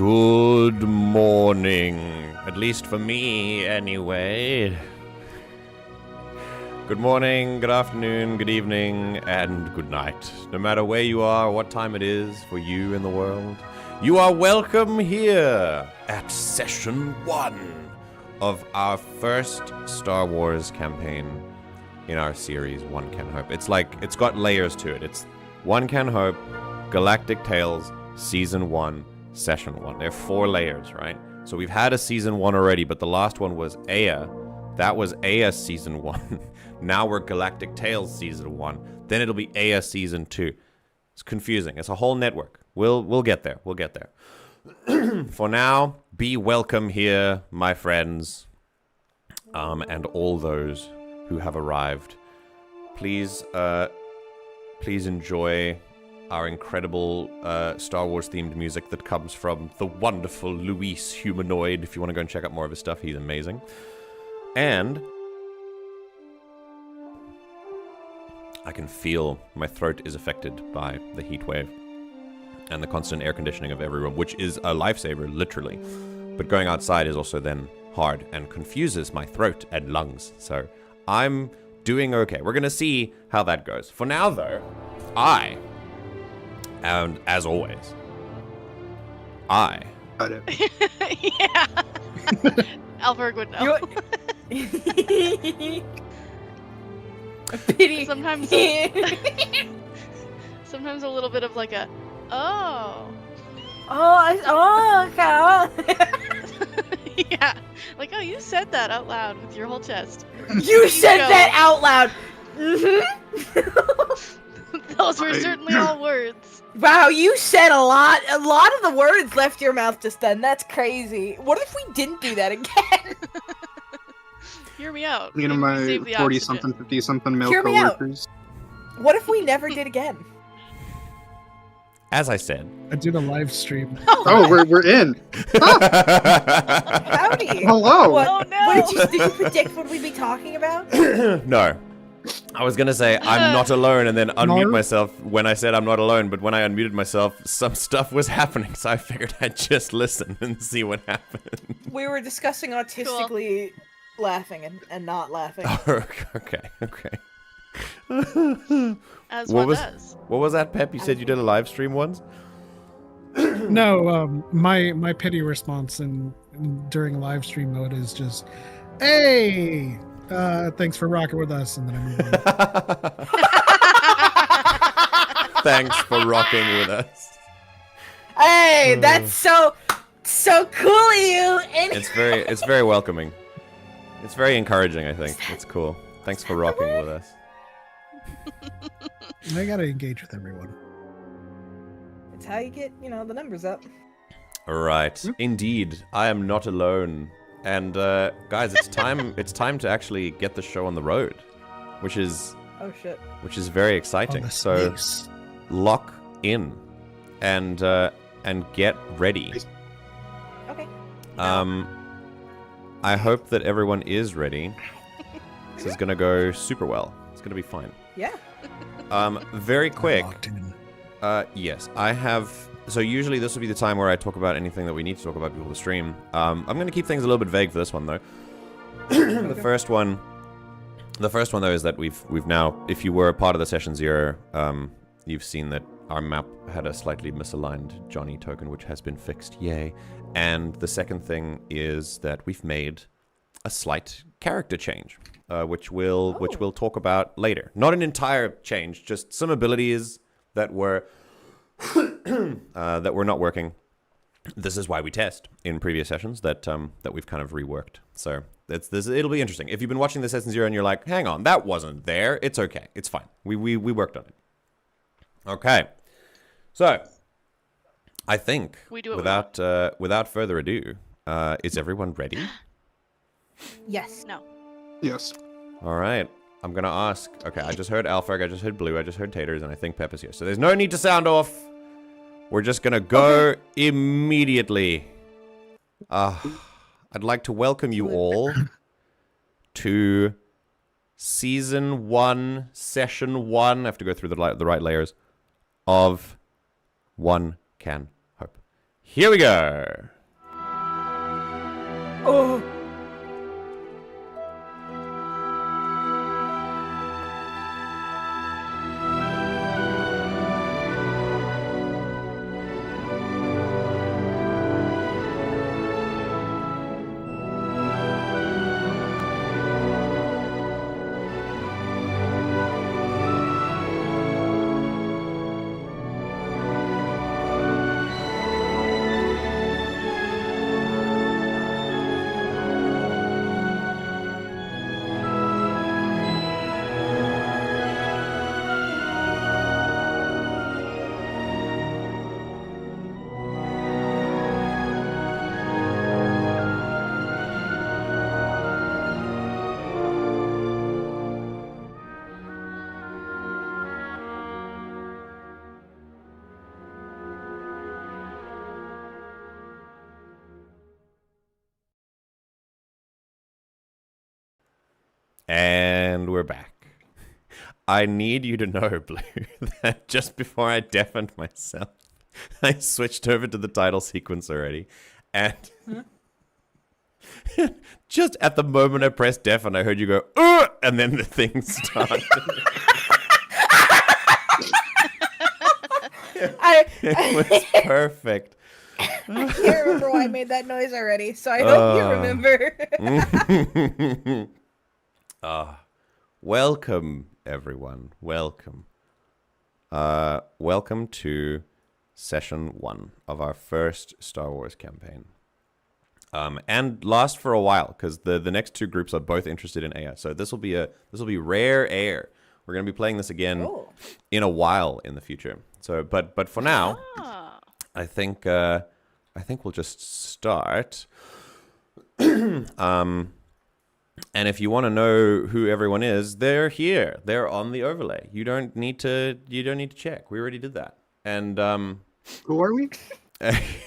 Good morning. At least for me, anyway. Good morning, good afternoon, good evening, and good night. No matter where you are, what time it is for you in the world, you are welcome here at Session 1 of our first Star Wars campaign in our series, One Can Hope. It's got layers to it. It's One Can Hope, Galactic Tales, Season 1, Session 1. There are 4 layers, right? So we've had a Season 1 already, but the last one was Aya. That was Aya Season 1. Now we're Galactic Tales Season 1. Then it'll be Aya Season 2. It's confusing. It's a whole network. We'll get there. We'll get there. For now, be welcome here, my friends, and all those who have arrived. Please enjoy our incredible Star Wars themed music that comes from the wonderful Luis Humanoid. If you want to go and check out more of his stuff, he's amazing. And I can feel my throat is affected by the heat wave and the constant air conditioning of every room, which is a lifesaver, literally. But going outside is also then hard and confuses my throat and lungs. So I'm doing okay. We're going to see how that goes. For now, though, and as always, Yeah. Alberg would know. Pity. Sometimes a little bit of like a, okay. yeah. Like, oh, you said that out loud with your whole chest. You said that out loud. Mm-hmm. Those were certainly all words. Wow, you said a lot. A lot of the words left your mouth just then. That's crazy. What if we didn't do that again? Hear me out. You know, Maybe we my save the 40-something, 50-something male Hear me out. coworkers. What if we never did again? as I said. I did a live stream. Oh, we're in. Howdy. Hello. What, Oh, no. what did you predict what we'd be talking about? No. I was gonna say I'm not alone and then unmute No. myself when I said I'm not alone, but when I unmuted myself, some stuff was happening, so I figured I'd just listen and see what happened. We were discussing autistically laughing and not laughing. Okay. As What one was- does. What was that, Pep? You said you did a live stream once? No, my pity response during live stream mode is just, hey, thanks for rocking with us, and then I move on. Thanks for rocking with us. Hey, that's so cool of you. And It's very welcoming. It's very encouraging, I think. It's cool. Thanks for rocking with us. I gotta engage with everyone. it's how you get, the numbers up. Right. Indeed, I am not alone. And guys, it's time to actually get the show on the road, which is Oh shit. very exciting. Oh, the So snakes. lock in and get ready. Okay. I hope that everyone is ready. This is gonna go super well. It's gonna be fine. Yeah. Very quick. Locked in. Yes, I have. So usually this will be the time where I talk about anything that we need to talk about before the stream. I'm going to keep things a little bit vague for this one though. The first one though is that we've now, if you were a part of the Session 0, you've seen that our map had a slightly misaligned Johnny token, which has been fixed. Yay! And the second thing is that we've made a slight character change, which we'll talk about later. Not an entire change, just some abilities that were not working. This is why we test in previous sessions that we've kind of reworked. So it'll be interesting. If you've been watching the Session 0 and you're like, hang on, that wasn't there, it's okay. It's fine. We worked on it. Okay. So I think We do what we without further ado, is everyone ready? Yes. No. Yes. All right. I'm going to ask. Okay, I just heard Alfrag, I just heard Blue, I just heard Taters, and I think Pepper's here. So there's no need to sound off. We're just going to go immediately. I'd like to welcome you all to Season 1, Session 1. I have to go through the right layers of One Can Hope. Here we go. Oh. And we're back. I need you to know, Blue, that just before I deafened myself, I switched over to the title sequence already. And just at the moment I pressed deafen, I heard you go, "Ugh!" And then the thing started. It was perfect. I can't remember why I made that noise already, so I hope you remember. Welcome, everyone. Welcome. Welcome to session 1 of our first Star Wars campaign. And last for a while, because the next 2 groups are both interested in Aya. So this will be rare air. We're gonna be playing this again in a while in the future. So, but for now, I think we'll just start. And if you want to know who everyone is, they're here. They're on the overlay. You don't need to check. We already did that. And Who are we?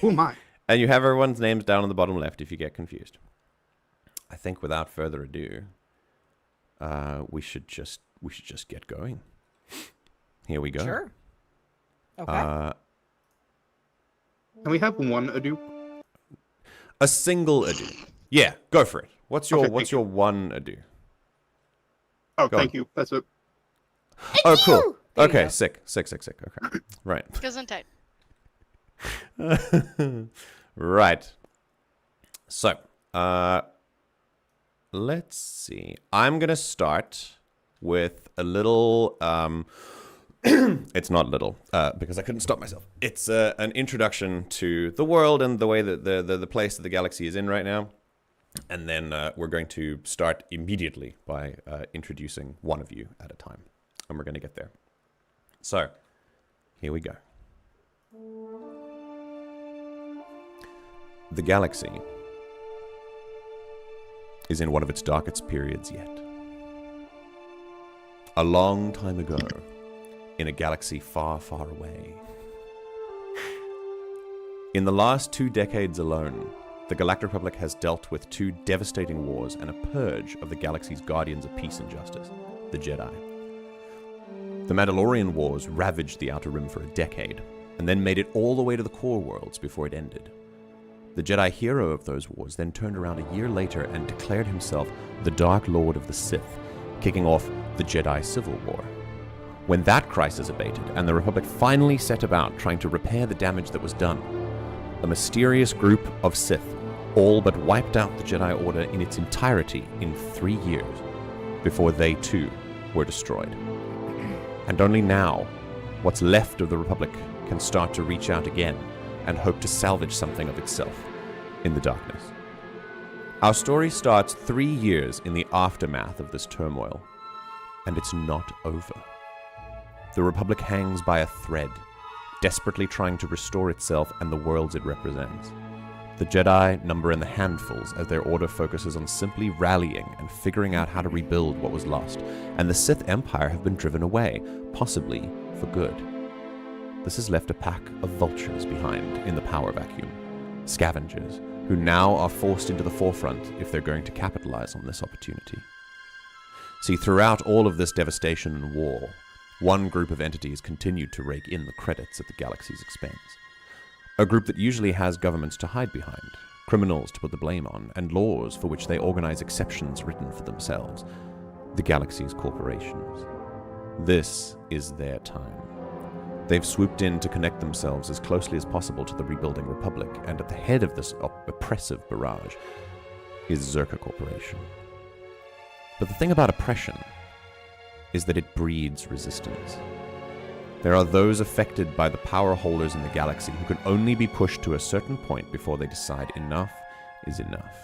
Who am I? and you have everyone's names down on the bottom left if you get confused. I think without further ado, we should just get going. Here we go. Sure. Okay. Can we have one ado? A single ado. Yeah, go for it. What's your one ado? Oh, Go thank on. you. That's it. Oh, cool. There you Okay, go. sick. Okay, right. Gesundheit. Right. So, let's see. I'm gonna start with a little. It's not little because I couldn't stop myself. It's an introduction to the world and the way that the place that the galaxy is in right now. And then we're going to start immediately by introducing one of you at a time. And we're going to get there. So, here we go. The galaxy is in one of its darkest periods yet. A long time ago, in a galaxy far, far away. In the last 2 decades alone, the Galactic Republic has dealt with 2 devastating wars and a purge of the galaxy's guardians of peace and justice, the Jedi. The Mandalorian Wars ravaged the Outer Rim for a decade, and then made it all the way to the core worlds before it ended. The Jedi hero of those wars then turned around a year later and declared himself the Dark Lord of the Sith, kicking off the Jedi Civil War. When that crisis abated and the Republic finally set about trying to repair the damage that was done, a mysterious group of Sith all but wiped out the Jedi Order in its entirety in 3 years before they too were destroyed. And only now, what's left of the Republic can start to reach out again and hope to salvage something of itself in the darkness. Our story starts 3 years in the aftermath of this turmoil, and it's not over. The Republic hangs by a thread, desperately trying to restore itself and the worlds it represents. The Jedi number in the handfuls as their order focuses on simply rallying and figuring out how to rebuild what was lost, and the Sith Empire have been driven away, possibly for good. This has left a pack of vultures behind in the power vacuum, scavengers who now are forced into the forefront if they're going to capitalize on this opportunity. See, throughout all of this devastation and war, one group of entities continued to rake in the credits at the galaxy's expense. A group that usually has governments to hide behind, criminals to put the blame on, and laws for which they organize exceptions written for themselves. The galaxy's corporations. This is their time. They've swooped in to connect themselves as closely as possible to the rebuilding Republic, and at the head of this oppressive barrage is Zerka Corporation. But the thing about oppression is that it breeds resistance. There are those affected by the power holders in the galaxy who can only be pushed to a certain point before they decide enough is enough.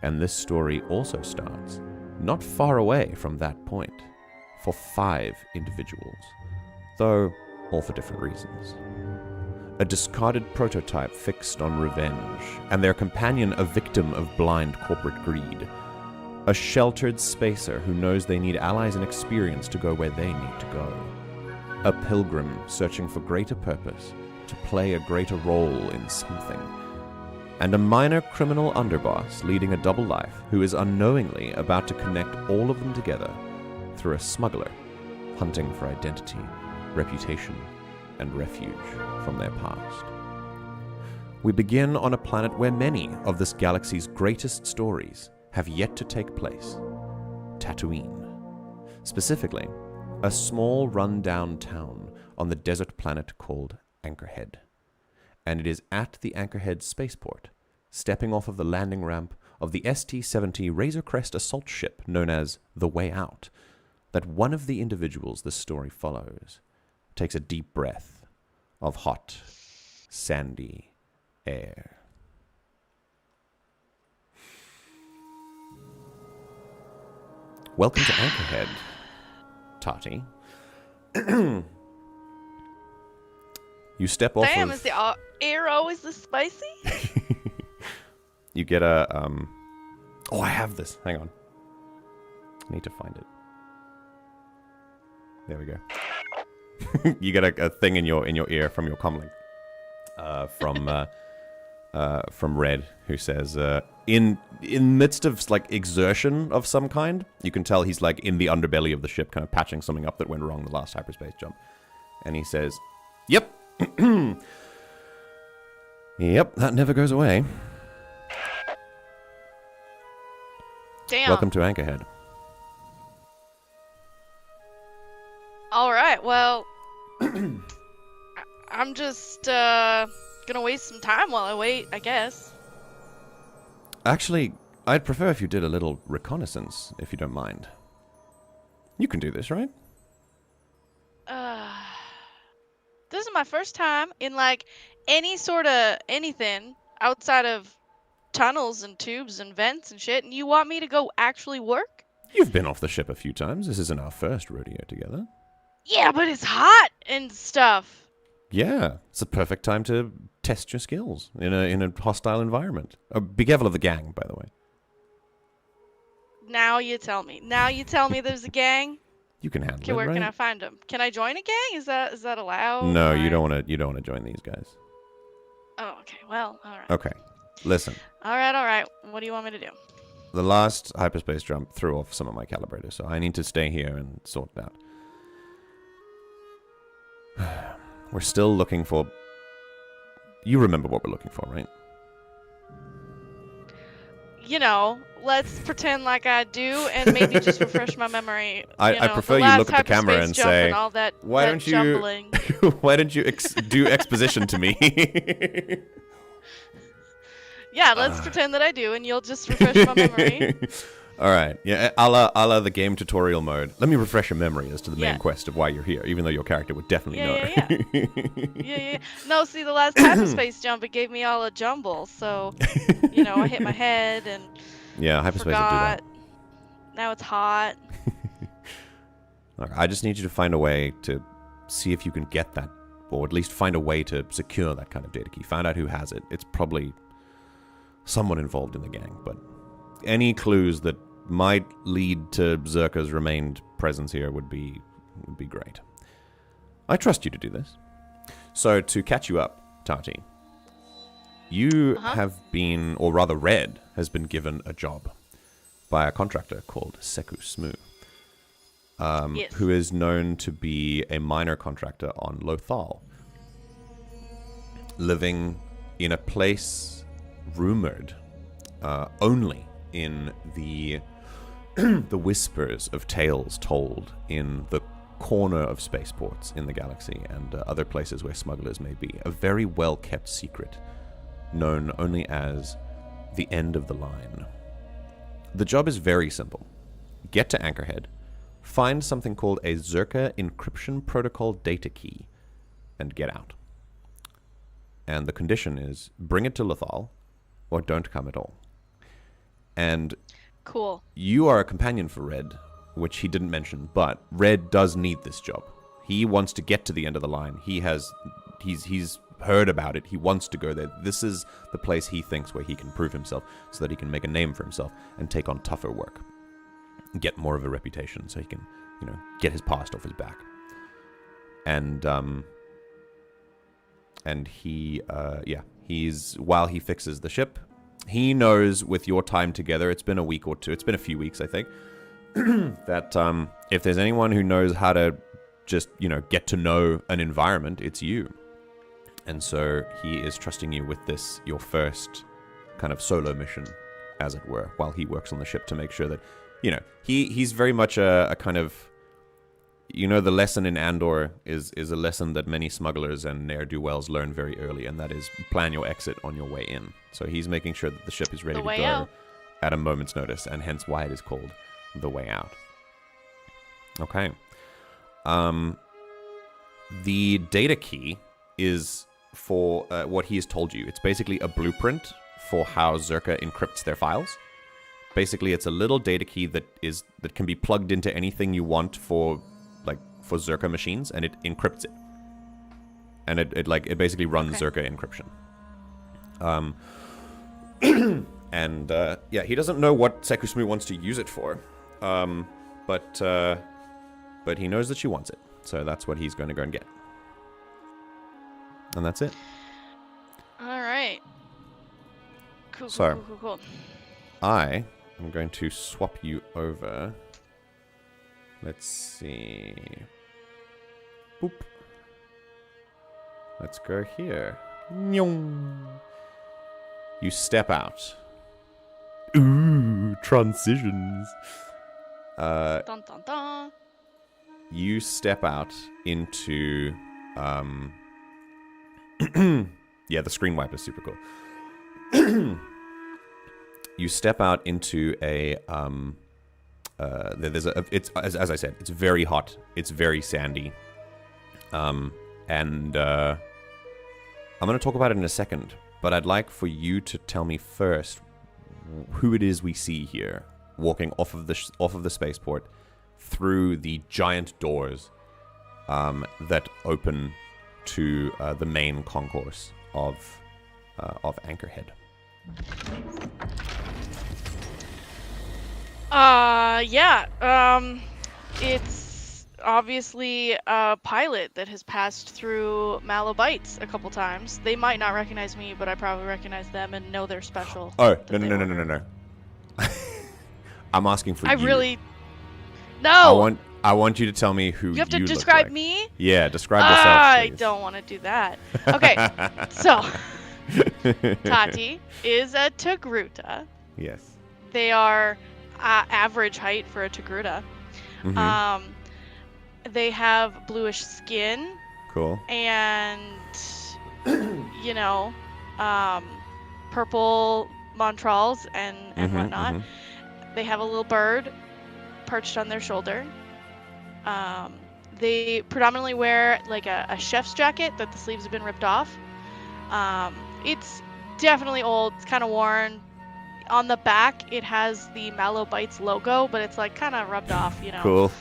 And this story also starts not far away from that point, for 5 individuals, though all for different reasons. A discarded prototype fixed on revenge, and their companion a victim of blind corporate greed. A sheltered spacer who knows they need allies and experience to go where they need to go. A pilgrim searching for greater purpose, to play a greater role in something. And a minor criminal underboss leading a double life who is unknowingly about to connect all of them together through a smuggler hunting for identity, reputation, and refuge from their past. We begin on a planet where many of this galaxy's greatest stories have yet to take place, Tatooine. Specifically, a small run-down town on the desert planet called Anchorhead. And it is at the Anchorhead spaceport, stepping off of the landing ramp of the ST-70 Razor Crest assault ship known as the Way Out, that one of the individuals this story follows takes a deep breath of hot, sandy air. Welcome to Anchorhead, Tahti. You step off Damn, of... is the air always this spicy? You get a, Oh, I have this. Hang on. I need to find it. There we go. You get a thing in your ear from your comlink. From Red, who says, in midst of like exertion of some kind, you can tell he's like in the underbelly of the ship, kind of patching something up that went wrong the last hyperspace jump. And he says, "Yep, yep, that never goes away." Damn. Welcome to Anchorhead. All right, well, I'm just gonna waste some time while I wait, I guess. Actually, I'd prefer if you did a little reconnaissance, if you don't mind. You can do this, right? This is my first time in like any sort of anything outside of tunnels and tubes and vents and shit, and you want me to go actually work? You've been off the ship a few times. This isn't our first rodeo together. Yeah, but it's hot and stuff. Yeah, it's a perfect time to test your skills in a hostile environment. Be careful of the gang, by the way. Now you tell me. Now you tell me there's a gang. You can handle Okay, it, where right? can I find them? Can I join a gang? Is that allowed? No, you don't want to join these guys. Oh, okay. Well, all right. Okay, listen. All right. What do you want me to do? The last hyperspace jump threw off some of my calibrators, so I need to stay here and sort it out. We're still looking for... You remember what we're looking for, right? You know, let's pretend like I do, and maybe just refresh my memory. I prefer you look at the camera and say, all that, why that don't you, jumbling. why don't you do exposition to me? Yeah, let's pretend that I do, and you'll just refresh my memory. All right, yeah, a la the game tutorial mode. Let me refresh your memory as to the main quest of why you're here, even though your character would definitely know. Yeah. No, see, the last hyperspace jump, it gave me all a jumble, so, you know, I hit my head and yeah, hyperspace will do that. Now it's hot. All right, I just need you to find a way to see if you can get that, or at least find a way to secure that kind of data key. Find out who has it. It's probably someone involved in the gang, but any clues that might lead to Zerka's remained presence here would be great. I trust you to do this. So, to catch you up, Tahti, you have been, or rather Red, has been given a job by a contractor called Seku Smoo, Yes. who is known to be a minor contractor on Lothal. living in a place rumored only in the the whispers of tales told in the corner of spaceports in the galaxy and other places where smugglers may be. A very well-kept secret known only as the end of the line. The job is very simple. Get to Anchorhead, find something called a Zerka encryption protocol data key, and get out. And the condition is bring it to Lothal or don't come at all. And Cool. you are a companion for Red, which he didn't mention, but Red does need this job. He wants to get to the end of the line. He's heard about it. He wants to go there. This is the place he thinks where he can prove himself so that he can make a name for himself and take on tougher work. Get more of a reputation so he can, get his past off his back. And he's while he fixes the ship, he knows with your time together, it's been a week or two, it's been a few weeks, I think, that if there's anyone who knows how to just, get to know an environment, it's you. And so he is trusting you with this, your first kind of solo mission, as it were, while he works on the ship to make sure that, he's very much a kind of, the lesson in Andor is a lesson that many smugglers and ne'er-do-wells learn very early, and that is plan your exit on your way in. So he's making sure that the ship is ready to go out. at a moment's notice, and hence why it is called the way out. Okay. The data key is for what he has told you. It's basically a blueprint for how Zerka encrypts their files. Basically, it's a little data key that can be plugged into anything you want for Zerka machines, and it encrypts it. And it basically runs Zerka encryption. And he doesn't know what Seku wants to use it for. But he knows that she wants it. So that's what he's going to go and get. And that's it. All right. Cool. I am going to swap you over. Let's see. Boop. Let's go here. Nyong. You step out. Ooh, transitions. Dun, dun, dun. You step out into yeah, the screen wipe is super cool. You step out into a it's as I said, it's very hot, it's very sandy. I'm going to talk about it in a second, but I'd like for you to tell me first who it is we see here walking off of the spaceport through the giant doors that open to the main concourse of Anchorhead. It's obviously a pilot that has passed through Malabites a couple times. They might not recognize me, but I probably recognize them and know they're special. Oh, no. I'm asking for you. No! I want you to tell me who you have to look describe like. me? Yeah, describe yourself, I please. don't want to do that. Okay, so Tahti is a Togruta. Yes. They are average height for a Togruta. Mm-hmm. They have bluish skin. Cool. And, purple Montrals and whatnot. Mm-hmm. They have a little bird perched on their shoulder. They predominantly wear like a chef's jacket that the sleeves have been ripped off. It's definitely old. It's kind of worn. On the back, it has the Malabites logo, but it's like kind of rubbed off, Cool.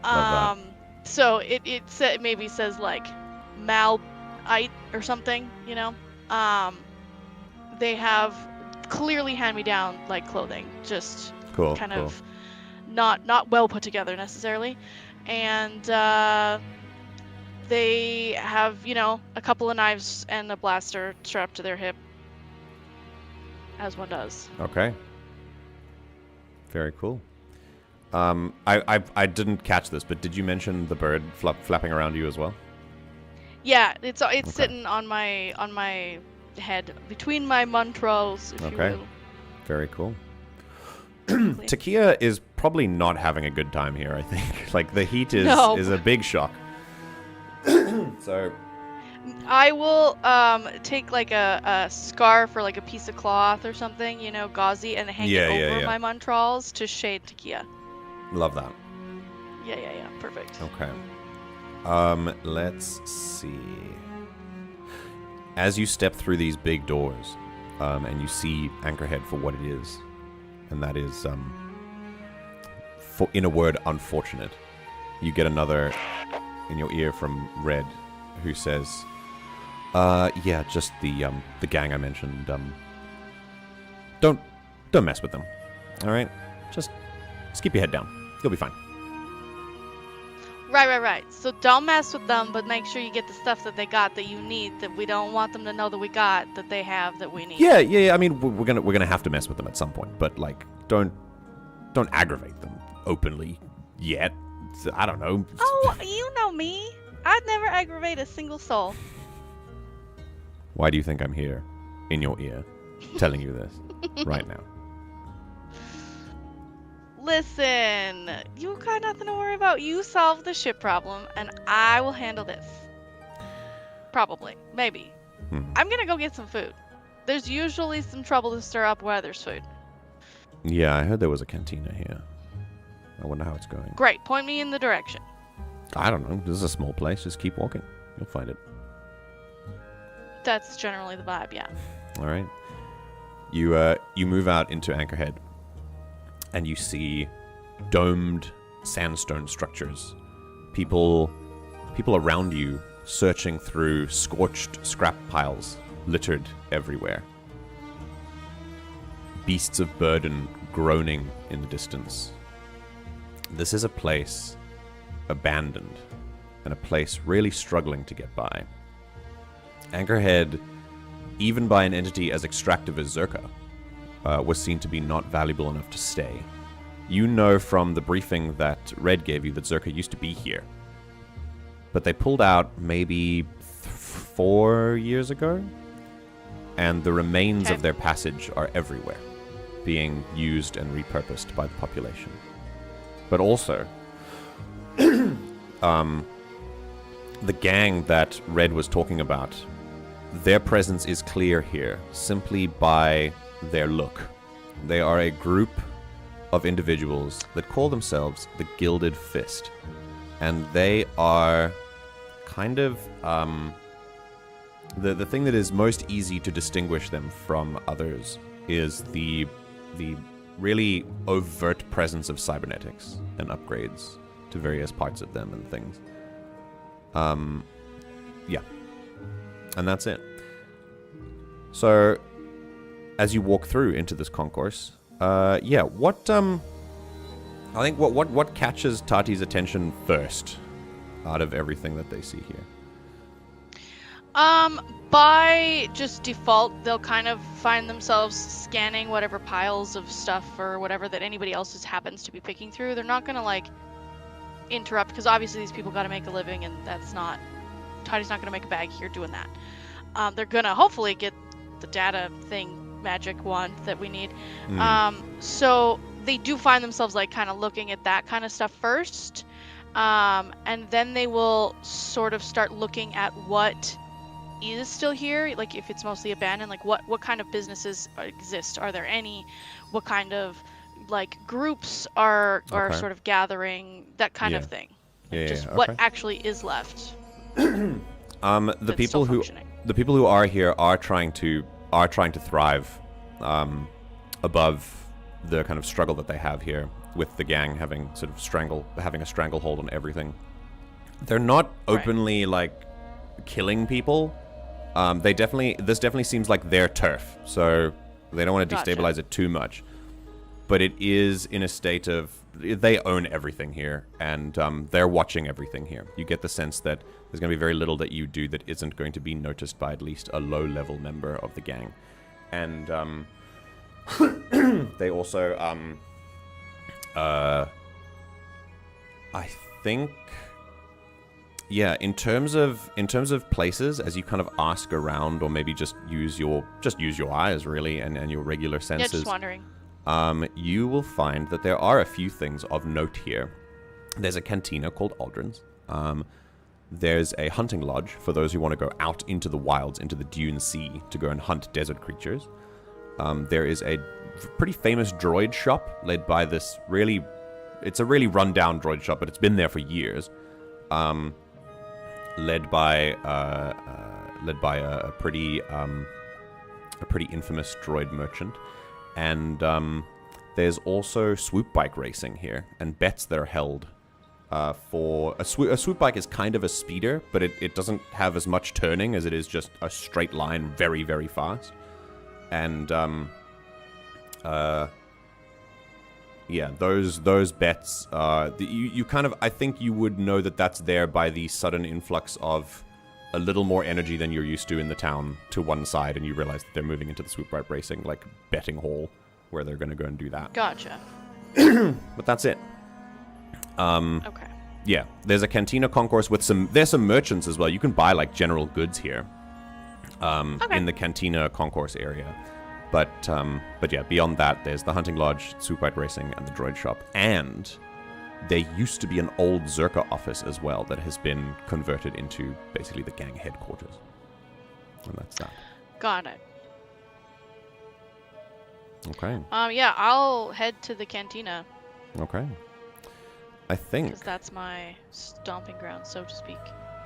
Love that. So it maybe says like Malite or something, They have clearly hand-me-down like clothing, just cool. kind of not well put together necessarily, and they have a couple of knives and a blaster strapped to their hip, as one does. Okay. Very cool. I didn't catch this, but did you mention the bird flapping around you as well? Yeah, it's sitting on my head between my montrals, if you Okay. will. Very cool. Exactly. Tikkia is probably not having a good time here, I think. Like, the heat is No. a big shock. So, I will take like a scarf or like a piece of cloth or something, gauzy, and hang Yeah, it yeah, over yeah. my montrals to shade Tikkia. love that. Yeah, perfect. Okay. Let's see. As you step through these big doors, and you see Anchorhead for what it is, and that is, in a word, unfortunate. You get another in your ear from Red, who says, yeah, just the gang I mentioned, don't mess with them, alright? Just keep your head down. You'll be fine. Right. So don't mess with them, but make sure you get the stuff that they got that you need, that we don't want them to know that we got, that they have, that we need. Yeah. I mean, we're gonna have to mess with them at some point, but like, don't aggravate them openly yet. I don't know. Oh, you know me. I'd never aggravate a single soul. Why do you think I'm here, in your ear, telling you this right now? Listen, you got nothing to worry about. You solve the ship problem, and I will handle this. Probably. Maybe. I'm gonna go get some food. There's usually some trouble to stir up where there's food. Yeah, I heard there was a cantina here. I wonder how it's going. Great. Point me in the direction. I don't know. This is a small place. Just keep walking. You'll find it. That's generally the vibe, yeah. All right. You move out into Anchorhead, and you see domed sandstone structures. People around you searching through scorched scrap piles littered everywhere. Beasts of burden groaning in the distance. This is a place abandoned, and a place really struggling to get by. Anchorhead, even by an entity as extractive as Zerka, was seen to be not valuable enough to stay. You know from the briefing that Red gave you that Zerka used to be here. But they pulled out maybe 4 years ago, and the remains of their passage are everywhere, being used and repurposed by the population. But also, the gang that Red was talking about, their presence is clear here simply by their look. They are a group of individuals that call themselves the Gilded Fist. And they are kind of the thing that is most easy to distinguish them from others is the really overt presence of cybernetics and upgrades to various parts of them and things. Yeah. And that's it. So, as you walk through into this concourse, yeah, what catches Tahti's attention first out of everything that they see here? By just default, they'll kind of find themselves scanning whatever piles of stuff or whatever that anybody else just happens to be picking through. They're not gonna like interrupt, because obviously these people got to make a living, and that's not Tahti's not gonna make a bag here doing that. They're gonna hopefully get the data thing, magic wand that we need. So they do find themselves like kind of looking at that kind of stuff first, and then they will sort of start looking at what is still here, like if it's mostly abandoned, like what kind of businesses exist, are there any, what kind of like groups are sort of gathering, that kind of thing. What actually is left. The people who are here are trying to thrive above the kind of struggle that they have here with the gang having a stranglehold on everything. They're not openly like killing people. This definitely seems like their turf, so they don't want to destabilize it too much. But it is in a state of, they own everything here, and they're watching everything here. You get the sense that there's going to be very little that you do that isn't going to be noticed by at least a low-level member of the gang. And they also, I think Yeah, in terms of places, as you kind of ask around, or maybe just use your eyes really, and your regular senses. Yeah, just wondering. You will find that there are a few things of note here. There's a cantina called Aldrin's. There's a hunting lodge for those who want to go out into the wilds, into the dune sea, to go and hunt desert creatures. There is a pretty famous droid shop led by this it's a really rundown droid shop, but it's been there for years. Led by a pretty infamous droid merchant. And there's also swoop bike racing here, and bets that are held for a swoop bike is kind of a speeder, but it doesn't have as much turning as it is just a straight line, very, very fast. And yeah, those bets, you kind of, I think you would know that that's there by the sudden influx of a little more energy than you're used to in the town to one side, and you realize that they're moving into the swoop bike racing, like, betting hall, where they're going to go and do that. Gotcha. But that's it. Okay. Yeah, there's a cantina concourse with there's some merchants as well. You can buy, like, general goods here in the cantina concourse area. But yeah, beyond that, there's the hunting lodge, swoop bike racing, and the droid shop. And there used to be an old Zerka office as well that has been converted into basically the gang headquarters. And that's that. Got it. Okay. Yeah, I'll head to the cantina. Okay. I think... Because that's my stomping ground, so to speak.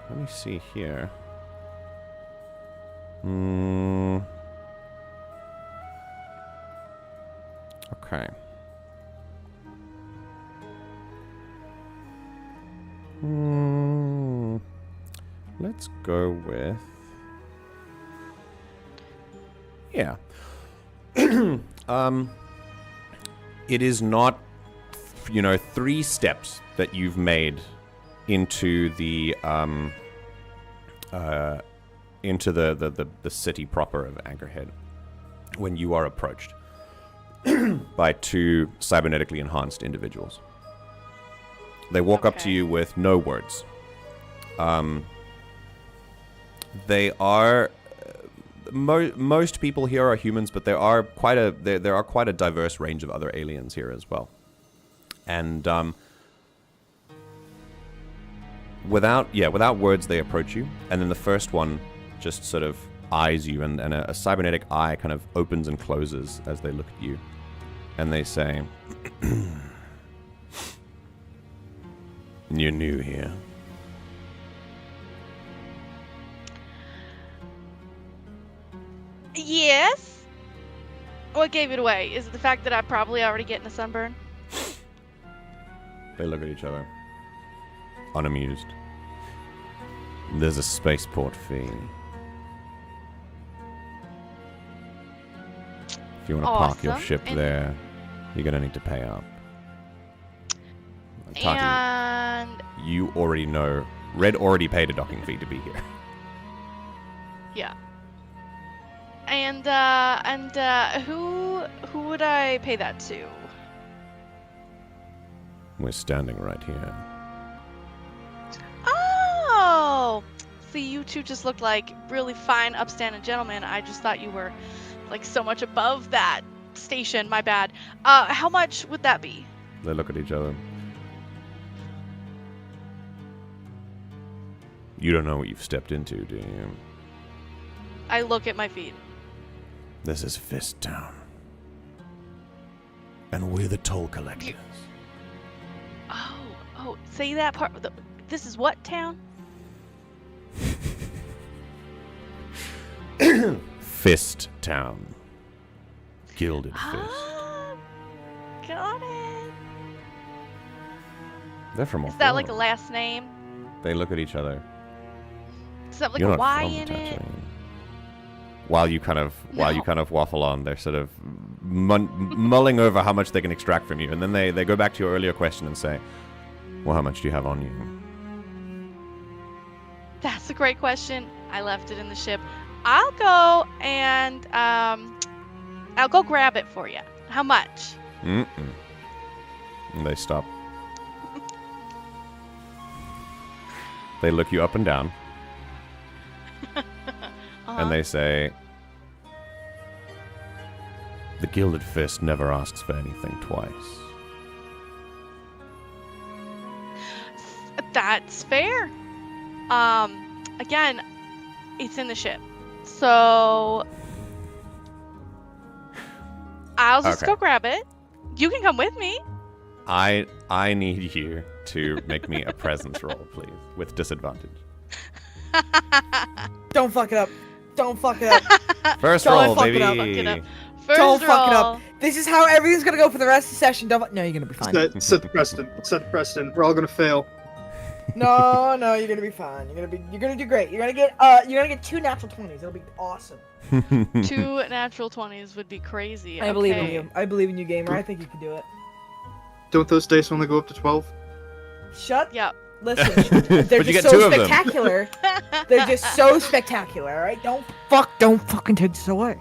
Let me see here. Okay. Let's go with... Yeah. It is not, 3 steps that you've made into the city proper of Anchorhead when you are approached by 2 cybernetically enhanced individuals. They walk up to you with no words. They are... most people here are humans, but there are quite a diverse range of other aliens here as well. And without words, they approach you, and then the first one just sort of eyes you, and a cybernetic eye kind of opens and closes as they look at you, and they say, "You're new here." Yes? What gave it away? Is it the fact that I'm probably already getting a sunburn? They look at each other, unamused. There's a spaceport fee. If you want to park your ship there, you're going to need to pay up. Tahti, And... you already know, Red already paid a docking fee to be here. Yeah. And who would I pay that to? We're standing right here. Oh! See, you two just look like really fine, upstanding gentlemen. I just thought you were, like, so much above that station. My bad. How much would that be? They look at each other. You don't know what you've stepped into, do you? I look at my feet. This is Fist Town. And we're the toll collectors. Oh, say that part. This is what town? Fist Town. Gilded Fist. Ah, got it. They're from Is that like a last name? They look at each other. Does that have like You're a not Y from in it? Tatooine. While you kind of waffle on, they're sort of mulling over how much they can extract from you, and then they go back to your earlier question and say, "Well, how much do you have on you?" That's a great question. I left it in the ship. I'll go and I'll go grab it for you. How much? And they stop. They look you up and down, Uh-huh. and they say, "The Gilded Fist never asks for anything twice." That's fair. Again, it's in the ship. So I'll just Okay. go grab it. You can come with me. I need you to make me a presence roll, please, with disadvantage. Don't fuck it up. Don't fuck it up. First Don't roll, fuck it baby. up, fuck it up. First Don't fuck it roll. up. This is how everything's gonna go for the rest of the session. Don't. No, you're gonna be fine. Set the precedent. Set the precedent. We're all gonna fail. No, you're gonna be fine. You're gonna do great. You're gonna get 2 natural 20s. It'll be awesome. 2 natural 20s would be crazy. I believe in Okay. you. I believe in you, gamer. I think you can do it. Don't those dice only go up to 12? Shut. Yep. Listen. But They're you just get so 2 of them. spectacular. They're just so spectacular. All right. Don't fucking take this away.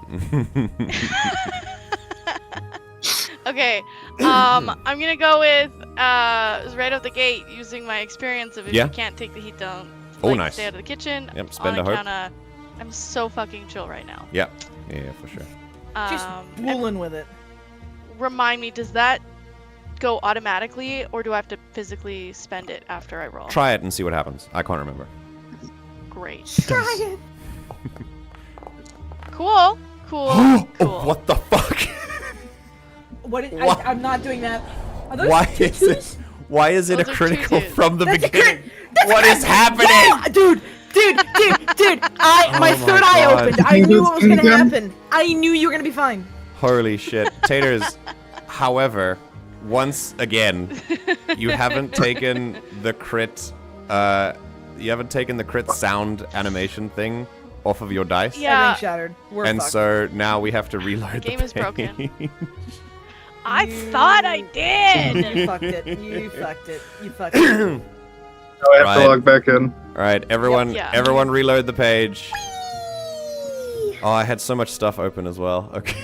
Okay. I'm gonna go with right out the gate using my experience of if Yeah. you can't take the heat, don't Nice. stay out of the kitchen. Yep, spend on a hope. account of I'm so fucking chill right now. Yeah, for sure. Just And fooling with it. remind me, does that go automatically, or do I have to physically spend it after I roll? Try it and see what happens. I can't remember. Great. Try it. Cool. Oh, Cool. what the fuck? What? What? I'm not doing that. Are those Why two is it? twos? Why is it a Those are critical tutus. from the That's a beginning? crit. That's a What crit. is happening? Yeah, dude. My Oh third my eye God. opened. I knew what was gonna Again? happen. I knew you were gonna be fine. Holy shit, Taters. However, once again, you haven't taken the crit. You haven't taken the crit sound animation thing off of your dice. Yeah. Everything shattered. We're And fucked. so now we have to reload the game is broken. page. I thought I did. You fucked it. You fucked it. You fucked it. Now I have Right. to log back in. All right, everyone, Yeah. everyone, reload the page. Oh, I had so much stuff open as well. Okay.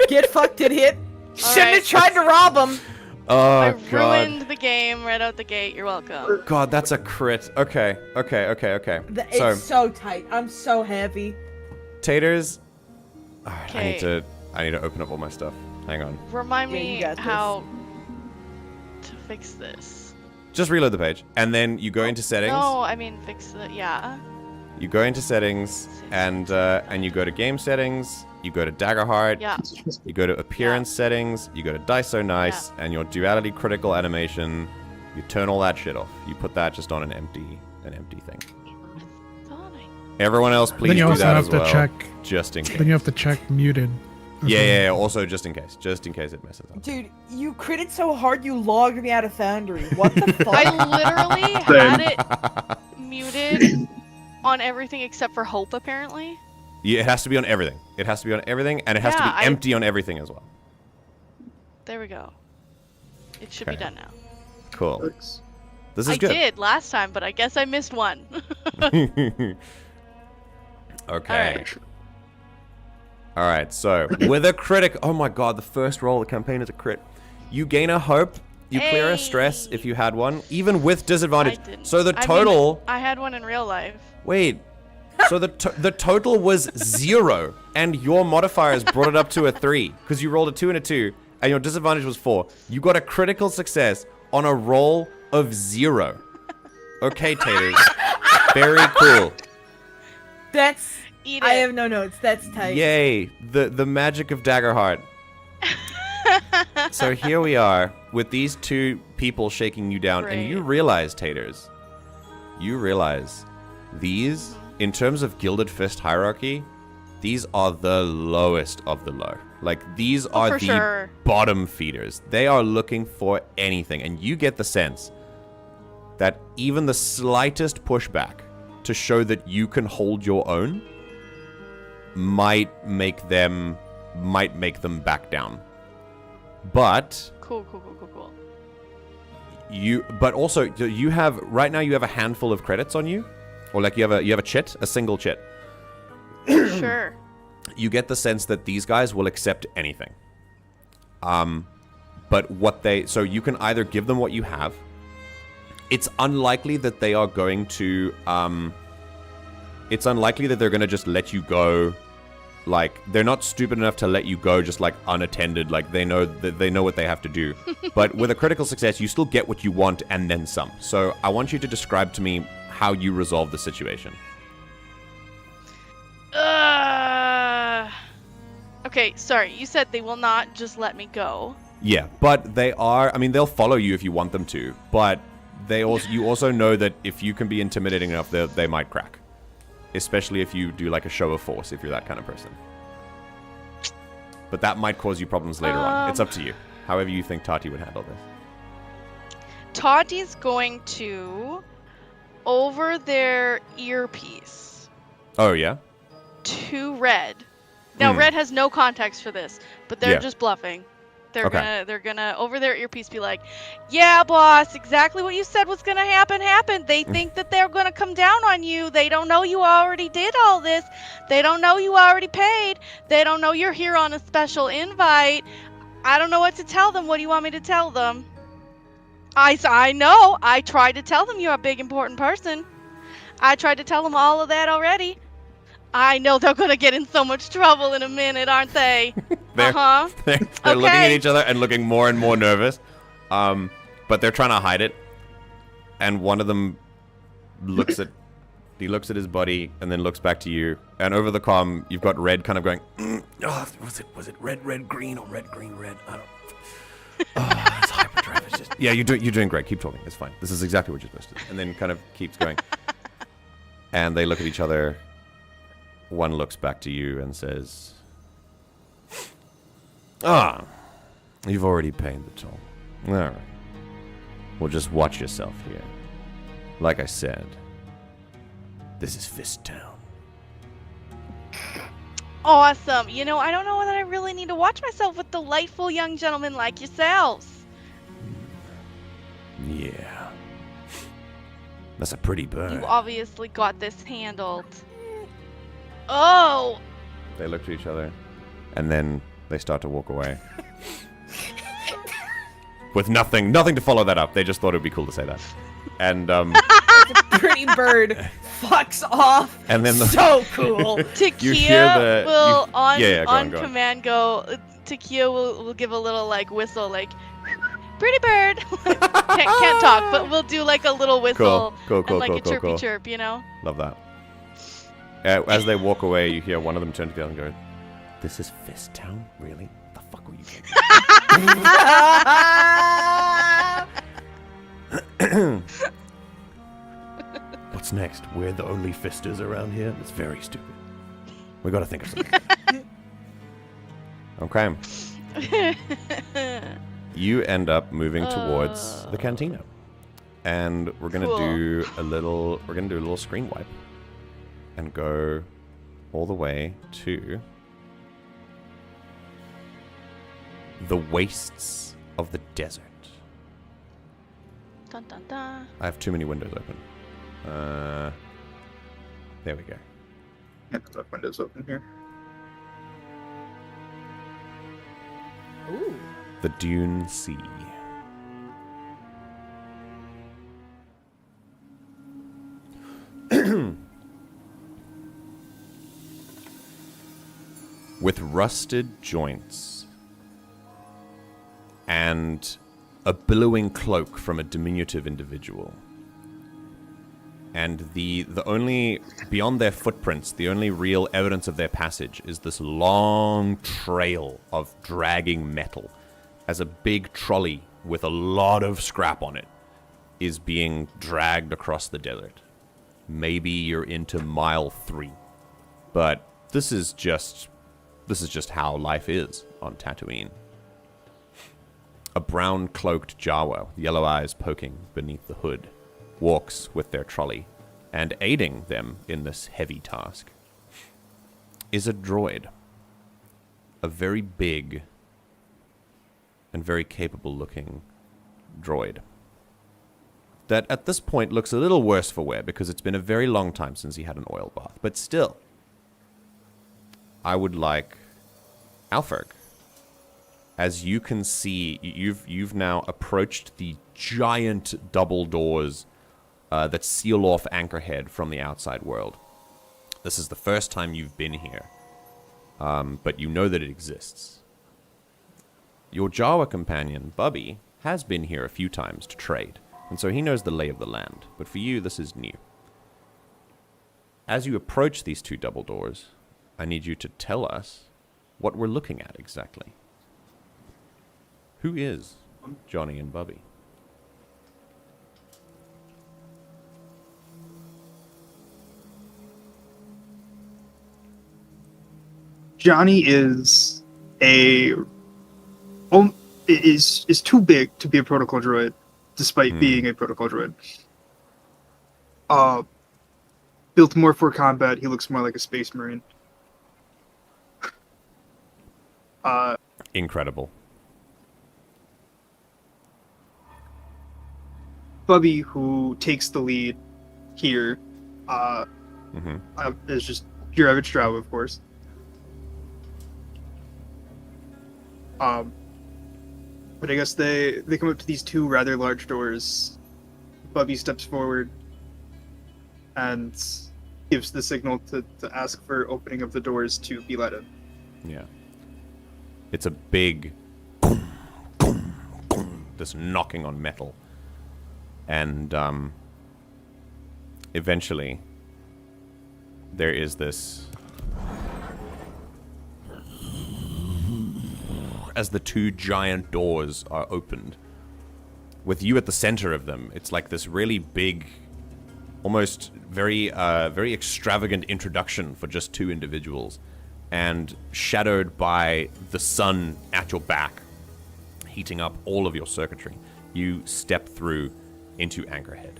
Get fucked. It hit. Shouldn't right. have tried to rob him. Oh I god. ruined the game right out the gate. You're welcome. God, that's a crit. Okay. It's So, so tight. I'm so happy. Taters. All right, I need Okay. to open up all my stuff. Hang on. Remind Yeah, me you got how to fix this. Just reload the page, and then you go into settings. No, I mean fix the You go into settings, and you go to game settings. You go to Daggerheart. Yeah. You go to appearance settings. You go to Dice So Nice, and your duality critical animation. You turn all that shit off. You put that just on an empty thing. Thought I- Everyone else, please Then you do also that have as to well, check. just in case. Then you have to check muted. as well. Yeah. Also, just in case it messes up. Dude, you critted so hard you logged me out of Foundry. What the fuck? I literally had it muted on everything except for Hope, apparently. Yeah, it has to be on everything. It has to be on everything, and it has to Yeah, be empty on everything as well. There we go. It should Okay. be done now. Cool. Thanks. This is I good. did last time, but I guess I missed one. Okay. Alright. All right. So with a critic, oh my god, the first roll of the campaign is a crit. You gain a hope. You clear a stress if you had one, even with disadvantage. I didn't. So the I mean, total. I had one in real life. Wait. So the total was 0, and your modifiers brought it up to a 3 because you rolled a 2 and a 2, and your disadvantage was 4. You got a critical success on a roll of 0. Okay, Taters. Very cool. That's. Eat it. I have no notes. That's tight. Yay! The magic of Daggerheart. So here we are with these 2 people shaking you down, and you Great. realize, Taters, you realize these, in terms of Gilded Fist hierarchy, these are the lowest of the low. Like, these are for the sure. bottom feeders. They are looking for anything, and you get the sense that even the slightest pushback to show that you can hold your own might make them back down. But Cool. but also you have right now you have a handful of credits on you, or like you have a chit, a single chit. Sure. You get the sense that these guys will accept anything. But so you can either give them what you have, it's unlikely that they are going to, it's unlikely that they're going to just let you go. Like, they're not stupid enough to let you go just, like, unattended. Like, they know what they have to do. But with a critical success, you still get what you want and then some. So I want you to describe to me how you resolve the situation. Okay, sorry. You said they will not just let me go. Yeah, but they are... I mean, they'll follow you if you want them to. But you also know that if you can be intimidating enough, they might crack. Especially if you do like a show of force, if you're that kind of person. But that might cause you problems later on. It's up to you. However you think Tahti would handle this. Tahti's going to, over their earpiece. Oh, yeah? To Red. Now, Red has no context for this, but they're just bluffing. They're gonna over their earpiece be like, "Yeah, boss, exactly what you said was gonna happen happened. They think that they're gonna come down on you. They don't know you already did all this. They don't know you already paid. They don't know you're here on a special invite. I don't know what to tell them. What do you want me to tell them?" I know. I tried to tell them you're a big important person. I tried to tell them all of that already. I know they're gonna get in so much trouble in a minute, aren't they? They're looking at each other and looking more and more nervous. But they're trying to hide it. And one of them looks at his buddy and then looks back to you. And over the comm, you've got Red kind of going, oh, was it red, green, or red, green, red? I don't. Oh, it's hyperdrive. It's just, yeah, you're doing great. Keep talking. It's fine. This is exactly what you're supposed to do. And then kind of keeps going. And they look at each other. One looks back to you and says, you've already paid the toll. All right. Well, just watch yourself here. Like I said, this is Fist Town. Awesome. You know, I don't know that I really need to watch myself with delightful young gentlemen like yourselves. Yeah. That's a pretty bird. You obviously got this handled. Oh! They look to each other, and then they start to walk away. With nothing to follow that up. They just thought it would be cool to say that. And, Pretty bird fucks off. And then so cool. Tikkia will, on go on. command, go. Tikkia will give a little, like, whistle, like, pretty bird. can't talk, but we'll do, like, a little whistle. Cool, and, like, a chirpy chirp, you know? Love that. As they walk away, you hear one of them turn to the other and go, "This is Fist Town? Really? The fuck were you doing?" What's next? We're the only fisters around here? It's very stupid. We gotta think of something. Okay. You end up moving towards the cantina. And we're gonna do a little screen wipe. And go all the way to the wastes of the desert. Dun, dun, dun. I have too many windows open. There we go. Yeah, the windows open here. Ooh. The Dune Sea. With rusted joints and a billowing cloak from a diminutive individual. And the only, beyond their footprints, the only real evidence of their passage is this long trail of dragging metal as a big trolley with a lot of scrap on it is being dragged across the desert. Maybe you're into mile 3, but this is just how life is on Tatooine. A brown-cloaked Jawa, yellow eyes poking beneath the hood, walks with their trolley, and aiding them in this heavy task is a droid. A very big and very capable-looking droid. That at this point looks a little worse for wear because it's been a very long time since he had an oil bath. But still, I would like Alferg as you can see, you've now approached the giant double doors that seal off Anchorhead from the outside world. This is the first time you've been here, but you know that it exists. Your Jawa companion, Bubby, has been here a few times to trade, and so he knows the lay of the land, but for you, this is new. As you approach these two double doors, I need you to tell us what we're looking at exactly. Who is Johnny and Bubby? Johnny is is too big to be a protocol droid, despite being a protocol droid. Built more for combat, he looks more like a space marine. Incredible. Bubby, who takes the lead here, is just your average Drow, of course. But I guess they come up to these two rather large doors. Bubby steps forward and gives the signal to ask for opening of the doors to be let in. Yeah. It's a big this knocking on metal. And eventually there is this, as the two giant doors are opened, with you at the center of them. It's like this really big, almost very extravagant introduction for just two individuals, and shadowed by the sun at your back, heating up all of your circuitry. You step through into Anchorhead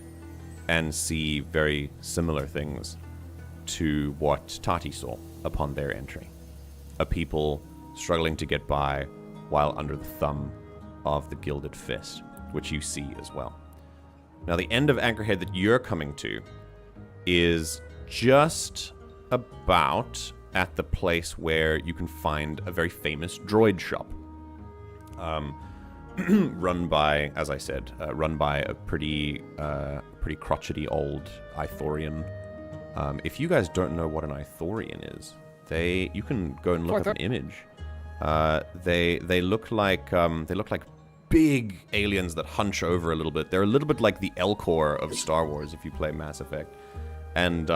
and see very similar things to what Tahti saw upon their entry. A people struggling to get by while under the thumb of the Gilded Fist, which you see as well. Now, the end of Anchorhead that you're coming to is just about at the place where you can find a very famous droid shop. Run by, as I said, run by a pretty crotchety old Ithorian. If you guys don't know what an Ithorian is, you can go and look up an image. They look like big aliens that hunch over a little bit. They're a little bit like the Elcor of Star Wars if you play Mass Effect, and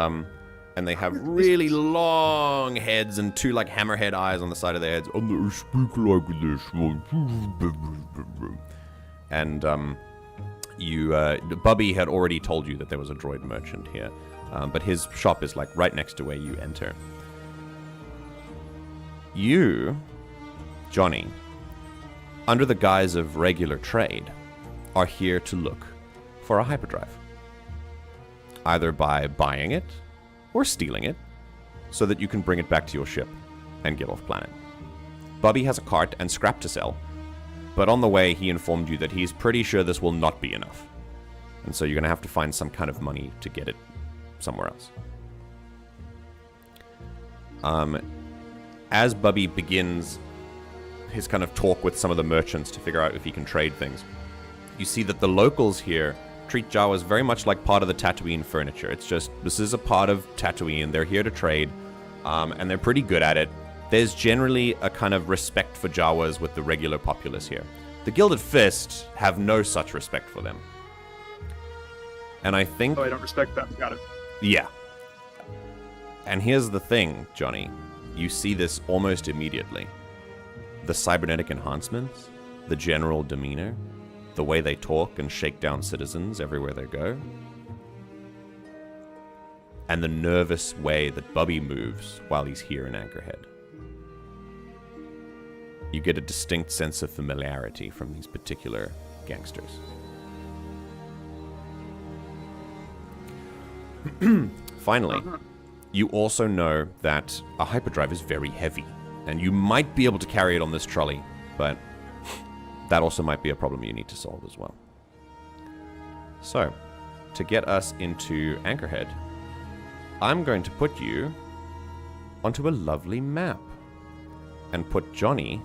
they have really long heads and two like hammerhead eyes on the side of their heads. And they speak like this. And Bubby had already told you that there was a droid merchant here, but his shop is like right next to where you enter. You, Johnny, under the guise of regular trade, are here to look for a hyperdrive. Either by buying it or stealing it, so that you can bring it back to your ship and get off planet. Bubby has a cart and scrap to sell, but on the way he informed you that he's pretty sure this will not be enough. And so you're going to have to find some kind of money to get it somewhere else. As Bubby begins his kind of talk with some of the merchants to figure out if he can trade things, you see that the locals here treat Jawas very much like part of the Tatooine furniture. It's just, this is a part of Tatooine, they're here to trade, and they're pretty good at it. There's generally a kind of respect for Jawas with the regular populace here. The Gilded Fist have no such respect for them. And I think... Oh, I don't respect that. Got it. Yeah. And here's the thing, Johnny. You see this almost immediately. The cybernetic enhancements, the general demeanor, the way they talk and shake down citizens everywhere they go, and the nervous way that Bubby moves while he's here in Anchorhead. You get a distinct sense of familiarity from these particular gangsters. Finally, you also know that a hyperdrive is very heavy, and you might be able to carry it on this trolley, but that also might be a problem you need to solve as well. So, to get us into Anchorhead, I'm going to put you onto a lovely map and put Johnny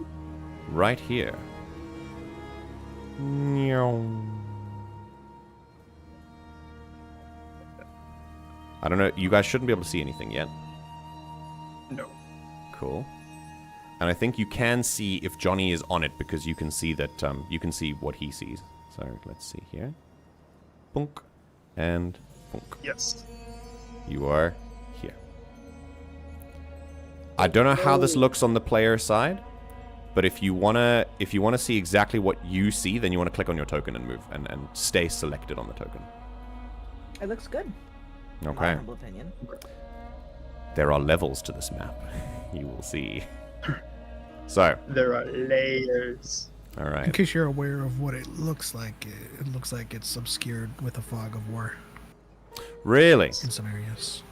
right here. Meow. I don't know. You guys shouldn't be able to see anything yet. No. Cool. And I think you can see if Johnny is on it because you can see that you can see what he sees. So let's see here. Punk and punk. Yes. You are here. I don't know how this looks on the player side, but if you wanna see exactly what you see, then you wanna click on your token and move and stay selected on the token. It looks good. Okay. My humble opinion. There are levels to this map. You will see. So. There are layers. All In right. case you're aware of what it looks like it's obscured with a fog of war Really? in some areas.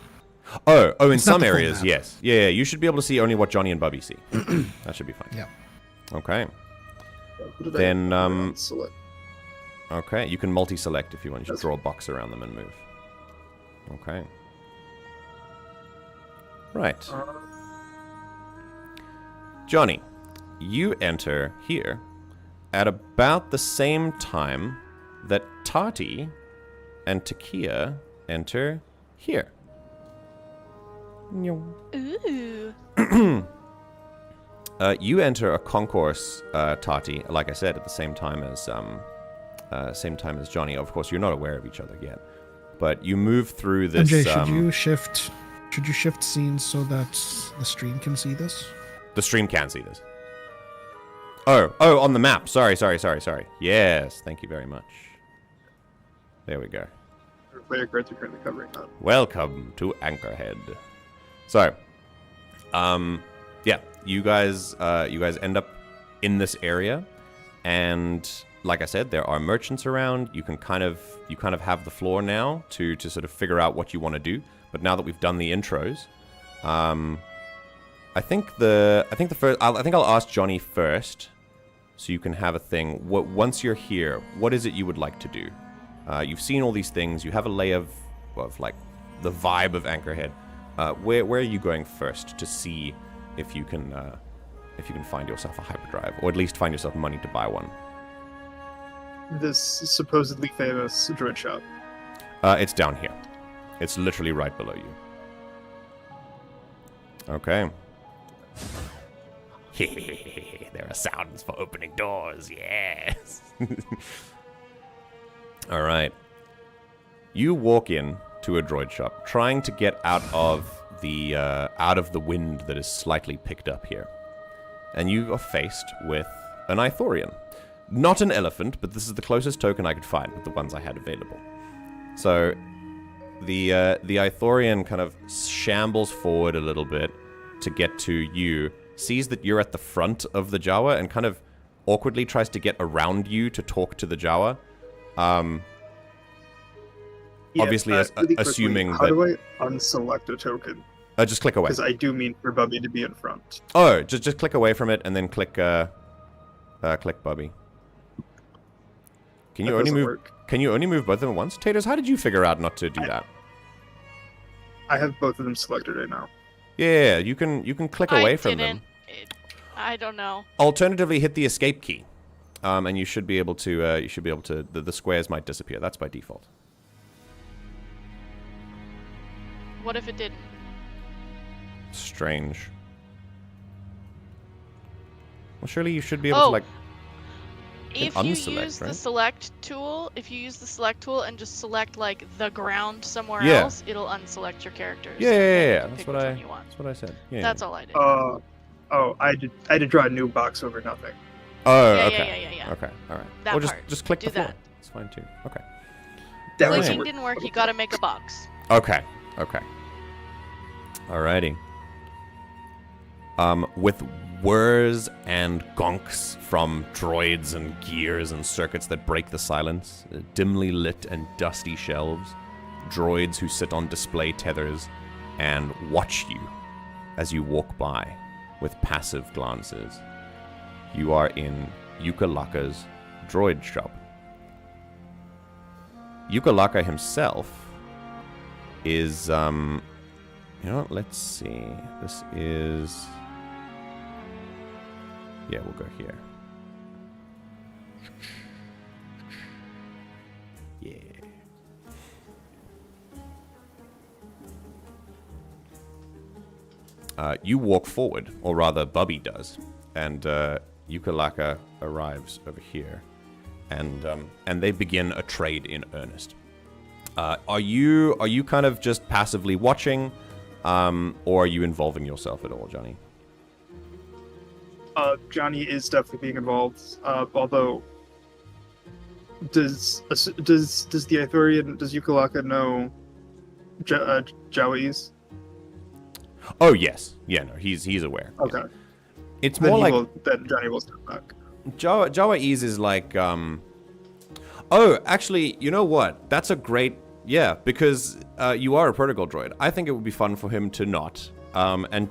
Oh, in It's not some the full areas, map. yes. Yeah, you should be able to see only what Johnny and Bubby see. That should be fine. Yeah. Okay. What did Then, I select? Okay, you can multi-select if you want. You should draw a box around them and move. Okay. Right. Johnny, you enter here at about the same time that Tahti and Tikkia enter here. Ooh. You enter a concourse, Tahti, like I said, at the same time as Johnny. Of course, you're not aware of each other yet, but you move through this. MJ, should you shift scenes so that the stream can see this? The stream can see this. Oh, on the map. Sorry. Yes, thank you very much. There we go. Player cards are currently covering that. Welcome to Anchorhead. So, yeah, you guys end up in this area, and like I said, there are merchants around. You kind of have the floor now to sort of figure out what you want to do. But now that we've done the intros, I think I'll ask Johnny first, so you can have a thing. Once you're here, what is it you would like to do? You've seen all these things. You have a lay of like the vibe of Anchorhead. Where are you going first to see if you can find yourself a hyperdrive, or at least find yourself money to buy one? This supposedly famous droid shop. It's down here. It's literally right below you. Okay. There are sounds for opening doors, yes. All right. You walk in to a droid shop, trying to get out of the wind that is slightly picked up here, and you are faced with an Ithorian, not an elephant, but this is the closest token I could find with the ones I had available. So, the Ithorian kind of shambles forward a little bit to get to you, sees that you're at the front of the Jawa, and kind of awkwardly tries to get around you to talk to the Jawa. Obviously, really assuming quickly, that... How do I unselect a token? Just click away. Because I do mean for Bubby to be in front. Oh, just click away from it and then click Bubby. Can you only move? Work. Can you only move both of them at once? Taters, how did you figure out not to do that? I have both of them selected right now. Yeah, you can click away from them. I don't know. Alternatively, hit the escape key, and you should be able to. The squares might disappear. That's by default. What if it didn't? Strange. Well, surely you should be able to like. If you use the select tool, and just select like the ground somewhere else, it'll unselect your characters. Yeah. That's what I said. Yeah. That's all I did. I had to draw a new box over nothing. Oh, Yeah, okay. yeah. Okay, all right. That well, part. just click Do the floor. that. It's fine too. Okay. Clicking didn't work. You gotta make a box. Okay. Alrighty. With whirs and gonks from droids and gears and circuits that break the silence, dimly lit and dusty shelves, droids who sit on display tethers and watch you as you walk by with passive glances. You are in Yukalaka's droid shop. Yukalaka himself is, let's see. This is... Yeah, we'll go here. Yeah. You walk forward, or rather, Bubby does, and Yukalaka arrives over here, and they begin a trade in earnest. Are you kind of just passively watching, or are you involving yourself at all, Johnny? Johnny is definitely being involved. Although, does the Ithorian, does Yukalaka know Jawaese? Oh yes, yeah, no, he's aware. Okay, Yeah. It's then more like then Johnny will step back. Jawaese is like Oh, actually, you know what? That's a great because you are a protocol droid. I think it would be fun for him to not. And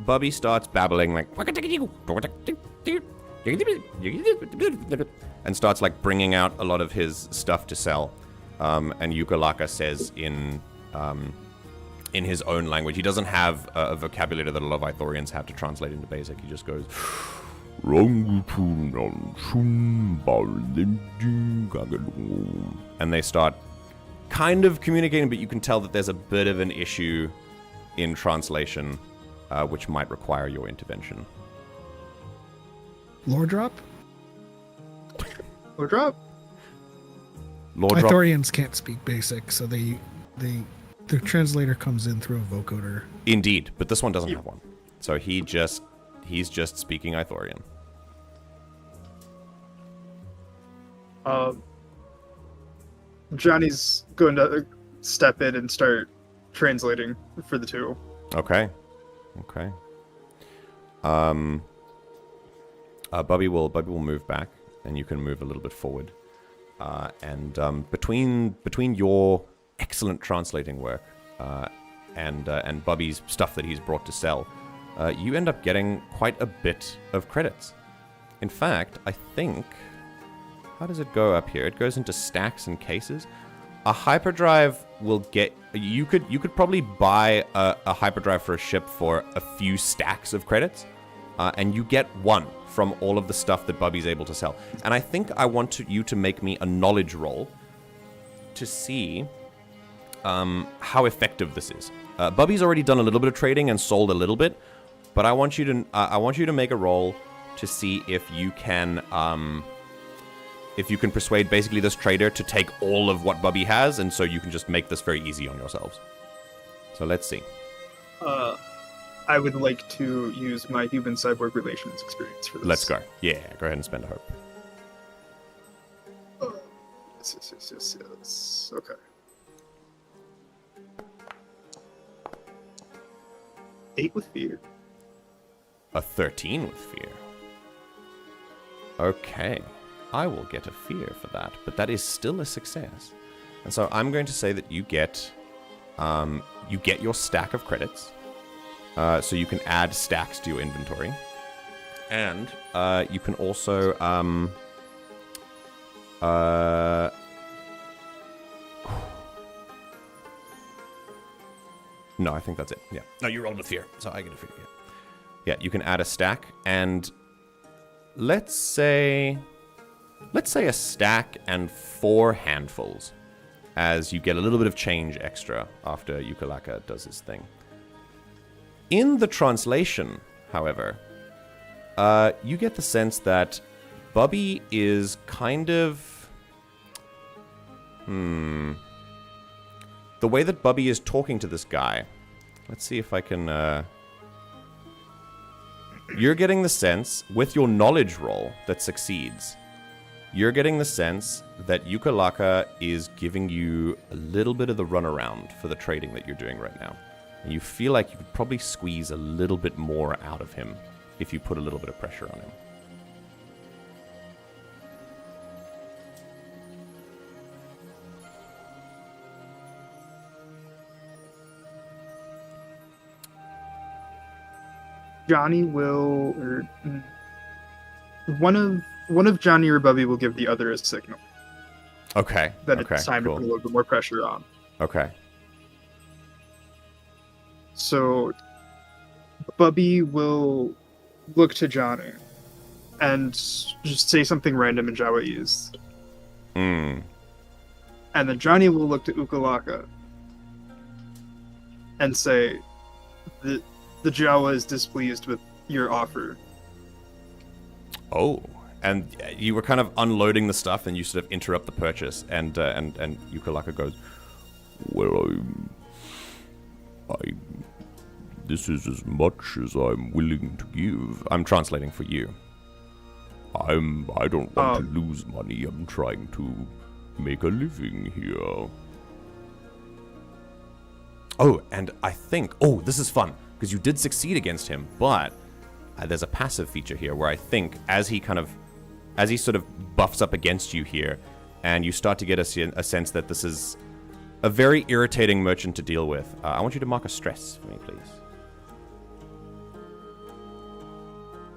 Bubby starts babbling like and starts like bringing out a lot of his stuff to sell. And Yukalaka says in his own language. He doesn't have a vocabulary that a lot of Ithorians have to translate into basic. He just goes and they start kind of communicating, but you can tell that there's a bit of an issue in translation, which might require your intervention. Lore drop? Lore drop? Lore drop. Ithorians can't speak basic, so the translator comes in through a vocoder. Indeed, but this one doesn't have one. So he's just speaking Ithorian. Johnny's going to step in and start translating for the two. Okay. Bubby will move back, and you can move a little bit forward. And between your excellent translating work and Bubby's stuff that he's brought to sell, you end up getting quite a bit of credits. In fact, I think, how does it go up here? It goes into stacks and cases. A hyperdrive will get you could probably buy a hyperdrive for a ship for a few stacks of credits, and you get one from all of the stuff that Bubby's able to sell. And I think I want you to make me a knowledge roll to see how effective this is. Bubby's already done a little bit of trading and sold a little bit, but I want you to make a roll to see if you can persuade basically this trader to take all of what Bubby has, and so you can just make this very easy on yourselves. So let's see. I would like to use my human-cyborg relations experience for this. Let's go. Yeah, go ahead and spend a hope. Yes. Okay. Eight with fear. A 13 with fear. Okay. I will get a fear for that, but that is still a success. And so I'm going to say that you get your stack of credits. So you can add stacks to your inventory. And you can also no, I think that's it. Yeah. No, you rolled with fear, so I get a fear. Yeah, you can add a stack, and let's say a stack and 4 handfuls, as you get a little bit of change extra after Yukalaka does his thing. In the translation, however, you get the sense that Bubby is kind of... The way that Bubby is talking to this guy... Let's see if I can... You're getting the sense, with your knowledge roll that succeeds, you're getting the sense that Yukalaka is giving you a little bit of the runaround for the trading that you're doing right now. And you feel like you could probably squeeze a little bit more out of him if you put a little bit of pressure on him. Johnny will, or one of Johnny or Bubby will give the other a signal. Okay. That okay, it's time cool. to put a little bit more pressure on. Okay. So Bubby will look to Johnny and just say something random in Jawaese. Hmm. And then Johnny will look to Ukalaka and say, the Jawa is displeased with your offer. Oh, and you were kind of unloading the stuff, and you sort of interrupt the purchase, and Ukalaka goes, "Well, this is as much as I'm willing to give." I'm translating for you. I don't want to lose money. I'm trying to make a living here. Oh, and I think, this is fun, because you did succeed against him, but there's a passive feature here where I think as he sort of buffs up against you here, and you start to get a sense that this is a very irritating merchant to deal with. I want you to mark a stress for me, please.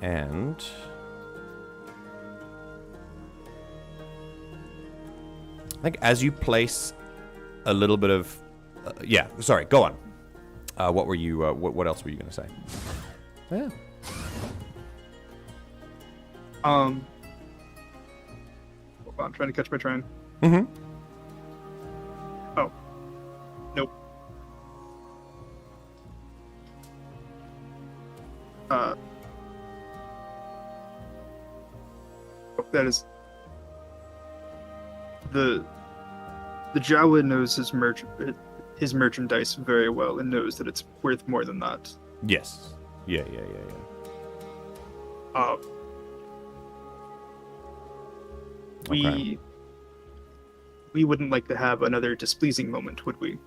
And I think as you place a little bit of... sorry, go on. What were you... what else were you going to say? Yeah. Hold on, I'm trying to catch my train. Mm-hmm. Oh. Nope. That is... The Jawa knows his merchandise very well and knows that it's worth more than that. Yes. Yeah. Okay. We wouldn't like to have another displeasing moment, would we?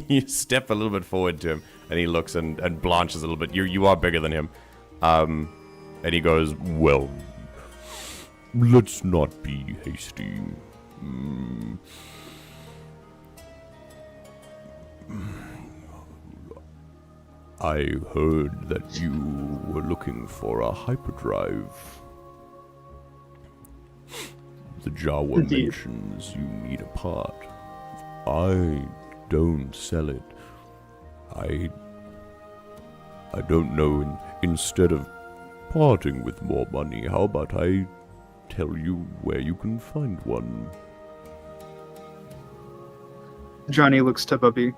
You step a little bit forward to him, and he looks and blanches a little bit. You are bigger than him. And he goes, "Well, let's not be hasty. I heard that you were looking for a hyperdrive. The Jawa Indeed. mentions you need a part. I don't sell it. I don't know. Instead of parting with more money, how about I tell you where you can find one?" Johnny looks to Bubby.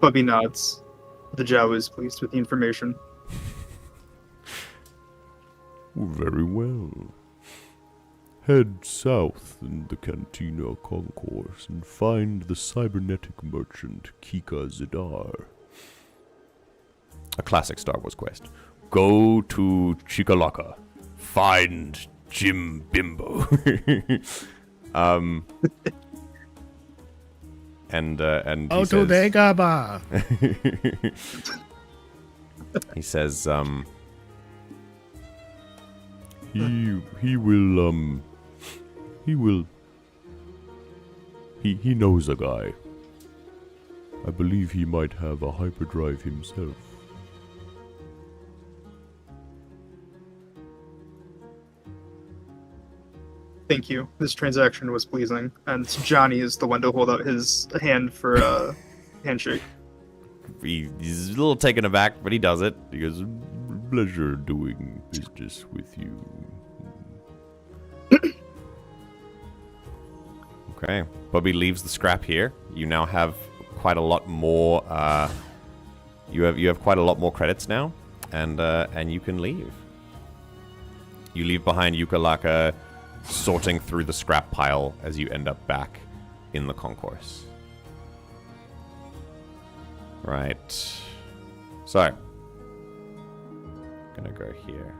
Bubby nods. The Jawa is pleased with the information. Very well. Head south in the Cantina concourse and find the cybernetic merchant Kika Zidar. A classic Star Wars quest. Go to Chikalaka. Find Jim Bimbo. And he says, Daggerheart. he says, he knows a guy. I believe he might have a hyperdrive himself. Thank you. This transaction was pleasing, and Johnny is the one to hold out his hand for a handshake. He's a little taken aback, but he does it. He goes, "Pleasure doing business with you." Okay, Bubby leaves the scrap here. You now have quite a lot more. You have quite a lot more credits now, and you can leave. You leave behind Ukalaka, sorting through the scrap pile as you end up back in the concourse. Right. So, gonna go here.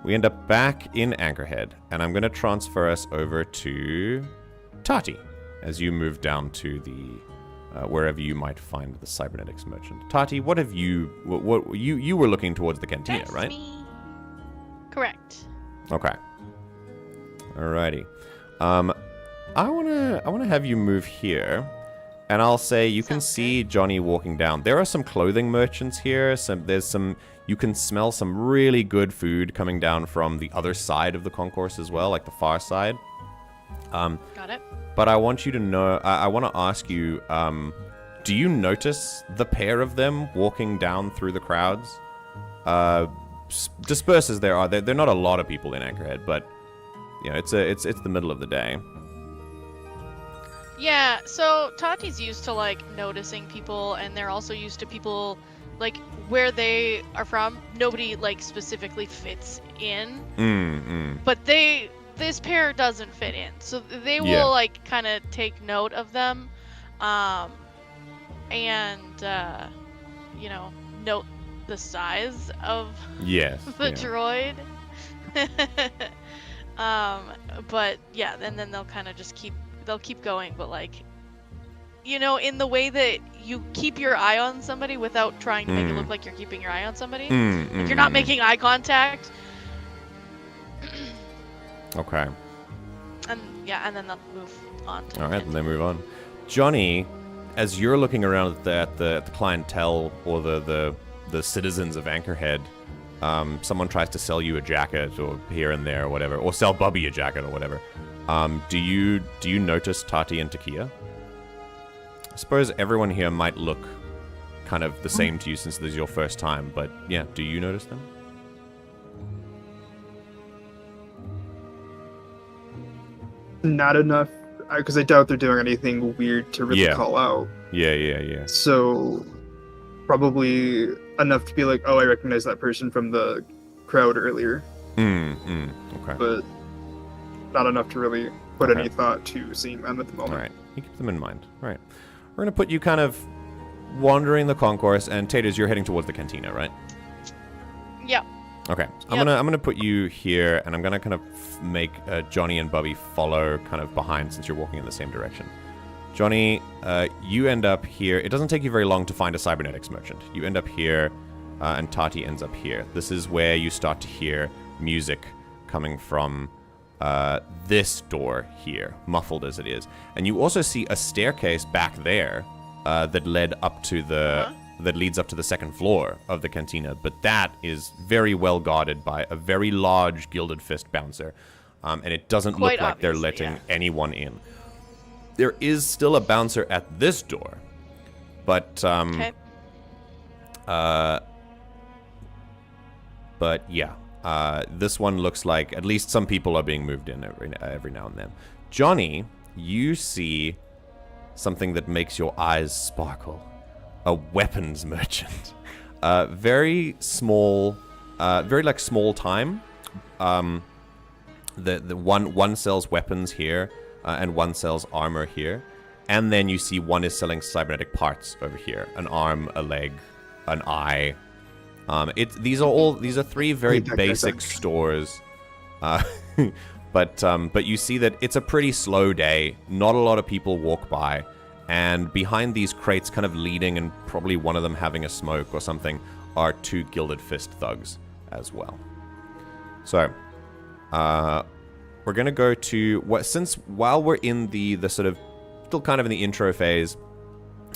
We end up back in Anchorhead, and I'm gonna transfer us over to Tahti as you move down to the wherever you might find the cybernetics merchant. Tahti, what have you? What you were looking towards the cantina, That's right? me. Correct. Okay. Alrighty. I wanna have you move here, and I'll say you can Sounds see Johnny walking down. There are some clothing merchants here. You can smell some really good food coming down from the other side of the concourse as well, like the far side. Got it. But I want you to know. I want to ask you. Do you notice the pair of them walking down through the crowds? dispersed as there are, there are not a lot of people in Anchorhead, but you know, it's the middle of the day. Yeah, so Tahti's used to like noticing people, and they're also used to people like where they are from. Nobody like specifically fits in, but this pair doesn't fit in, so they will like kind of take note of them, and you know, note the size of the droid. But yeah, and then they'll kind of just keep going, but like, you know, in the way that you keep your eye on somebody without trying to make it look like you're keeping your eye on somebody. Like you're not making eye contact. Okay. And then they'll move on. All right, then they move on. Johnny, as you're looking around at the clientele or the citizens of Anchorhead, someone tries to sell you a jacket or here and there or whatever, or sell Bubby a jacket or whatever. Do you notice Tahti and Tikkia? I suppose everyone here might look kind of the same to you since this is your first time, but yeah, do you notice them? Not enough, because I doubt they're doing anything weird to really call out. Yeah. So, probably enough to be like, oh, I recognize that person from the crowd earlier. Okay. But not enough to really put any thought to seeing them at the moment. All right, you keep them in mind. All right. We're going to put you kind of wandering the concourse, and Taters, you're heading towards the cantina, right? Yep. Okay, I'm gonna put you here, and I'm gonna kind of make Johnny and Bubby follow kind of behind since you're walking in the same direction. Johnny, you end up here. It doesn't take you very long to find a cybernetics merchant. You end up here, and Tahti ends up here. This is where you start to hear music coming from this door here, muffled as it is. And you also see a staircase back there that led up to the... that leads up to the second floor of the cantina, but that is very well guarded by a very large gilded fist bouncer, and it doesn't look like they're letting anyone in. There is still a bouncer at this door, but this one looks like at least some people are being moved in every now and then. Johnny, you see something that makes your eyes sparkle. A weapons merchant. Very small, very like small time. The one sells weapons here, and one sells armor here. And then you see one is selling cybernetic parts over here. An arm, a leg, an eye. These are three very basic stores. But you see that it's a pretty slow day. Not a lot of people walk by. And behind these crates, kind of leading and probably one of them having a smoke or something, are two Gilded Fist thugs as well. So, we're going to go to... while we're in the sort of... Still kind of in the intro phase,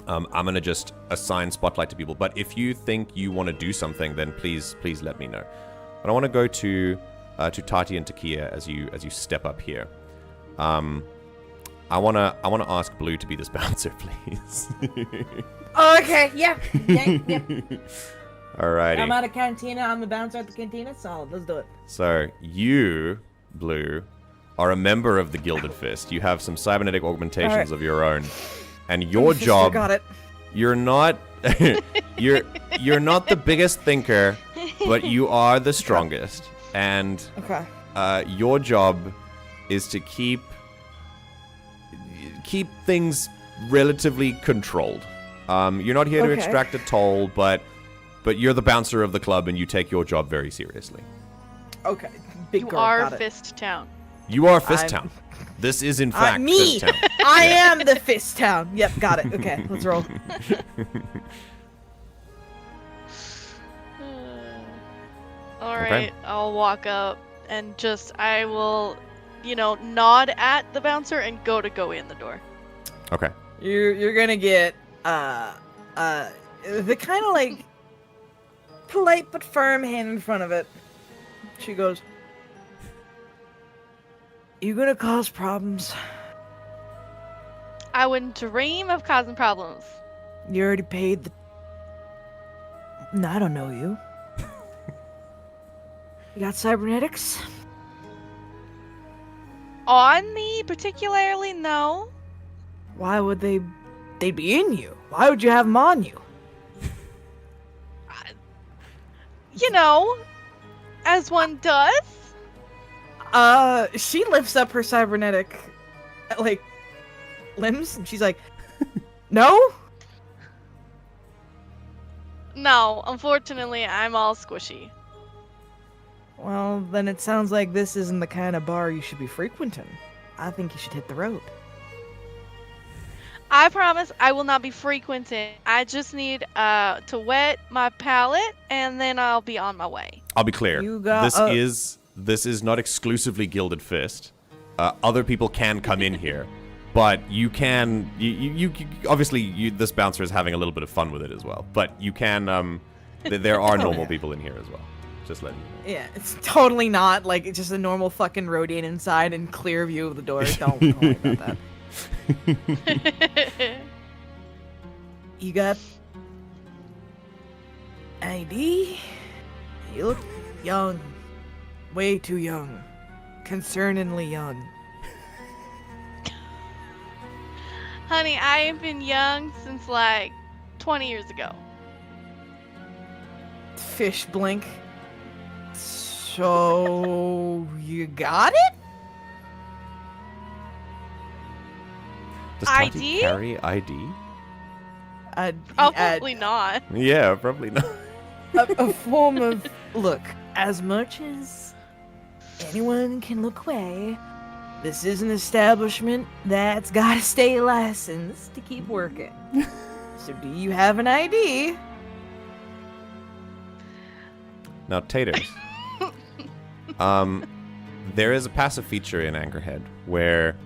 I'm going to just assign spotlight to people. But if you think you want to do something, then please let me know. But I want to go to Tahti and Tikkia as you step up here. I wanna ask Blue to be this bouncer, please. Okay, yeah. Alrighty. I'm at a cantina. I'm the bouncer at the cantina. Solid. Let's do it. So you, Blue, are a member of the Gilded Fist. You have some cybernetic augmentations of your own, and your job. Got it. You're not. you're not the biggest thinker, but you are the strongest, and your job is to keep things relatively controlled. You're not here to extract a toll, but you're the bouncer of the club, and you take your job very seriously. Okay, big girl. You are Fist Town. You are Fist Town. This is in fact me. Fist Town. I am the Fist Town. Yep, got it. Okay, let's roll. All right, I'll walk up and I will, nod at the bouncer and go in the door. Okay. You're gonna get the kind of like polite but firm hand in front of it. She goes, "You gonna cause problems?" I wouldn't dream of causing problems. You already paid the... No, I don't know you. You got cybernetics? On me, particularly, no. Why would they'd be in you? Why would you have them on you? You know, as one does. She lifts up her cybernetic, like, limbs, and she's like, no? No, unfortunately, I'm all squishy. Well, then it sounds like this isn't the kind of bar you should be frequenting. I think you should hit the road. I promise I will not be frequenting. I just need to wet my palate, and then I'll be on my way. I'll be clear. You got This is not exclusively Gilded Fist. Other people can come in here, but you can. You obviously this bouncer is having a little bit of fun with it as well. But you can. There are normal people in here as well. Just letting you know. Yeah, it's totally not like it's just a normal fucking roadian inside and clear view of the door. Don't worry about that. You got ID? You look young. Way too young. Concerningly young. Honey, I have been young since like 20 years ago. Fish blink. So you got it? Does Tahti ID? carry ID? Probably not. Yeah, probably not. A form of look. As much as anyone can look away, this is an establishment that's gotta stay licensed to keep working. So do you have an ID? Now, Taters. There is a passive feature in Anchorhead where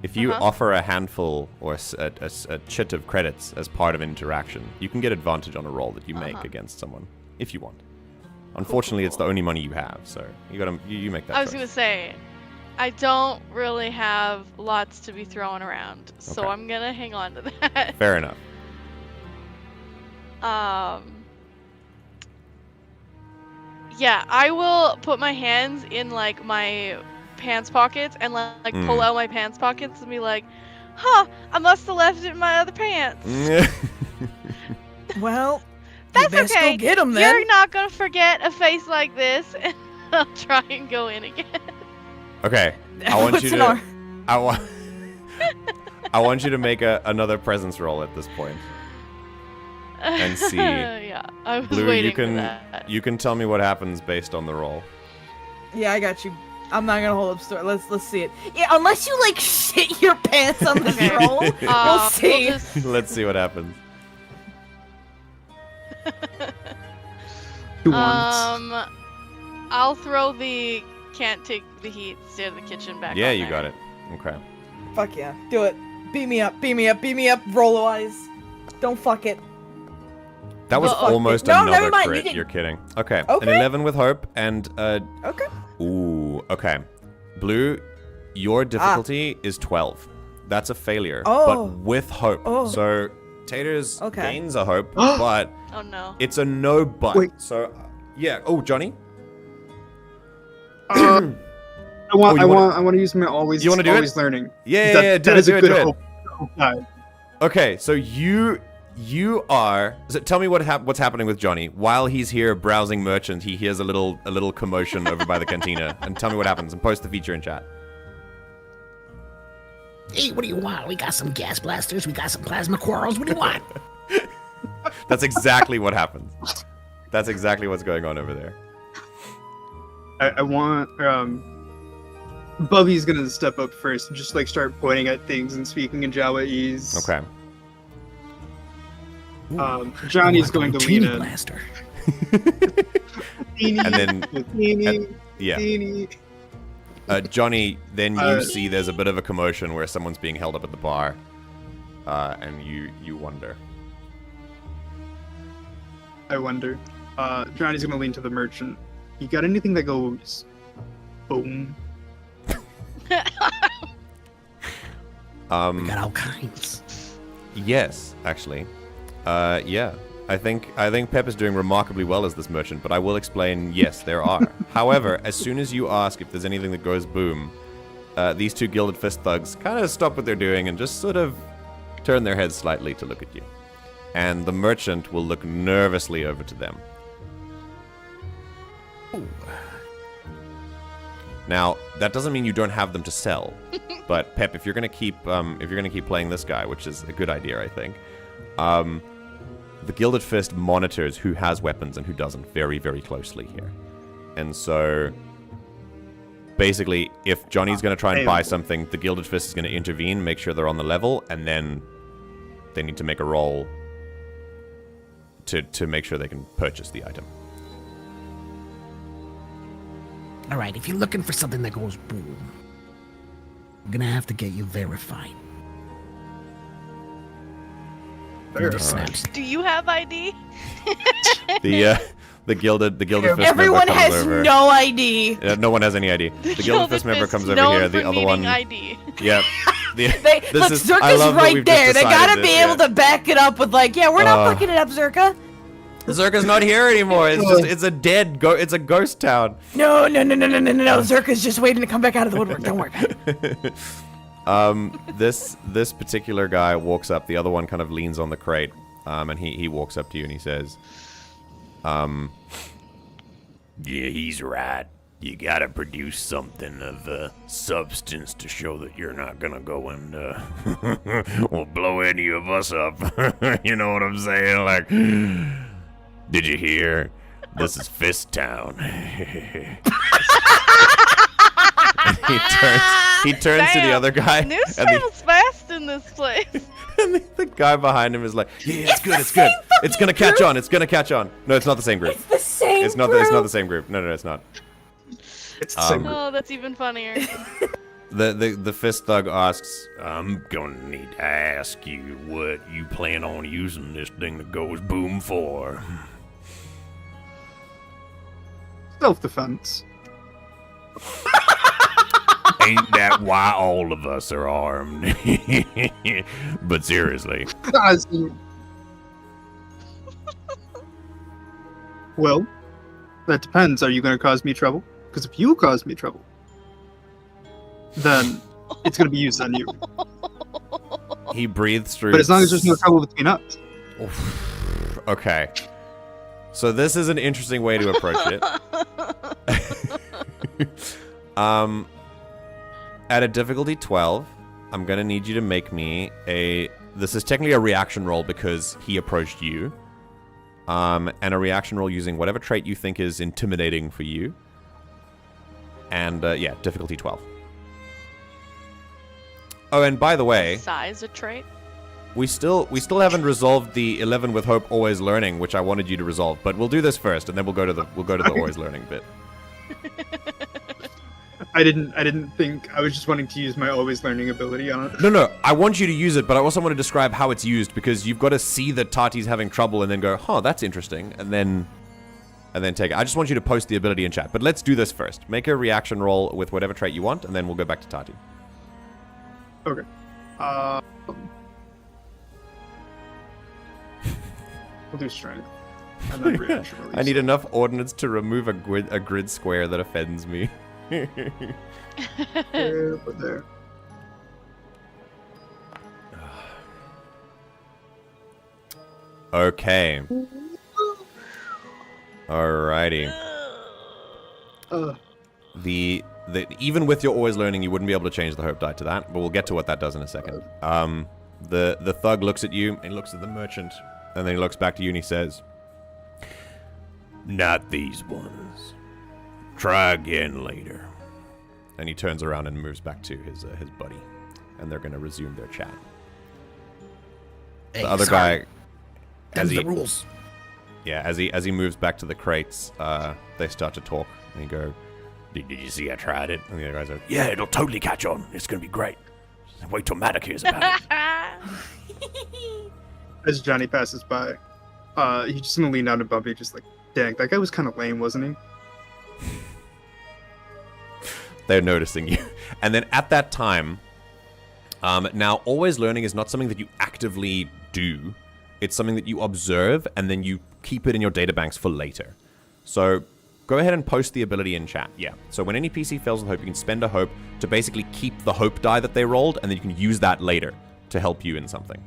if you offer a handful or a chit of credits as part of interaction, you can get advantage on a roll that you make against someone, if you want. Unfortunately, it's the only money you have, so you make that I was choice. gonna say, I don't really have lots to be throwing around, so Okay. I'm gonna hang on to that. Fair enough. Yeah, I will put my hands in like my pants pockets and like pull out my pants pockets and be like, huh, I must have left it in my other pants. Well, That's you best okay. go get 'em then. You're not gonna forget a face like this, and I'll try and go in again. Okay, I want What's you an to. R? I want you to make another presence roll at this point. And see. Yeah, I was Blue, waiting you can for that. you can tell me what happens based on the roll. Yeah, I got you. I'm not gonna hold up story. Let's see it. Yeah, unless you like shit your pants on this Okay. roll, we'll see. Let's see what happens. Who wants? I'll throw the can't take the heat, stay in the kitchen back. Yeah, on you there. got it. Okay. Fuck yeah, do it. Beat me up, beat me up, beat me up. Roll eyes. Don't fuck it. That was Well, almost no, another never mind, you crit. didn't- You're kidding. Okay. An Okay. 11 with hope and Okay. ooh. Okay. Blue, your difficulty is 12. That's a failure, Oh. but with hope. Oh. So Taters Okay. gains a hope, but Oh no. it's a no but. Wait. So yeah. Oh, Johnny. I want you wanna- I want to use my always You wanna do it? always learning. Yeah, That- yeah, that do is it, a do it, good do it. hope die. Okay, so you are. So tell me what's happening with Johnny while he's here browsing merchant. He hears a little commotion over by the cantina, and tell me what happens and post the feature in chat. Hey, what do you want? We got some gas blasters. We got some plasma quarrels. What do you want? That's exactly what happens. That's exactly what's going on over there. I want Bubby's gonna step up first and just like start pointing at things and speaking in Jawaese. Okay. Johnny's going to lean in. Blaster. And then- Yeah. Teeny. Johnny, then you see there's a bit of a commotion where someone's being held up at the bar, and you wonder. I wonder. Johnny's gonna lean to the merchant. You got anything that goes boom? We got all kinds. Yes, actually. Yeah. I think Pep is doing remarkably well as this merchant, but I will explain, yes, there are. However, as soon as you ask if there's anything that goes boom, these two Gilded Fist thugs kind of stop what they're doing and just sort of turn their heads slightly to look at you. And the merchant will look nervously over to them. Ooh. Now, that doesn't mean you don't have them to sell, but Pep, if you're gonna keep playing this guy, which is a good idea, I think, the Gilded Fist monitors who has weapons and who doesn't very, very closely here. And so, basically, if Johnny's going to try and buy something, the Gilded Fist is going to intervene, make sure they're on the level, and then they need to make a roll to make sure they can purchase the item. All right, if you're looking for something that goes boom, I'm gonna have to get you verified. Snaps. Do you have ID? The Gilded Fist Everyone member comes has over. no ID. No one has any ID. The Gilded Fist member comes over known here. for The other needing one. ID. Yep. Look, Zerka's right there. They gotta be able to back it up with like, yeah, we're not fucking it up, Zerka. Zerka's not here anymore. It's a ghost town. No. Zerka's just waiting to come back out of the woodwork. Don't worry about it. This particular guy walks up. The other one kind of leans on the crate, and he walks up to you and he says, "Yeah, he's right. You gotta produce something of substance to show that you're not gonna go and well, blow any of us up. You know what I'm saying? Like, did you hear? This is Fist Town." He turns to the other guy. News travels fast in this place. And the guy behind him is like, "Yeah, it's good. It's gonna catch on. It's gonna catch on." No, it's not the same group. It's the same It's not the same group. No, it's not. It's the same group. Oh, that's even funnier. The fist thug asks, "I'm gonna need to ask you what you plan on using this thing that goes boom for." Self-defense. Ain't that why all of us are armed? But seriously. Well, that depends. Are you going to cause me trouble? Because if you cause me trouble, then it's going to be used on you. He breathes through. But as long as there's no trouble between us. Okay. So this is an interesting way to approach it. At a difficulty 12, I'm going to need you to make me a... This is technically a reaction roll because he approached you. And a reaction roll using whatever trait you think is intimidating for you. And, yeah, difficulty 12. Oh, and by the way... Size a trait? We still haven't resolved the 11 with hope always learning, which I wanted you to resolve. But we'll do this first, and then we'll go to the always learning bit. I didn't think. I was just wanting to use my always learning ability on it. No, I want you to use it, but I also want to describe how it's used, because you've got to see that Tahti's having trouble and then go, "Huh, that's interesting," and then take it. I just want you to post the ability in chat, but let's do this first. Make a reaction roll with whatever trait you want, and then we'll go back to Tahti. Okay. We'll do strength. And then reaction release. I need enough ordnance to remove a grid square that offends me. But there. Okay. Alrighty. The even with your always learning, you wouldn't be able to change the hope die to that, but we'll get to what that does in a second. The thug looks at you, and he looks at the merchant, and then he looks back to you and he says, "Not these ones. Try again later." And he turns around and moves back to his buddy, and they're gonna resume their chat. Hey, The other sorry. guy, Them's the rules. yeah, as he moves back to the crates, they start to talk, and he go, Did you see I tried it? And the other guy's like, "Yeah, it'll totally catch on. It's gonna be great. Wait till Maddock hears about it." As Johnny passes by, he's just gonna lean down to Bubby, just like, "Dang, that guy was kind of lame, wasn't he?" They're noticing you. And then at that time, now always learning is not something that you actively do. It's something that you observe, and then you keep it in your databanks for later. So go ahead and post the ability in chat. Yeah. So when any PC fails with hope, you can spend a hope to basically keep the hope die that they rolled, and then you can use that later to help you in something.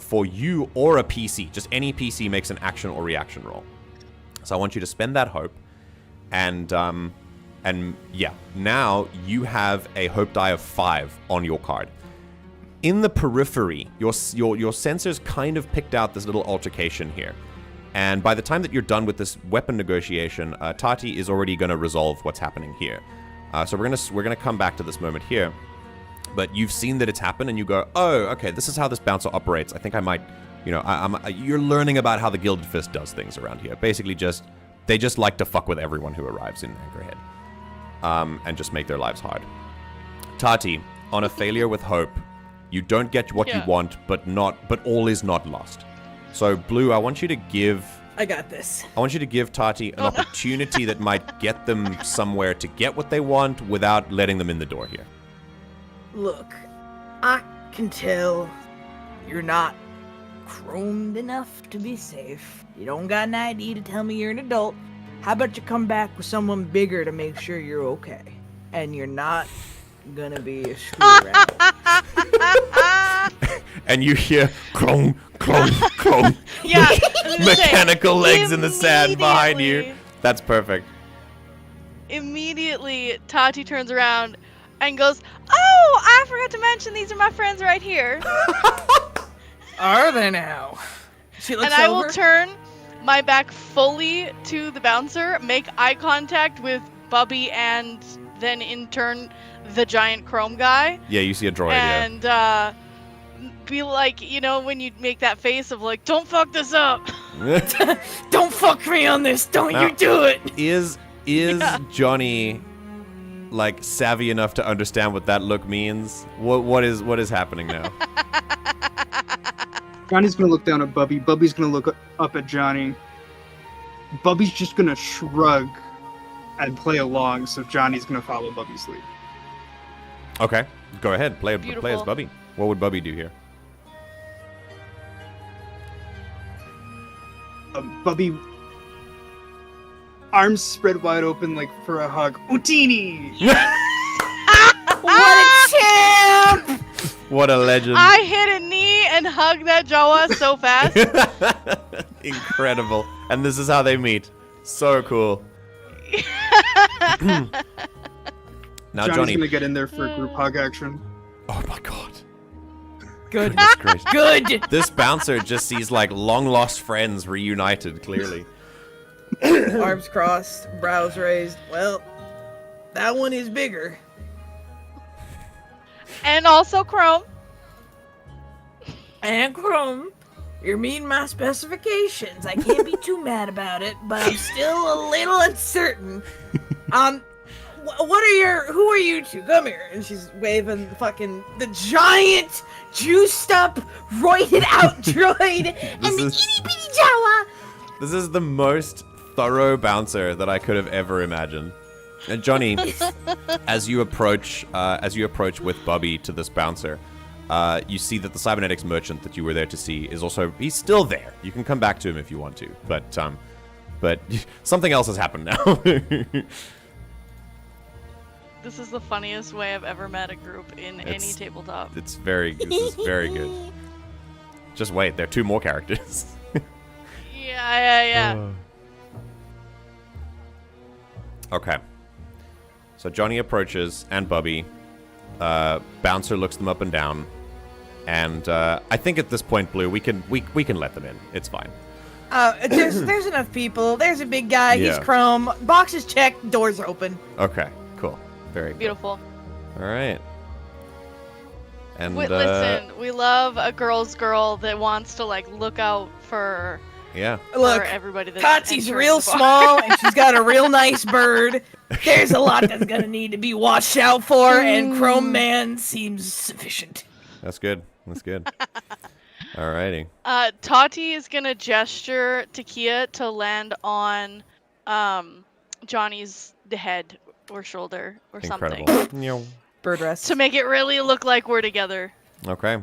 For you or a PC, just any PC makes an action or reaction roll. So I want you to spend that hope, and yeah, now you have a hope die of 5 on your card. In the periphery, your sensors kind of picked out this little altercation here. And by the time that you're done with this weapon negotiation, Tahti is already going to resolve what's happening here. So we're gonna come back to this moment here. But you've seen that it's happened, and you go, oh, okay, this is how this bouncer operates. I think I might, you know, you're learning about how the Gilded Fist does things around here. Basically, they just like to fuck with everyone who arrives in Anchorhead, and just make their lives hard. Tahti, on a failure with hope, you don't get what you want, but all is not lost. So, Blue, I want you to give... I got this. I want you to give Tahti an opportunity that might get them somewhere to get what they want without letting them in the door here. Look, I can tell you're not chromed enough to be safe. You don't got an ID to tell me you're an adult. How about you come back with someone bigger to make sure you're okay? And you're not gonna be a screw around. And you hear clong, clong, clong. Yeah. Mechanical legs in the sand behind you. That's perfect. Immediately, Tahti turns around and goes, "Oh, I forgot to mention these are my friends right here." Are they now? She looks And I will over. turn my back fully to the bouncer, make eye contact with Bubby, and then in turn the giant chrome guy. Yeah, you see a droid, and be like, you know, when you make that face of like, "Don't fuck this up." yeah. Don't fuck me on this. Don't Now, you do it. Is Johnny like savvy enough to understand what that look means? What is happening now? Johnny's gonna look down at Bubby. Bubby's gonna look up at Johnny. Bubby's just gonna shrug and play along, so Johnny's gonna follow Bubby's lead. Okay, go ahead. Play as Beautiful. Bubby. What would Bubby do here? Bubby, arms spread wide open like for a hug. Utini! What a champ! What a legend. I hit a knee and hugged that Jawa so fast. Incredible. And this is how they meet. So cool. Now, Johnny's Johnny. gonna get in there for a group hug action. Oh my god. Good. Goodness gracious. Good. This bouncer just sees like long lost friends reunited, clearly. Arms crossed, brows raised. Well, that one is bigger. And also chrome. And Chrome, you're meeting my specifications. I can't be too mad about it, but I'm still a little uncertain. Who are you two? Come here. And she's waving the giant, juiced up, roided out droid and the itty bitty Jawa. This is the most thorough bouncer that I could have ever imagined. And Johnny, as you approach with Bubby to this bouncer, you see that the cybernetics merchant that you were there to see he's still there. You can come back to him if you want to, but something else has happened now. This is the funniest way I've ever met a group in any tabletop. This is very good. Just wait, there are 2 more characters. Yeah. Okay. So Johnny approaches, and Bubby. Bouncer looks them up and down, and I think at this point, Blue, we can let them in. It's fine. There's enough people. There's a big guy. Yeah. He's Chrome. Boxes checked. Doors open. Okay, cool, very good. Beautiful. All right. And Listen, we love a girl's girl that wants to like look out for yeah. Look, everybody. That's Tatsi's entering real the bar. small, and she's got a real nice bird. There's a lot that's gonna need to be watched out for, and Chrome Man seems sufficient. That's good. Alrighty. Tahti is gonna gesture Tikkia to land on Johnny's head or shoulder or something Incredible. Bird rest. to make it really look like we're together. Okay.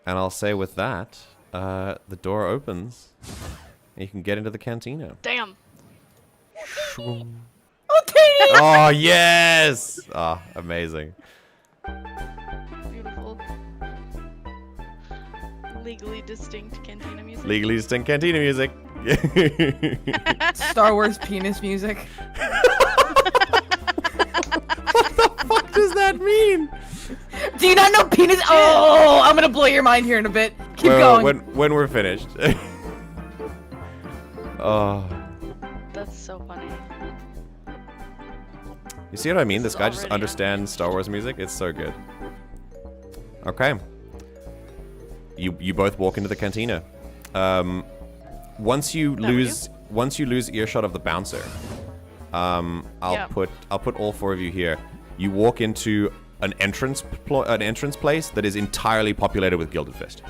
And I'll say with that, the door opens. And you can get into the cantina. Damn. Oh, Tahti! Oh, yes! Oh, amazing. Beautiful. Legally distinct cantina music. Legally distinct cantina music. Star Wars penis music. What does that mean? Do you not know penis? Oh, I'm gonna blow your mind here in a bit. Keep Well, going. when we're finished. Oh. That's so funny. You see what I mean? This is guy just already understands Star Wars music. It's so good. Okay. You both walk into the cantina. Once you lose earshot of the bouncer, I'll put all four of you here. You walk into an entrance place that is entirely populated with Gilded Fist.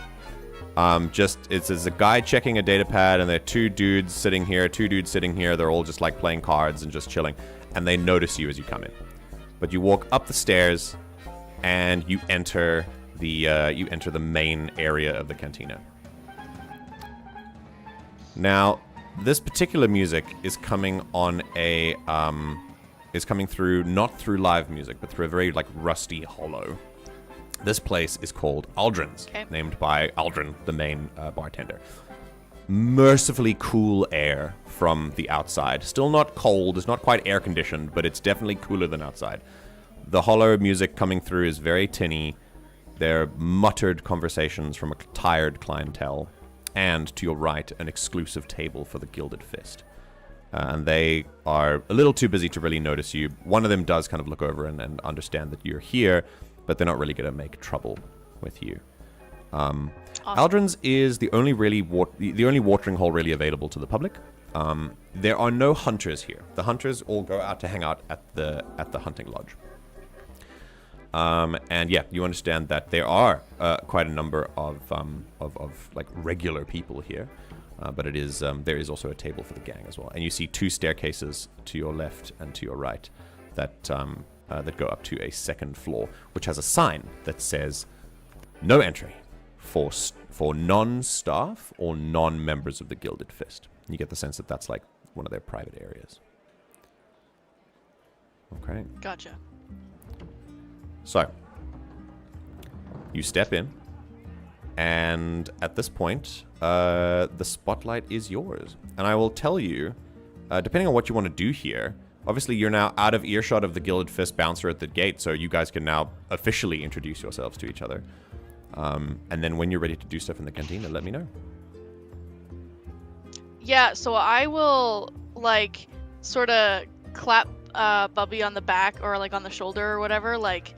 It's a guy checking a data pad, and there are two dudes sitting here. They're all just like playing cards and just chilling, and they notice you as you come in. But you walk up the stairs, and you enter the main area of the cantina. Now, this particular music is coming on through not through live music, but through a very like rusty hollow. This place is called Aldrin's, named by Aldrin, the main bartender. Mercifully cool air from the outside. Still not cold, it's not quite air conditioned, but it's definitely cooler than outside. The hollow music coming through is very tinny. They're muttered conversations from a tired clientele. And to your right, an exclusive table for the Gilded Fist. And they are a little too busy to really notice you. One of them does kind of look over and understand that you're here, but they're not really going to make trouble with you. Awesome. Aldrin's is the only watering hole really available to the public. There are no hunters here. The hunters all go out to hang out at the hunting lodge. And yeah, you understand that there are quite a number of like regular people here, but there is also a table for the gang as well. And you see two staircases to your left and to your right that go up to a second floor, which has a sign that says "No entry for non-staff or non-members of the Gilded Fist." You get the sense that that's like one of their private areas. Okay. Gotcha. So, you step in, and at this point, the spotlight is yours. And I will tell you, depending on what you want to do here, obviously you're now out of earshot of the Gilded Fist bouncer at the gate, so you guys can now officially introduce yourselves to each other. And then when you're ready to do stuff in the cantina, let me know. Yeah, so I will, like, sort of clap Bubby on the back or, like, on the shoulder or whatever, like,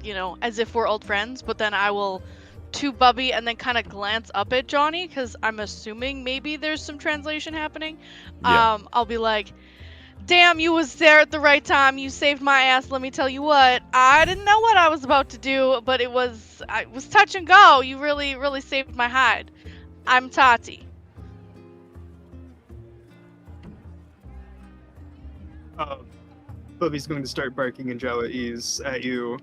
you know, as if we're old friends, but then I will to Bubby and then kind of glance up at Johnny, because I'm assuming maybe there's some translation happening. Yeah. I'll be like, damn, you was there at the right time. You saved my ass. Let me tell you what. I didn't know what I was about to do, but it was touch and go. You really, really saved my hide. I'm Tahti. Bubby's going to start barking in Jawaese at you.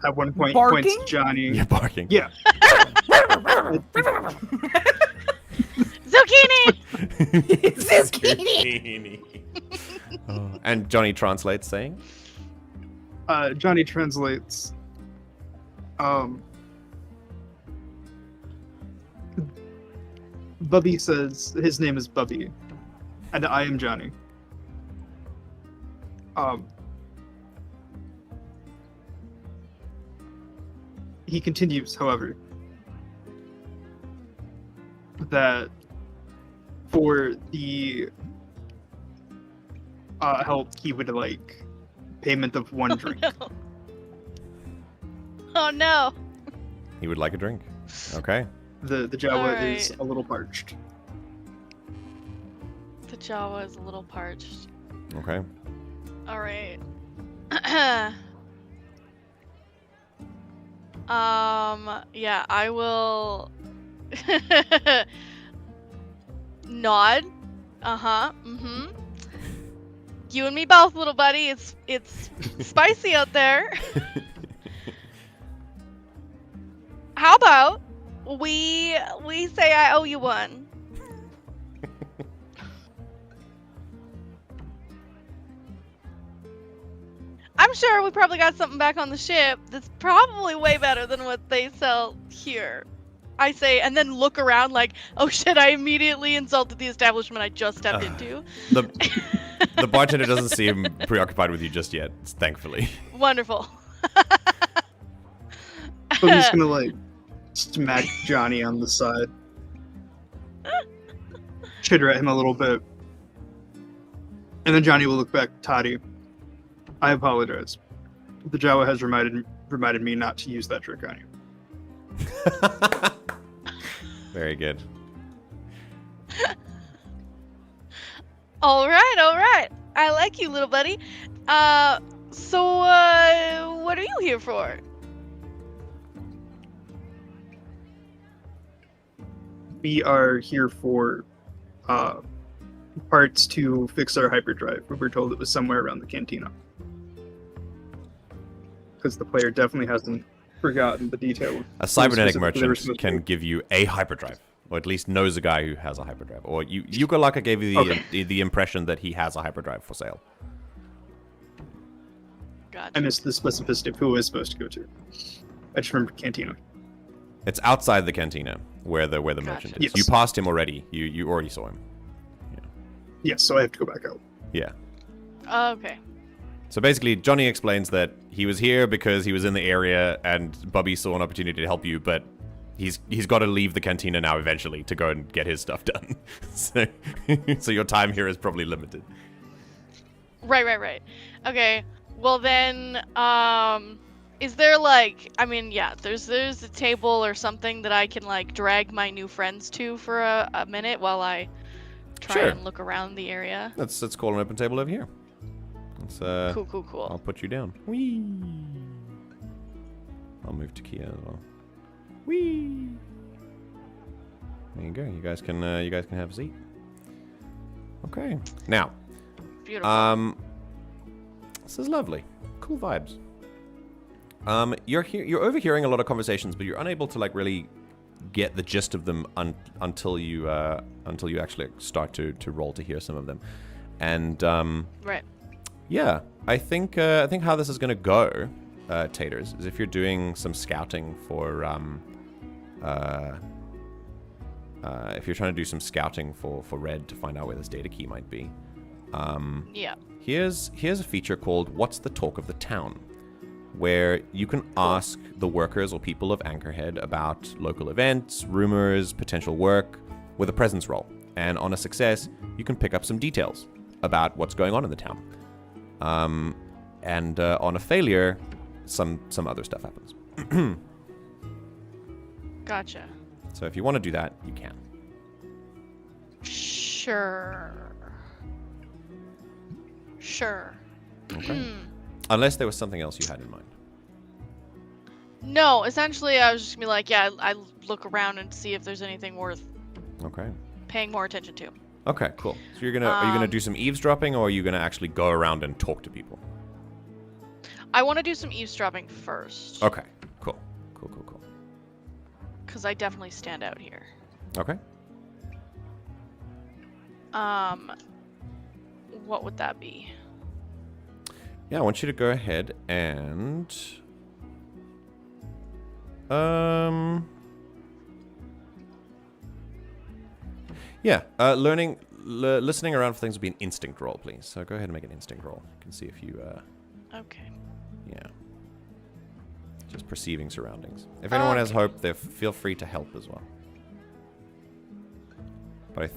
At one point, Barking? points to Johnny. Yeah, barking. Yeah. Zucchini! Zucchini. And Johnny translates saying? Johnny translates. Bubby says his name is Bubby, and I am Johnny. He continues, however, that for the help, he would like payment of one drink. No. Oh no. He would like a drink. Okay. The Jawa Alright. is a little parched. The Jawa is a little parched. Okay. All right. Yeah, I will nod. Mm-hmm. You and me both, little buddy. It's spicy out there. How about we say I owe you one? I'm sure we probably got something back on the ship that's probably way better than what they sell here. I say, and then look around like, oh shit, I immediately insulted the establishment I just stepped into. The bartender doesn't seem preoccupied with you just yet, thankfully. Wonderful. I'm just gonna like smack Johnny on the side. Chitter at him a little bit. And then Johnny will look back at Tahti. I apologize. The Jawa has reminded me not to use that trick on you. Very good. All right. I like you, little buddy. So what are you here for? We are here for parts to fix our hyperdrive. We were told it was somewhere around the Cantina. Because the player definitely hasn't forgotten the detail. A cybernetic merchant can give you a hyperdrive, or at least knows a guy who has a hyperdrive. Or Yukalaka gave you the impression that he has a hyperdrive for sale. Gotcha. I missed the specificity of who I was supposed to go to. I just remember Cantina. It's outside the Cantina, where the merchant is. Yes. You passed him already. You already saw him. Yeah. Yes, so I have to go back out. Yeah. Okay. So basically, Johnny explains that he was here because he was in the area and Bubby saw an opportunity to help you, but he's got to leave the Cantina now eventually to go and get his stuff done. So your time here is probably limited. Right. Okay. Well then, is there like, I mean, yeah, there's a table or something that I can like drag my new friends to for a minute while I try and look around the area. Let's call an open table over here. Cool. I'll put you down. Whee! I'll move Tikkia as well. Whee! There you go. You guys can have a seat. Okay. Now. Beautiful. This is lovely. Cool vibes. You're overhearing a lot of conversations, but you're unable to like really get the gist of them until you actually start to roll to hear some of them. And right. Yeah, I think how this is going to go, Taters, is if you're doing some scouting for if you're trying to do some scouting for Red to find out where this data key might be. Yeah. Here's a feature called What's the Talk of the Town, where you can ask the workers or people of Anchorhead about local events, rumors, potential work with a presence roll. And on a success, you can pick up some details about what's going on in the town. And on a failure, some other stuff happens. Gotcha. So if you want to do that, you can. Sure. Okay. Unless there was something else you had in mind. No, essentially I was just gonna be like, yeah, I look around and see if there's anything worth paying more attention to. Okay, cool. So are you gonna do some eavesdropping, or are you gonna actually go around and talk to people? I want to do some eavesdropping first. Okay, cool. Because I definitely stand out here. Okay. What would that be? Yeah, I want you to go ahead and listening around for things would be an instinct roll, please. So go ahead and make an instinct roll. You can see if you Okay. Yeah. Just perceiving surroundings. If anyone has hope, they feel free to help as well. But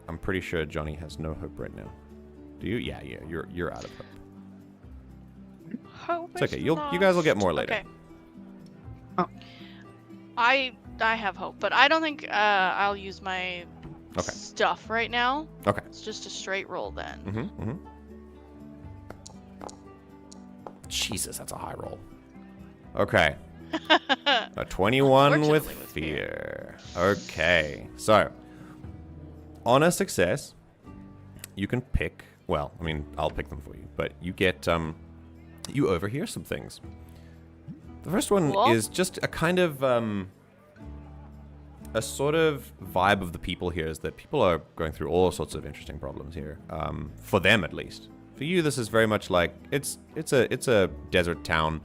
I'm pretty sure Johnny has no hope right now. Do you? Yeah, you're out of hope. Hope it's okay. You guys will get more later. Okay. Oh. I have hope, but I don't think I'll use my stuff right now. Okay. It's just a straight roll then. Jesus, that's a high roll. Okay. A 21 with fear. Okay. So, on a success, you can pick, well, I mean, I'll pick them for you, but you get, you overhear some things. The first one is just a kind of, a sort of vibe of the people here is that people are going through all sorts of interesting problems here. For them, at least. For you, this is very much like it's a desert town.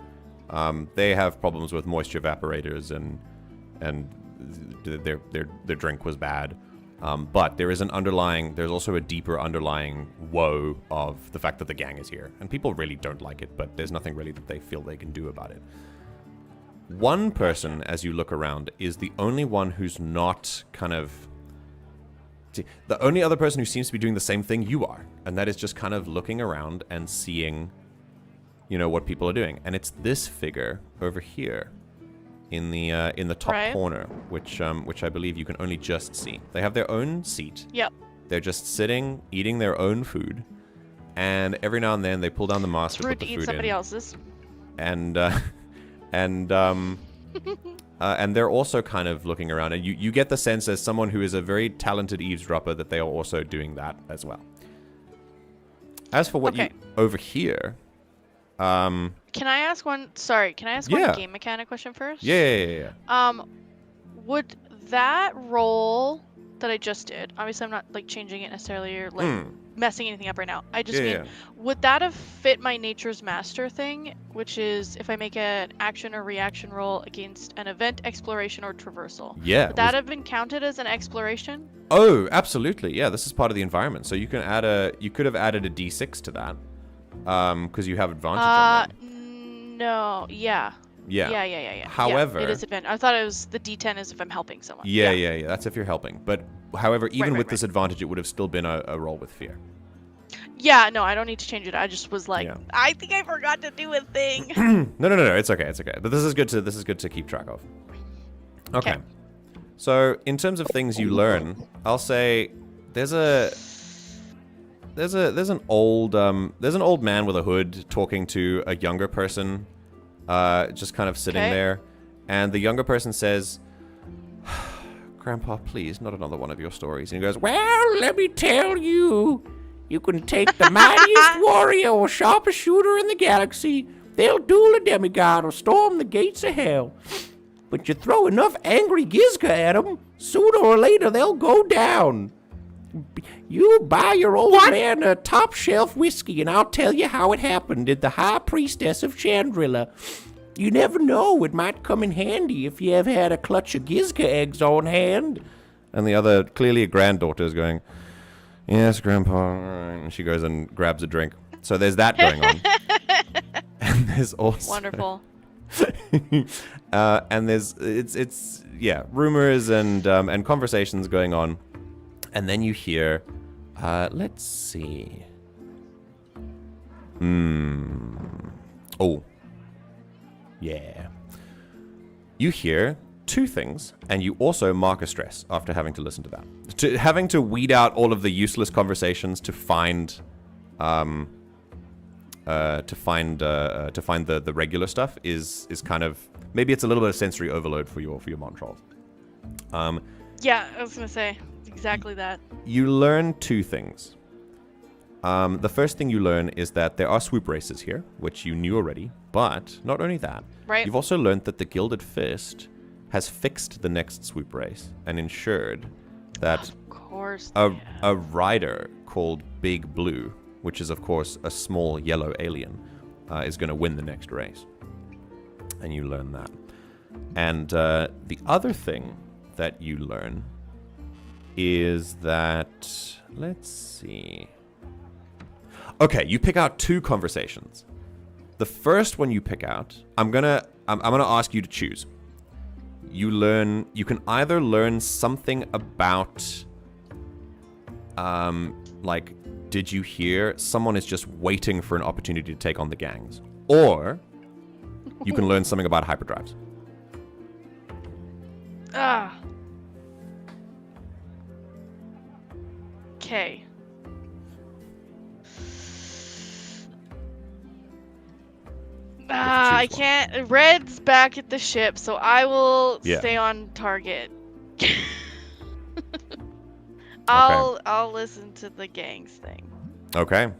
They have problems with moisture evaporators and their drink was bad. But there's also a deeper underlying woe of the fact that the gang is here. And people really don't like it, but there's nothing really that they feel they can do about it. One person, as you look around, is the only one who's not the only other person who seems to be doing the same thing you are. And that is just kind of looking around and seeing, what people are doing. And it's this figure over here in the top corner, which I believe you can only just see. They have their own seat. Yep. They're just sitting, eating their own food, and every now and then they pull down the mask to put the food in. It's rude to eat somebody else's. And they're also kind of looking around, and you get the sense as someone who is a very talented eavesdropper that they are also doing that as well. As for what you over here. Can I ask one? Sorry, can I ask one game mechanic question first? Yeah. Would that roll that I just did? Obviously, I'm not like changing it necessarily or like messing anything up right now. I just mean, would that have fit my Nature's Master thing, which is if I make an action or reaction roll against an event, exploration, or traversal? Yeah. Would that have been counted as an exploration? Oh, absolutely. Yeah, this is part of the environment, so you could have added a D6 to that. Because you have advantage on them. No, yeah. However, it is advantage. I thought it was the D10 is if I'm helping someone. Yeah. That's if you're helping. But however, even with this advantage, it would have still been a roll with fear. Yeah, no, I don't need to change it. I just was like, I think I forgot to do a thing. No, it's okay. But this is good to keep track of. Okay. So in terms of things you learn, I'll say there's an old man with a hood talking to a younger person, just kind of sitting there, and the younger person says, "Grandpa, please, not another one of your stories." And he goes, "Well, let me tell you, you can take the mightiest warrior or sharpest shooter in the galaxy. They'll duel a demigod or storm the gates of hell. But you throw enough angry Gizka at them, sooner or later they'll go down. You buy your old man a top shelf whiskey, and I'll tell you how it happened at the High Priestess of Chandrila. You never know, it might come in handy if you ever had a clutch of Gizka eggs on hand." And the other, clearly a granddaughter, is going, "Yes, Grandpa." All right. And she goes and grabs a drink. So there's that going on. And there's also wonderful. And there's rumors and conversations going on. And then you hear, let's see. Oh. Yeah. You hear two things, and you also mark a stress after having to listen to that. Having to weed out all of the useless conversations to find the regular stuff is kind of, maybe it's a little bit of sensory overload for your Montrolls. Yeah, I was gonna say exactly that. You learn two things. The first thing you learn is that there are swoop races here, which you knew already. But not only that, you've also learned that the Gilded Fist has fixed the next swoop race and ensured that a rider called Big Blue, which is of course a small yellow alien, is going to win the next race. And you learn that. And the other thing that you learn is that, let's see. Okay, you pick out two conversations. The first one you pick out, I'm gonna ask you to choose. You can either learn something about, like, did you hear someone is just waiting for an opportunity to take on the gangs, or you can learn something about hyperdrives. Okay. I can't. Red's back at the ship, so I will stay on target. I'll listen to the gangs thing. Okay.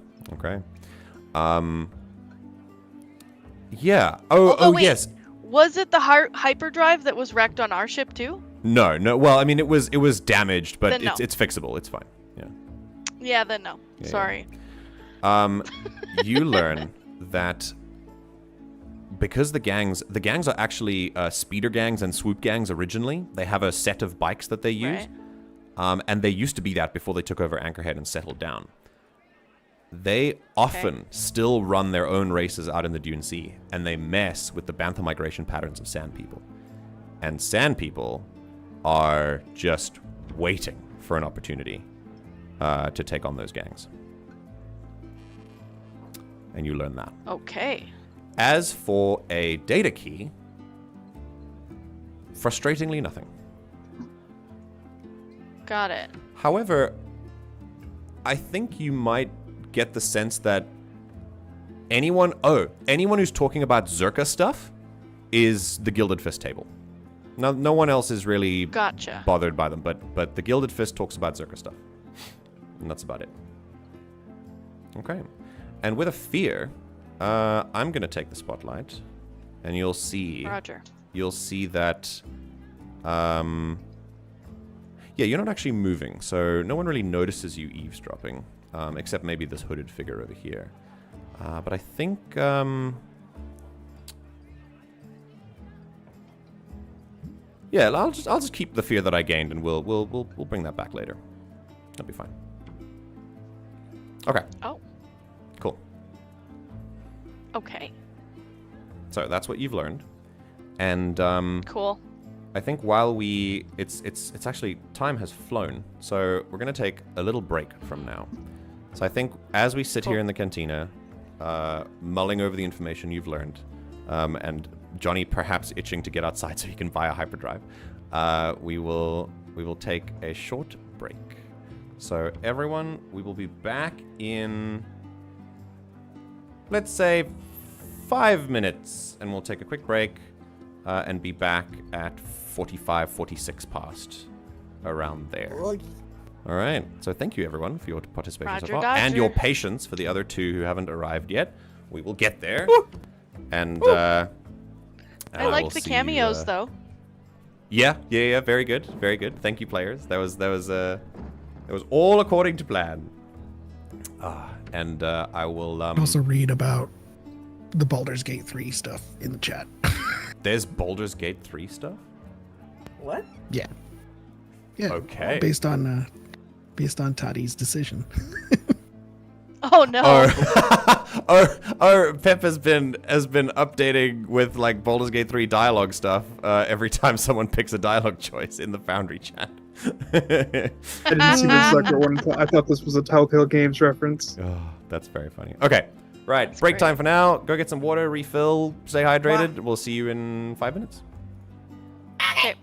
Yeah. Oh, wait. yes. Was it the hyperdrive that was wrecked on our ship too? No. Well, I mean, it was damaged, but Then no. it's fixable. It's fine. Yeah. Yeah, then no. Yeah, Sorry. You learn that because the gangs are actually speeder gangs and swoop gangs originally. They have a set of bikes that they use, Right. and they used to be that before they took over Anchorhead and settled down. They often still run their own races out in the Dune Sea, and they mess with the bantha migration patterns of Sand People. And Sand People are just waiting for an opportunity to take on those gangs. And you learn that. Okay. As for a data key, frustratingly nothing. Got it. However, I think you might get the sense that anyone who's talking about Zerka stuff is the Gilded Fist table. No one else is really Gotcha. bothered by them, but the Gilded Fist talks about Zerka stuff. And that's about it. Okay. And with a fear, I'm going to take the spotlight, and you'll see... Roger. You'll see that... yeah, you're not actually moving, so no one really notices you eavesdropping, except maybe this hooded figure over here. But I think... yeah, I'll just keep the fear that I gained, and we'll bring that back later. That'll be fine. Okay. Oh. Cool. Okay. So that's what you've learned, and Cool. I think while it's actually time has flown, so we're gonna take a little break from now. So I think as we sit here in the cantina, mulling over the information you've learned, and Johnny perhaps itching to get outside so he can buy a hyperdrive, we will take a short break. So everyone, we will be back in, let's say, 5 minutes, and we'll take a quick break and be back at 45, 46 past, around there. All right. So thank you, everyone, for your participation so Roger, far, Dodger. and your patience for the other two who haven't arrived yet. We will get there. And I will liked the see cameos, you, though. Yeah. Very good. Thank you, players. That was all according to plan. And I will Also read about the Baldur's Gate 3 stuff in the chat. There's Baldur's Gate 3 stuff? What? Yeah. Yeah. Okay. Based on Tahti's decision. Oh no. Our Pep has been updating with like Baldur's Gate 3 dialogue stuff every time someone picks a dialogue choice in the Foundry chat. I didn't see the second one. I thought this was a Telltale Games reference. Oh, that's very funny. Okay, right. That's break great. time for now. Go get some water, refill, stay hydrated. We'll see you in 5 minutes. Okay.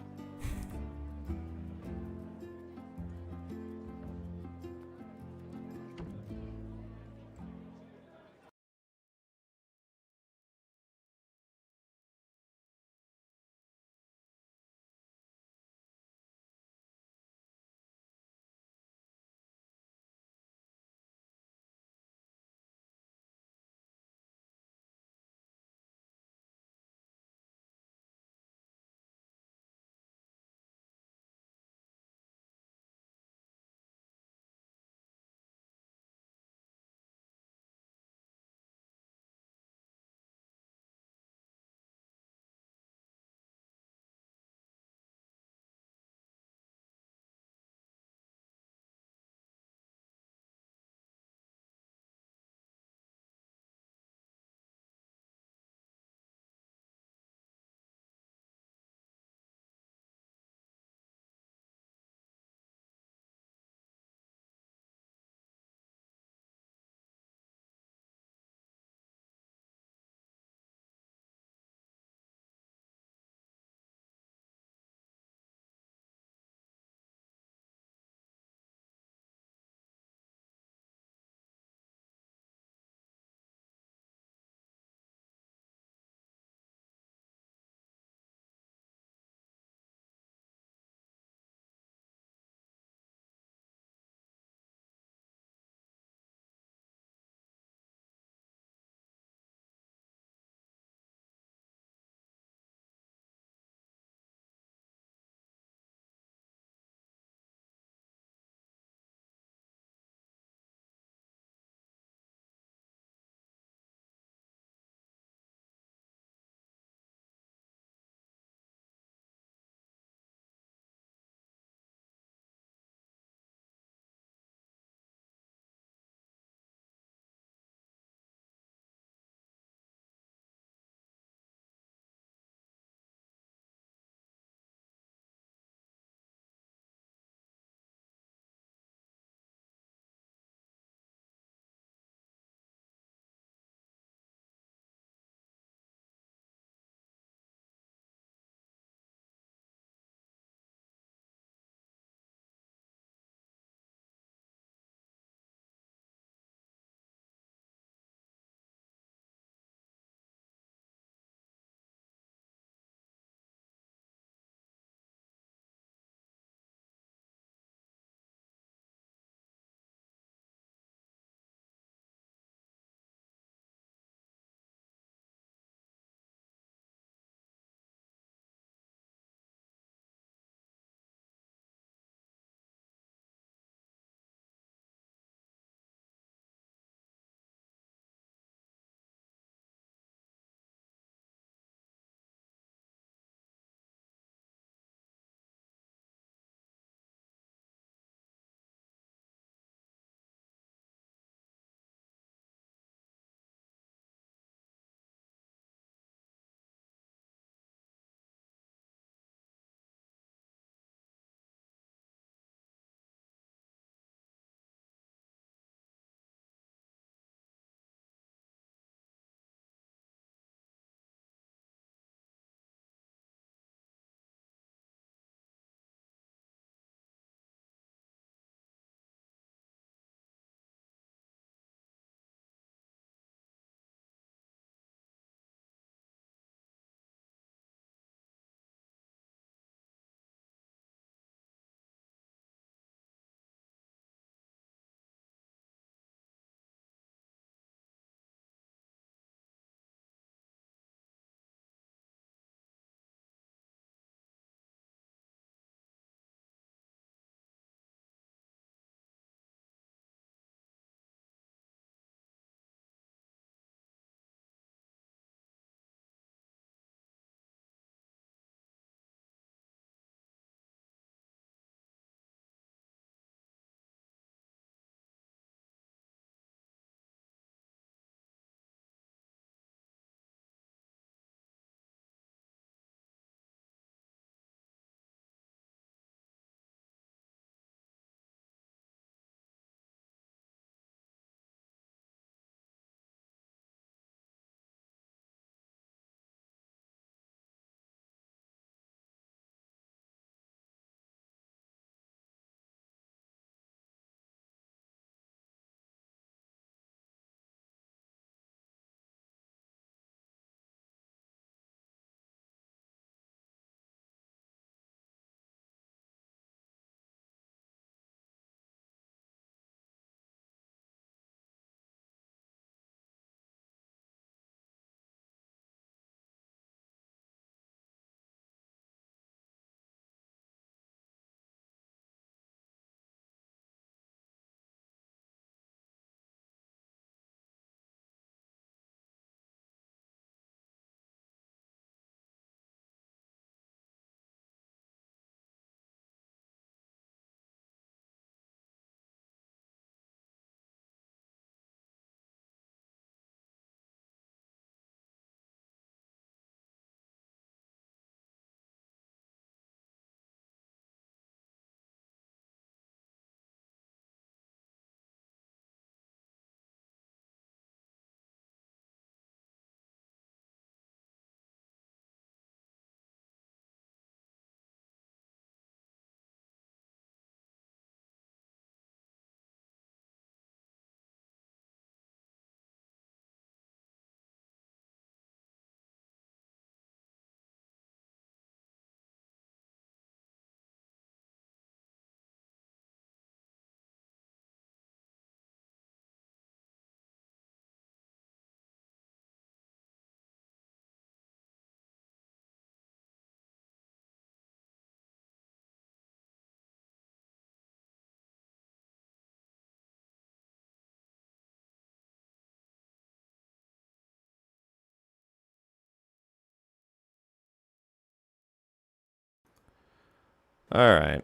All right.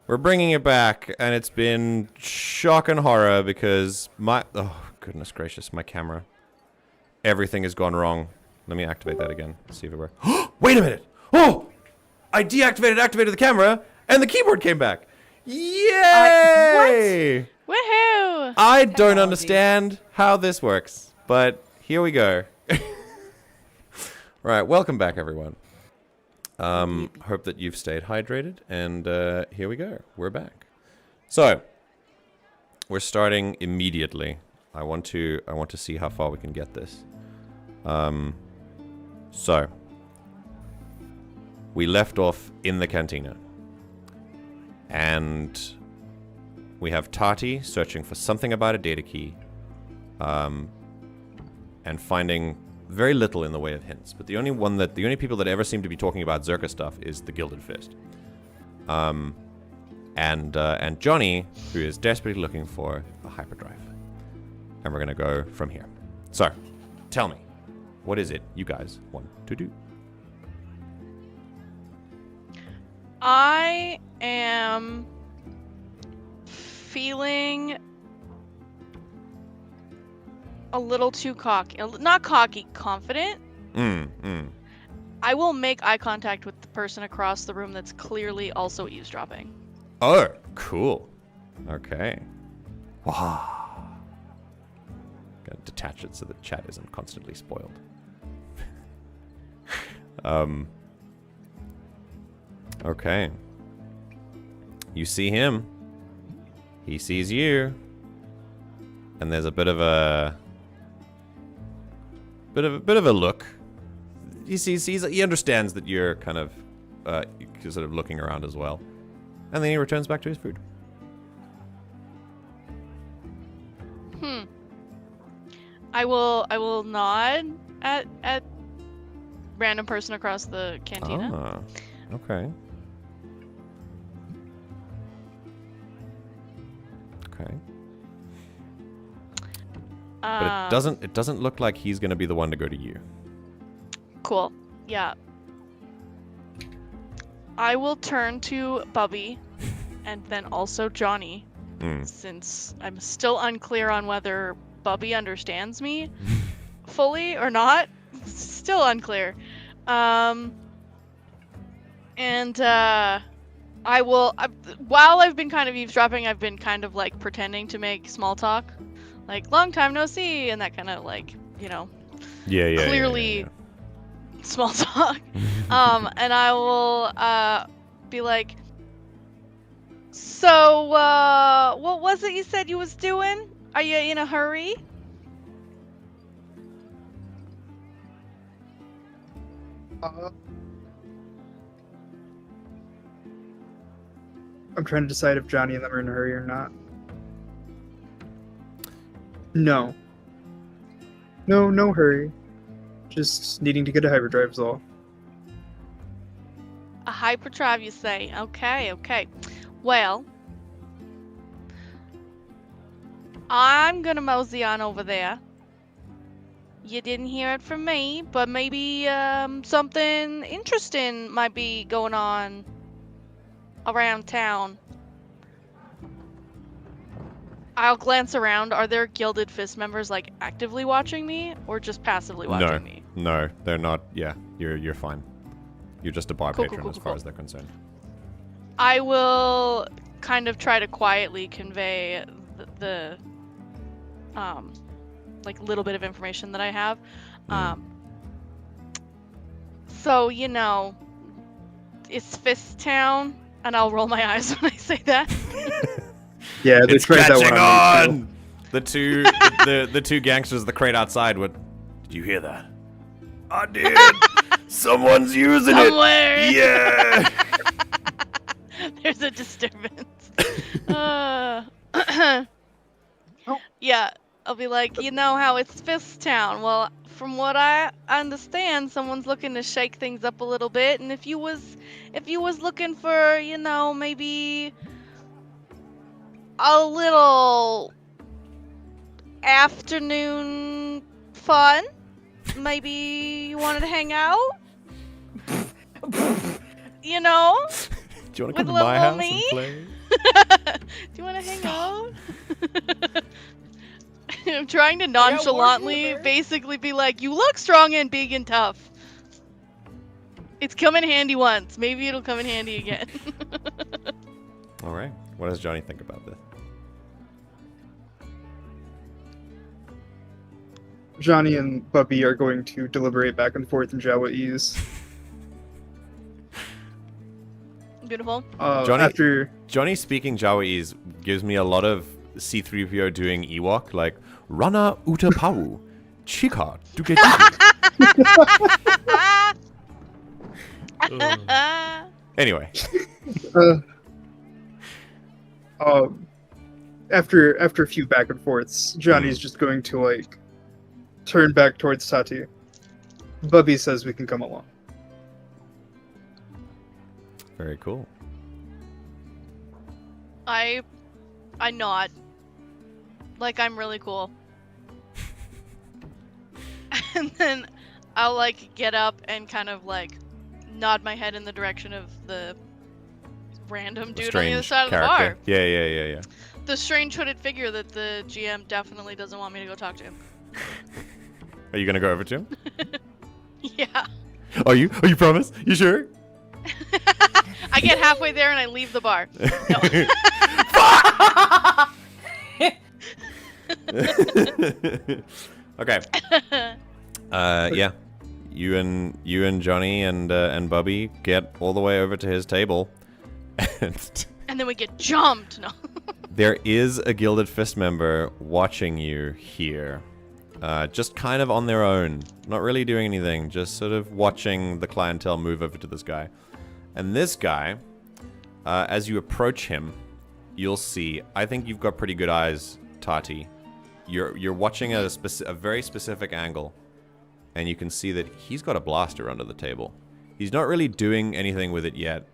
We're bringing it back, and it's been shock and horror because oh, goodness gracious, my camera. Everything has gone wrong. Let me activate that again. See if it works. Wait a minute! Oh! I activated the camera, and the keyboard came back. Yay! What? Woohoo! I don't understand how this works, but here we go. Right, welcome back, everyone. Hope that you've stayed hydrated, and here we go. We're back. So, we're starting immediately. I want to see how far we can get this. So, we left off in the cantina, and we have Tahti searching for something about a data key, and finding very little in the way of hints. But the only people that ever seem to be talking about Zerka stuff is the Gilded Fist, and Johnny, who is desperately looking for a hyperdrive. And we're gonna go from here. So, tell me, what is it you guys want to do? I am feeling a little too cocky. Not cocky, confident. I will make eye contact with the person across the room that's clearly also eavesdropping. Oh, cool. Okay. Wow. Gotta detach it so the chat isn't constantly spoiled. Okay. You see him. He sees you. And there's a bit of a look. He understands that you're kind of sort of looking around as well. And then he returns back to his food. I will nod at random person across the cantina. Ah, okay. Okay. But it doesn't look like he's gonna be the one to go to you. Cool. Yeah. I will turn to Bubby and then also Johnny, since I'm still unclear on whether Bubby understands me fully or not. Still unclear. I will, while I've been kind of eavesdropping, I've been kind of like pretending to make small talk. Like, long time no see, and that kind of like, you know, clearly small talk. And I will be like, so, what was it you said you was doing? Are you in a hurry? I'm trying to decide if Johnny and them are in a hurry or not. No, no hurry. Just needing to get a hyperdrive is all. A hyperdrive, you say? Okay. Well, I'm gonna mosey on over there. You didn't hear it from me, but maybe something interesting might be going on around town. I'll glance around. Are there Gilded Fist members like actively watching me or just passively watching me? No, they're not. Yeah, you're fine. You're just a bar patron as far as they're concerned. I will kind of try to quietly convey the like little bit of information that I have. So, you know, it's Fist Town, and I'll roll my eyes when I say that. Yeah, it's tried catching that one on. The two gangsters, the crate outside. Did you hear that? I did. Someone's using Somewhere. it. Yeah. There's a disturbance. Yeah, I'll be like, you know how it's Fist Town. Well, from what I understand, someone's looking to shake things up a little bit, and if you was looking for, you know, maybe a little afternoon fun, maybe you wanted to hang out, you know, Do you want to With come to little my house me? and play? Do you want to hang out? I'm trying to nonchalantly warhammer. basically be like, you look strong and big and tough. It's come in handy once. Maybe it'll come in handy again. All right. What does Johnny think about this? Johnny and Bubby are going to deliberate back and forth in Jawaese. Beautiful. After Johnny speaking Jawaese gives me a lot of C-3PO doing Ewok, like Rana Uta Pau, Chika Dugeti. Anyway, after a few back and forths, Johnny's just going to like turn back towards Tahti. Bubby says we can come along. very cool. I nod. Like I'm really cool. And then I'll like get up and kind of like nod my head in the direction of the random dude on the other side of the bar. Yeah. The strange hooded figure that the GM definitely doesn't want me to go talk to him. Are you gonna go over to him? Yeah. Are you? Are you promise? You sure? I get halfway there and I leave the bar. Okay. Yeah. You and Johnny and Bubby get all the way over to his table, and And then we get jumped. No. there is a Gilded Fist member watching you here, just kind of on their own, not really doing anything, just sort of watching the clientele move over to this guy. And this guy, as you approach him, you'll see. I think you've got pretty good eyes, Tahti. You're watching at a very specific angle, and you can see that he's got a blaster under the table. He's not really doing anything with it yet,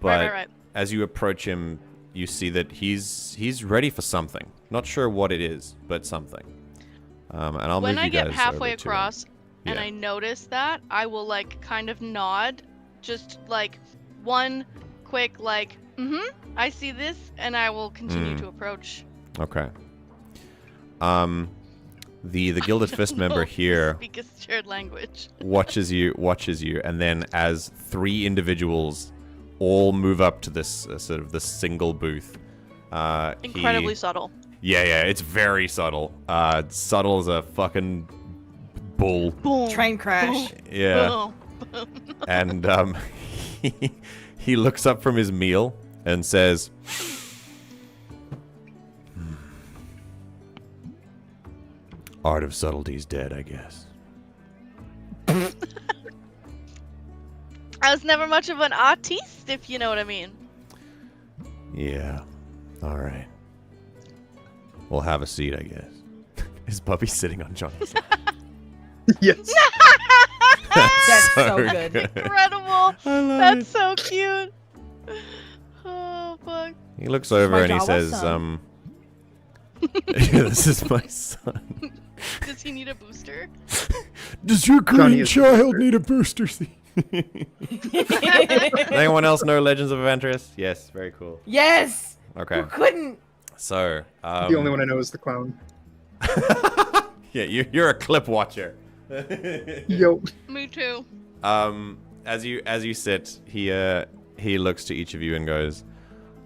but Right. as you approach him, you see that he's ready for something. Not sure what it is, but something. And I'll When move I you get guys halfway over to him. across and Yeah. I notice that, I will like kind of nod, just like one quick like, I see this, and I will continue to approach. Okay. The Gilded Fist member here Speak a shared language. watches you, and then as three individuals all move up to this sort of this single booth. Incredibly subtle. Yeah, it's very subtle. Subtle as a fucking bull. Boom. Train crash. Yeah. Boom. And he looks up from his meal and says, "Art of subtlety's dead, I guess." I was never much of an artiste, if you know what I mean. Yeah. All right. We'll have a seat, I guess. Is Bubby sitting on Johnny's lap? Yes. That's so good. Incredible. That's so cute. Oh fuck. He looks over my and he Jawa says, son. "This is my son. Does he need a booster? Does your Johnny is the booster. need a booster seat?" Anyone else know Legends of Eventris? Yes, very cool. Yes. Okay, Who couldn't? so The only one I know is the clown. yeah, you're a clip watcher. Yo. Me too. As you sit, he looks to each of you and goes,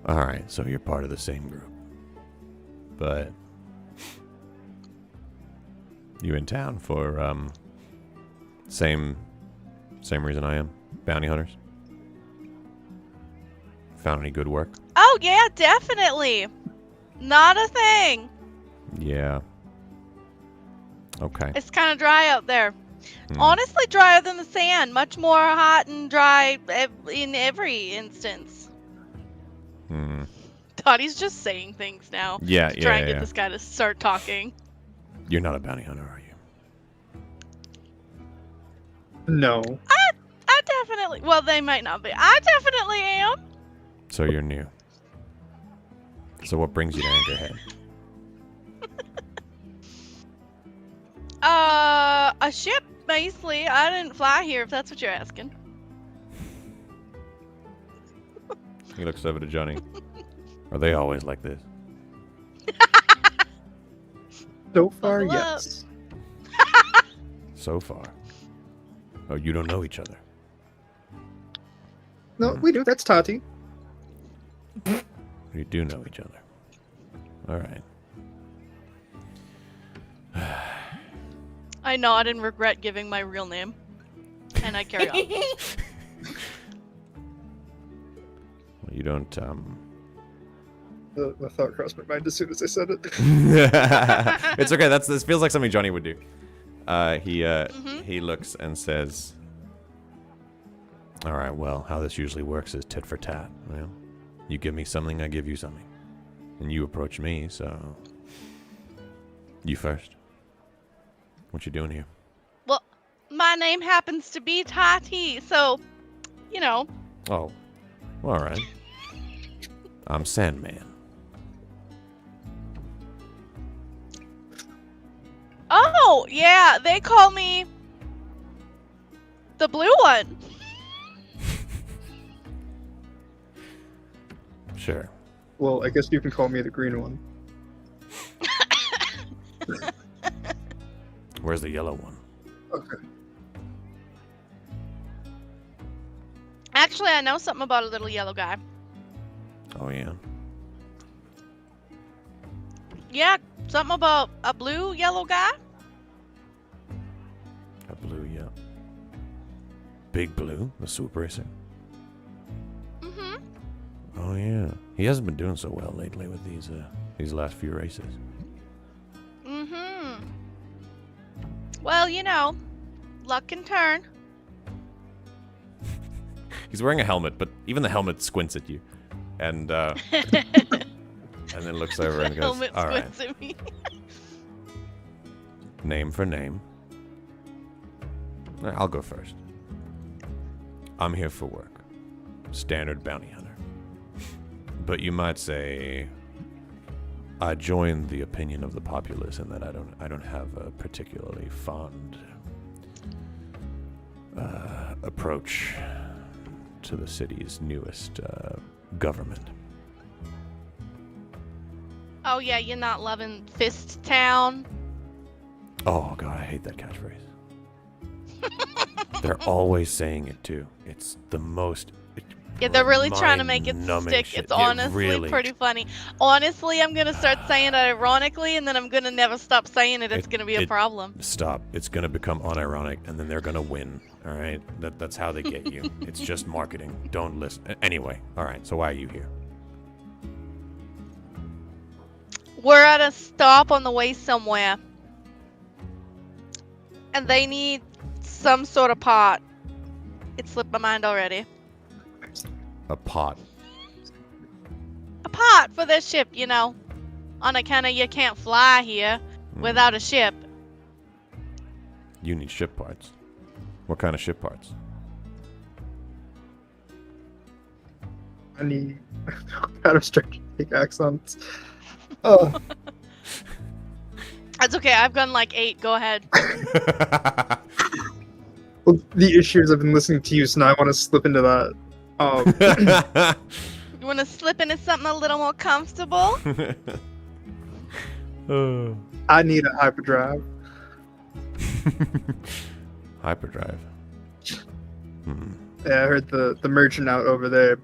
"All right, so you're part of the same group, but you in town for same reason I am, bounty hunters. Found any good work?" Oh yeah, definitely. Not a thing. Yeah. Okay. It's kind of dry out there. Honestly, drier than the sand. Much more hot and dry in every instance. Tahti's just saying things now. Yeah, to try and yeah. get this guy to start talking. You're not a bounty hunter, are you? No. I definitely. Well, they might not be. I definitely am. So you're new. So what brings you to Anchorhead? A ship, basically. I didn't fly here, if that's what you're asking. He looks over to Johnny. Are they always like this? So far, Buckle up. yes. So far. Oh, you don't know each other. No, we do. That's Tahti. You do know each other. All right. I nod and regret giving my real name. And I carry on. Well, you don't, The thought crossed my mind as soon as I said it. It's okay. This feels like something Johnny would do. He looks and says, "All right. Well, how this usually works is tit for tat. Well, you give me something, I give you something, and you approach me. So, you first. What you doing here? Well, my name happens to be Tahti, so, you know. Oh, all right. I'm Sandman. Oh, yeah, they call me the blue one. Sure. Well, I guess you can call me the green one. Where's the yellow one? Okay. Actually, I know something about a little yellow guy. Oh yeah. Yeah, something about a blue yellow guy. A blue, yeah. Big Blue, the swoop racer. Mm-hmm. Oh yeah. He hasn't been doing so well lately with these last few races. Mm-hmm. Well, you know, luck can turn. He's wearing a helmet, but even the helmet squints at you, and and then looks over and goes, Helmet "All right, squints at me. name for name. I'll go first. I'm here for work, standard bounty hunter. But you might say I join the opinion of the populace in that I don't have a particularly fond approach to the city's newest government. Oh yeah, you're not loving Fist Town. Oh god, I hate that catchphrase. They're always saying it too. It's the most. Yeah, they're really trying to make it mind-numbing stick. shit. It's Yeah, honestly really. pretty funny. Honestly, I'm gonna start saying it ironically, and then I'm gonna never stop saying it. It's gonna be a problem. Stop. It's gonna become unironic, and then they're gonna win. All right, that's how they get you. It's just marketing. Don't listen. Anyway, all right. So why are you here? We're at a stop on the way somewhere, and they need some sort of part. It slipped my mind already. A pot. A part for their ship, you know. On account of you can't fly here without a ship. You need ship parts. What kind of ship parts? I need out of Stranger accents. Oh, That's okay. I've gone like 8. Go ahead. well, the issues I've been listening to you, so now I want to slip into that. You want to slip into something a little more comfortable? I need a hyperdrive. Hyperdrive. Yeah, I heard the merchant out over there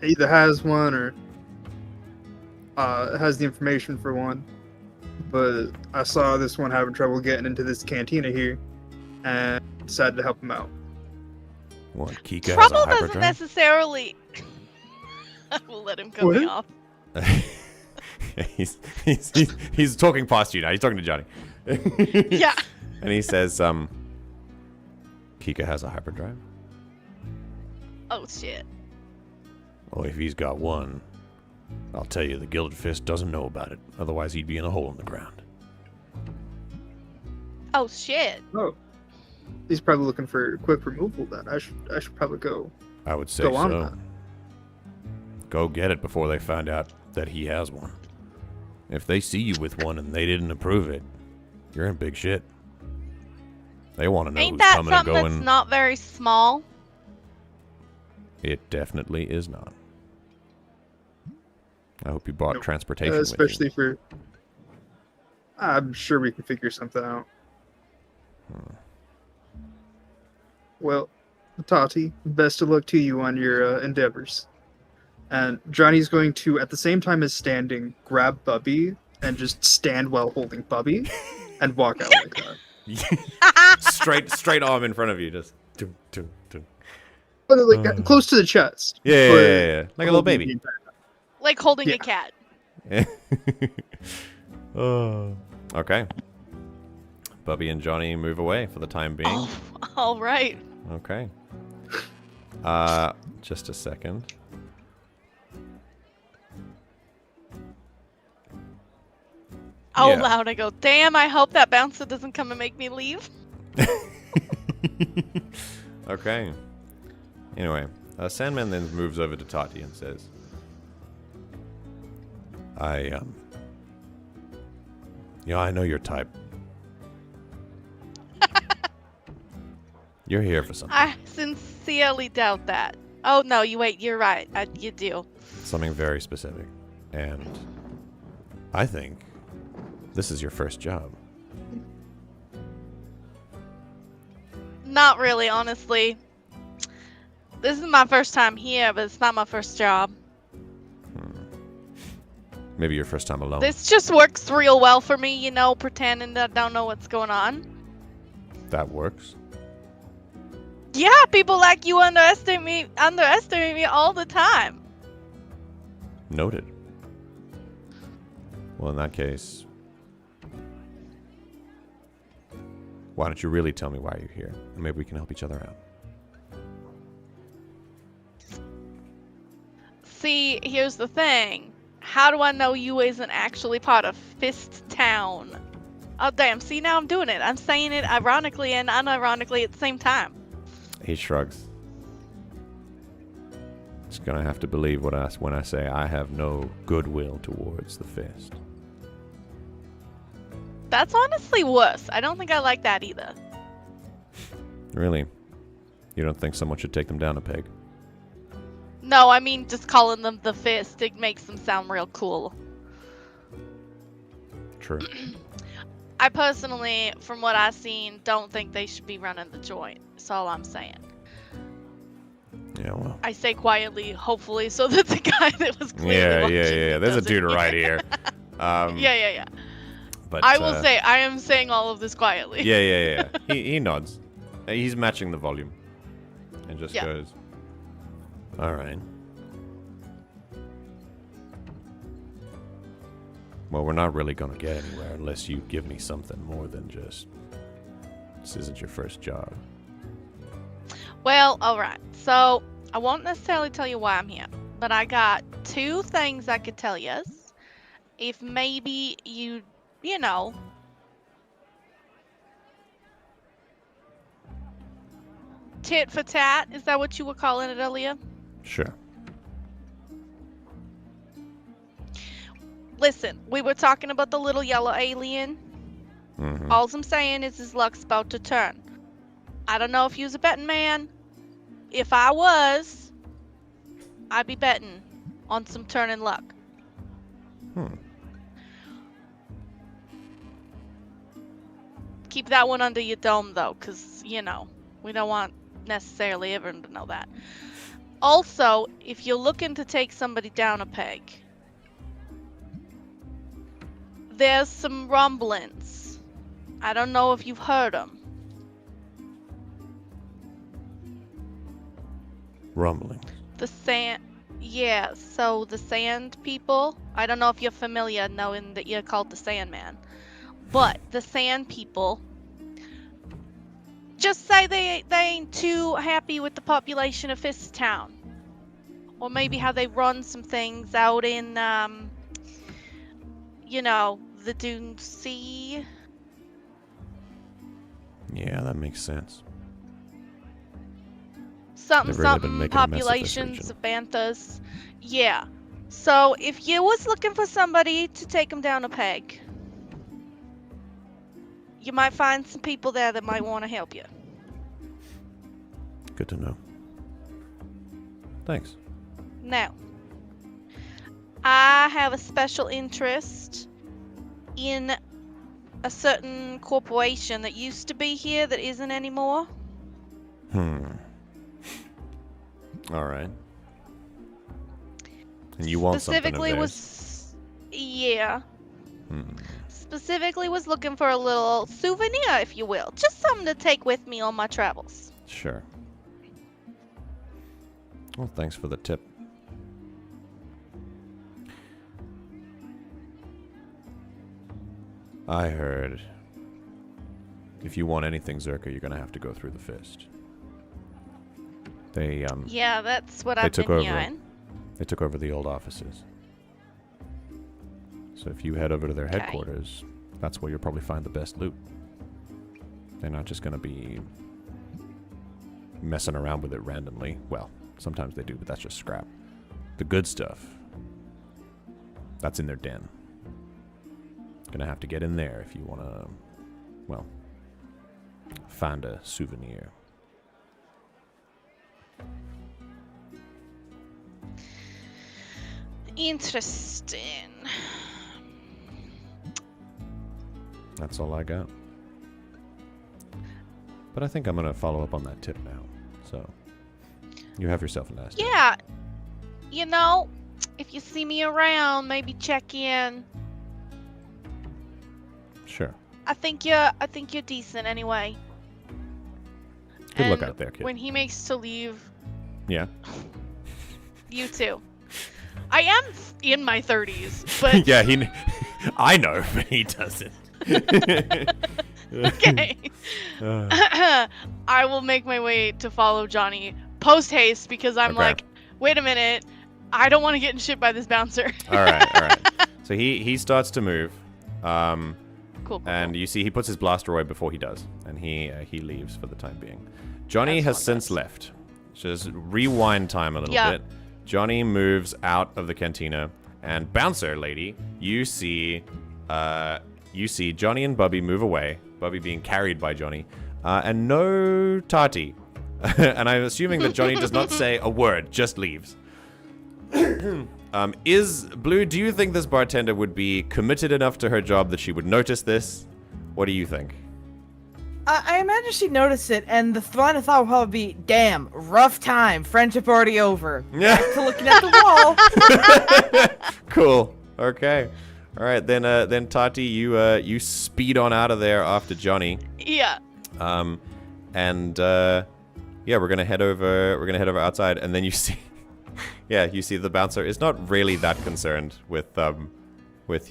either has one or has the information for one. But I saw this one having trouble getting into this cantina here, and decided to help him out. What? Kika has a Trouble doesn't hyperdrive? necessarily. I will let him cut me What? off. he's talking past you now. He's talking to Johnny. Yeah. And he says, Kika has a hyperdrive? Oh shit. Well, if he's got one, I'll tell you, the Gilded Fist doesn't know about it. Otherwise, he'd be in a hole in the ground. Oh shit. Oh, he's probably looking for quick removal. Then I should probably go. I would say Go on, so. then. Go get it before they find out that he has one. If they see you with one and they didn't approve it, you're in big shit. They want to know Ain't who's that coming and something that's going. not very small? It definitely is not. I hope you brought Nope. transportation with Especially for... I'm sure we can figure something out. Well, Tahti, best of luck to you on your endeavors. And Johnny's going to, at the same time as standing, grab Bubby and just stand while holding Bubby and walk out like that. you. straight arm in front of you, just... Dun, dun, dun. But like, close to the chest. Yeah, but yeah. Like a little holding baby. the entire- Like holding Yeah. a cat. Oh. Okay. Bubby and Johnny move away for the time being. Oh, all right. Okay. Just a second. Out Yeah. loud, I go, damn, I hope that bouncer doesn't come and make me leave. Okay. Anyway, Sandman then moves over to Tahti and says, I know your type. You're here for something. I sincerely doubt that. Oh, no, you're right. You do. Something very specific. And I think this is your first job. Not really, honestly. This is my first time here, but it's not my first job. Maybe your first time alone. This just works real well for me, pretending that I don't know what's going on. That works. Yeah, people like you underestimate me all the time. Noted. Well, in that case, why don't you really tell me why you're here? And maybe we can help each other out. See, here's the thing. How do I know you isn't actually part of Fist Town? Oh, damn. See, now I'm doing it. I'm saying it ironically and unironically at the same time. He shrugs. Just gonna have to believe when I say I have no goodwill towards the Fist. That's honestly worse. I don't think I like that either. Really? You don't think someone should take them down a peg? No, I mean just calling them the Fist. It makes them sound real cool. True. I personally, from what I've seen, don't think they should be running the joint. That's all I'm saying. Yeah, well. I say quietly, hopefully, so that the guy that was clearly Yeah. watching There's a doesn't dude hear. right here. Yeah. But I will say, I am saying all of this quietly. Yeah. He nods. He's matching the volume. And just goes, all right. Well, we're not really going to get anywhere unless you give me something more than just, this isn't your first job. Well, alright. So, I won't necessarily tell you why I'm here. But I got 2 things I could tell you. If maybe you tit for tat, is that what you were calling it earlier? Sure. Listen, we were talking about the little yellow alien. Mm-hmm. All I'm saying is his luck's about to turn. I don't know if he was a betting man. If I was, I'd be betting on some turning luck. Keep that one under your dome, though, because, we don't want necessarily everyone to know that. Also, if you're looking to take somebody down a peg, there's some rumblings. I don't know if you've heard them. Rumbling. So the sand people, I don't know if you're familiar knowing that you're called the Sandman, but the sand people just say they ain't too happy with the population of Fist Town. Or maybe how they run some things out in, the Dune Sea. Yeah, that makes sense. Something, They've really been making a mess of this populations region. of Banthas. Yeah. So if you was looking for somebody to take them down a peg, you might find some people there that might want to help you. Good to know. Thanks. Now, I have a special interest in a certain corporation that used to be here that isn't anymore. All right. And you want something of theirs. Yeah. Specifically was looking for a little souvenir, if you will. Just something to take with me on my travels. Sure. Well, thanks for the tip. I heard if you want anything Zerka, you're gonna have to go through the fist. They Yeah, that's what they I've took been over. hearing. They took over the old offices. So if you head over to their Okay. headquarters, that's where you'll probably find the best loot. They're not just gonna be messing around with it randomly. Well, sometimes they do, but that's just scrap. The good stuff, that's in their den. Gonna have to get in there if you wanna, well, find a souvenir. Interesting. That's all I got. But I think I'm gonna follow up on that tip now. So, you have yourself a nice day. Yeah. You know, if you see me around, maybe check in. Sure. I think you're decent anyway. Good luck And out there, kid. when he makes to leave, Yeah. you too. I am in my 30s, but Yeah, I know, but he doesn't. okay. I will make my way to follow Johnny post haste because I'm Okay. like, wait a minute, I don't want to get in shit by this bouncer. All right. So he starts to move, Cool. and you see he puts his blaster away before he does, and he leaves for the time being. Johnny As has one since does. left. Just rewind time a little Yeah. bit. Johnny moves out of the cantina, and bouncer lady, you see Johnny and Bubby move away. Bubby being carried by Johnny, and no Tahti. And I'm assuming that Johnny does not say a word, just leaves. Is Blue? Do you think this bartender would be committed enough to her job that she would notice this? What do you think? I imagine she'd notice it, and the final thought would probably be, damn, rough time, friendship already over. Back to looking at the wall. Cool. Okay. All right, then Tahti, you speed on out of there after Johnny. Yeah. Yeah, we're gonna head over outside, and then you see, you see the bouncer is not really that concerned with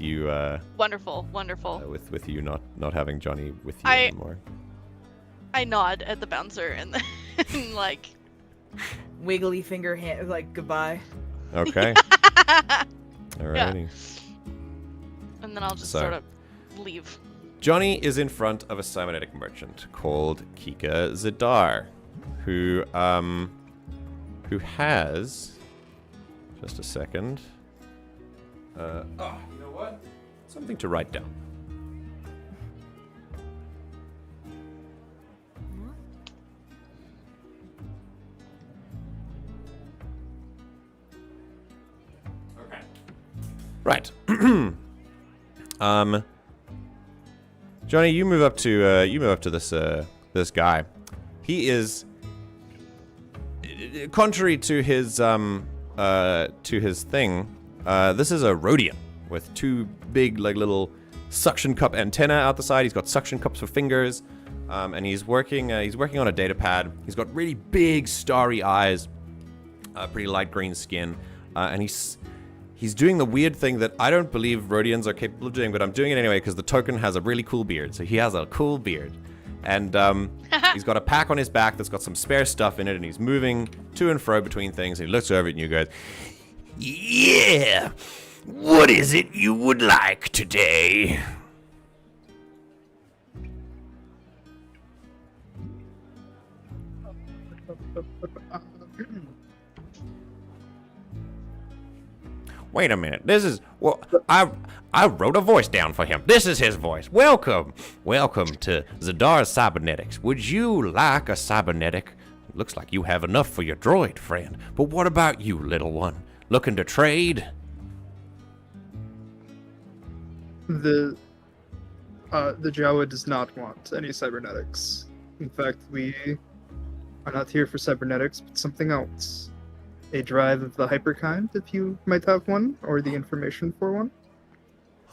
you Wonderful. with you not having Johnny with you I- anymore. I nod at the bouncer and then like Wiggly finger hand, like, goodbye. Okay. Alrighty. and then I'll just So- sort of leave. Johnny is in front of a cybernetic merchant called Kika Zadar, who has just a second. You know what? Something to write down. Okay. Right. Johnny, you move up to this guy. He is, contrary to his thing. This is a Rhodian with two big like little suction cup antenna out the side. He's got suction cups for fingers, and he's working on a data pad. He's got really big starry eyes, pretty light green skin, and he's doing the weird thing that I don't believe Rhodians are capable of doing, but I'm doing it anyway because the token has a really cool beard. So he has a cool beard. And he's got a pack on his back that's got some spare stuff in it, and he's moving to and fro between things. And he looks over at you and goes, "Yeah, what is it you would like today?" Wait a minute. This is I wrote a voice down for him. This is his voice. Welcome to Zadar's Cybernetics. Would you like a cybernetic looks like you have enough for your droid friend. But what about you, little one? Looking to trade? The Jawa does not want any cybernetics. In fact, we are not here for cybernetics, but something else. A drive of the hyper kind, if you might have one, or the information for one.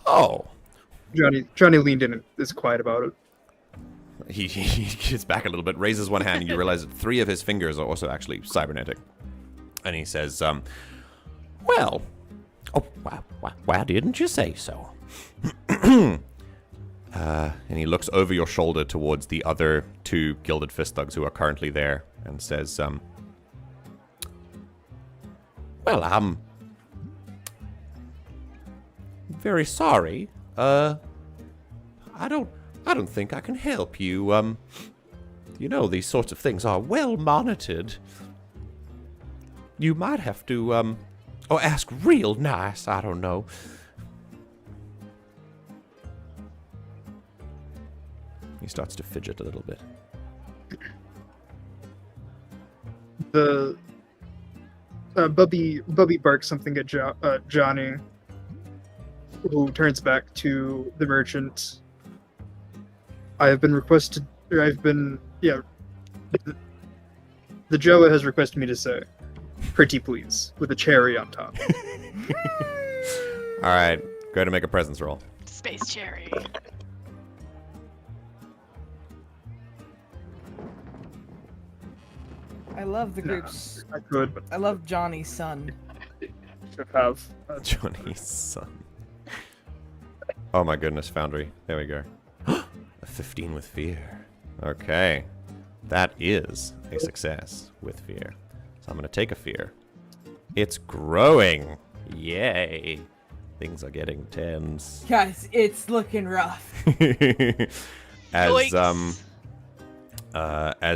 Oh. Johnny leaned in and is quiet about it. He gets back a little bit, raises one hand, and you realize that 3 of his fingers are also actually cybernetic. And he says, well, why didn't you say so? And he looks over your shoulder towards the other 2 Gilded Fist Thugs who are currently there and says, well, I'm very sorry. I don't think I can help you. You know, these sorts of things are well monitored. You might have to, or ask real nice, I don't know. He starts to fidget a little bit. The Bubby barks something at Johnny, who turns back to the merchant. The Jawa has requested me to say, pretty please, with a cherry on top. Alright, go ahead and make a presence roll. Space cherry. I love the group's. I could, but I love Johnny's son. should have. Johnny's son. Oh my goodness, Foundry. There we go. A 15 with fear. Okay. That is a success with fear. So I'm going to take a fear. It's growing. Yay. Things are getting tense. Guys, it's looking rough. As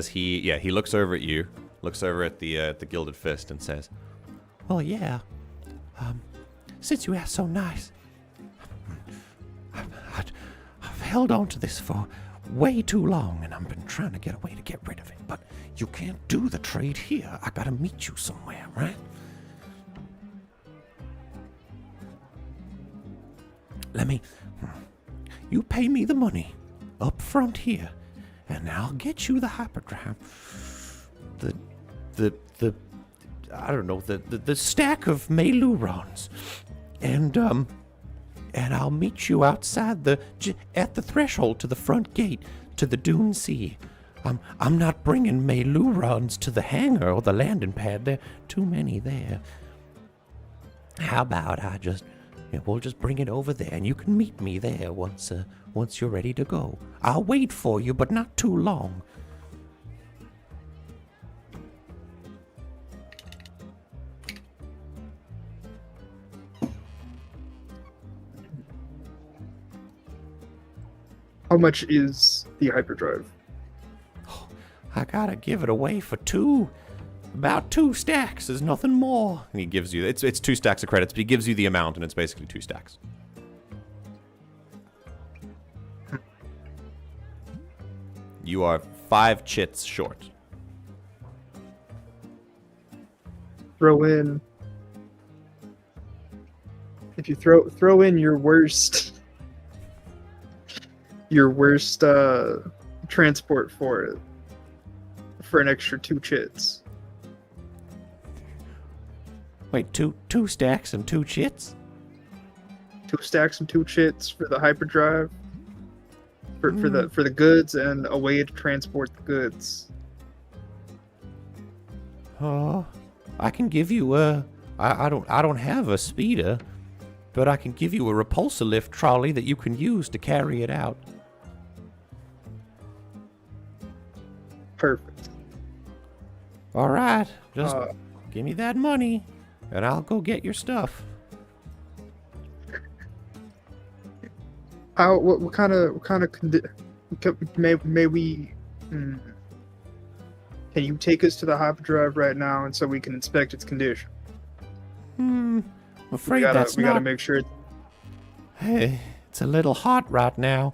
he looks over at you, looks over at the Gilded Fist and says, well, yeah, since you asked so nice, I've held on to this for way too long, and I've been trying to get a way to get rid of it, but you can't do the trade here. I gotta meet you somewhere, right? You pay me the money up front here, and I'll get you the hyperdrive. I don't know, the stack of Melurons. And I'll meet you outside at the threshold to the front gate to the Dune Sea. I'm not bringing Melurons to the hangar or the landing pad. There are too many there. How about we'll just bring it over there, and you can meet me there once you're ready to go. I'll wait for you, but not too long. How much is the hyperdrive? I gotta give it away for about 2 stacks. There's nothing more. And he gives you, it's 2 stacks of credits, but he gives you the amount, and it's basically 2 stacks. You are 5 chits short. Throw in. If you throw in your worst transport for it for an extra 2 chits. Wait, two stacks and 2 chits? 2 stacks and 2 chits for the hyperdrive. For the goods, and a way to transport the goods. Oh, I can give you I don't have a speeder, but I can give you a repulsor lift trolley that you can use to carry it out. Perfect. All right, just give me that money, and I'll go get your stuff. What kind of may we? Can you take us to the hyperdrive right now, and so we can inspect its condition? I'm afraid we gotta make sure. Hey, it's a little hot right now.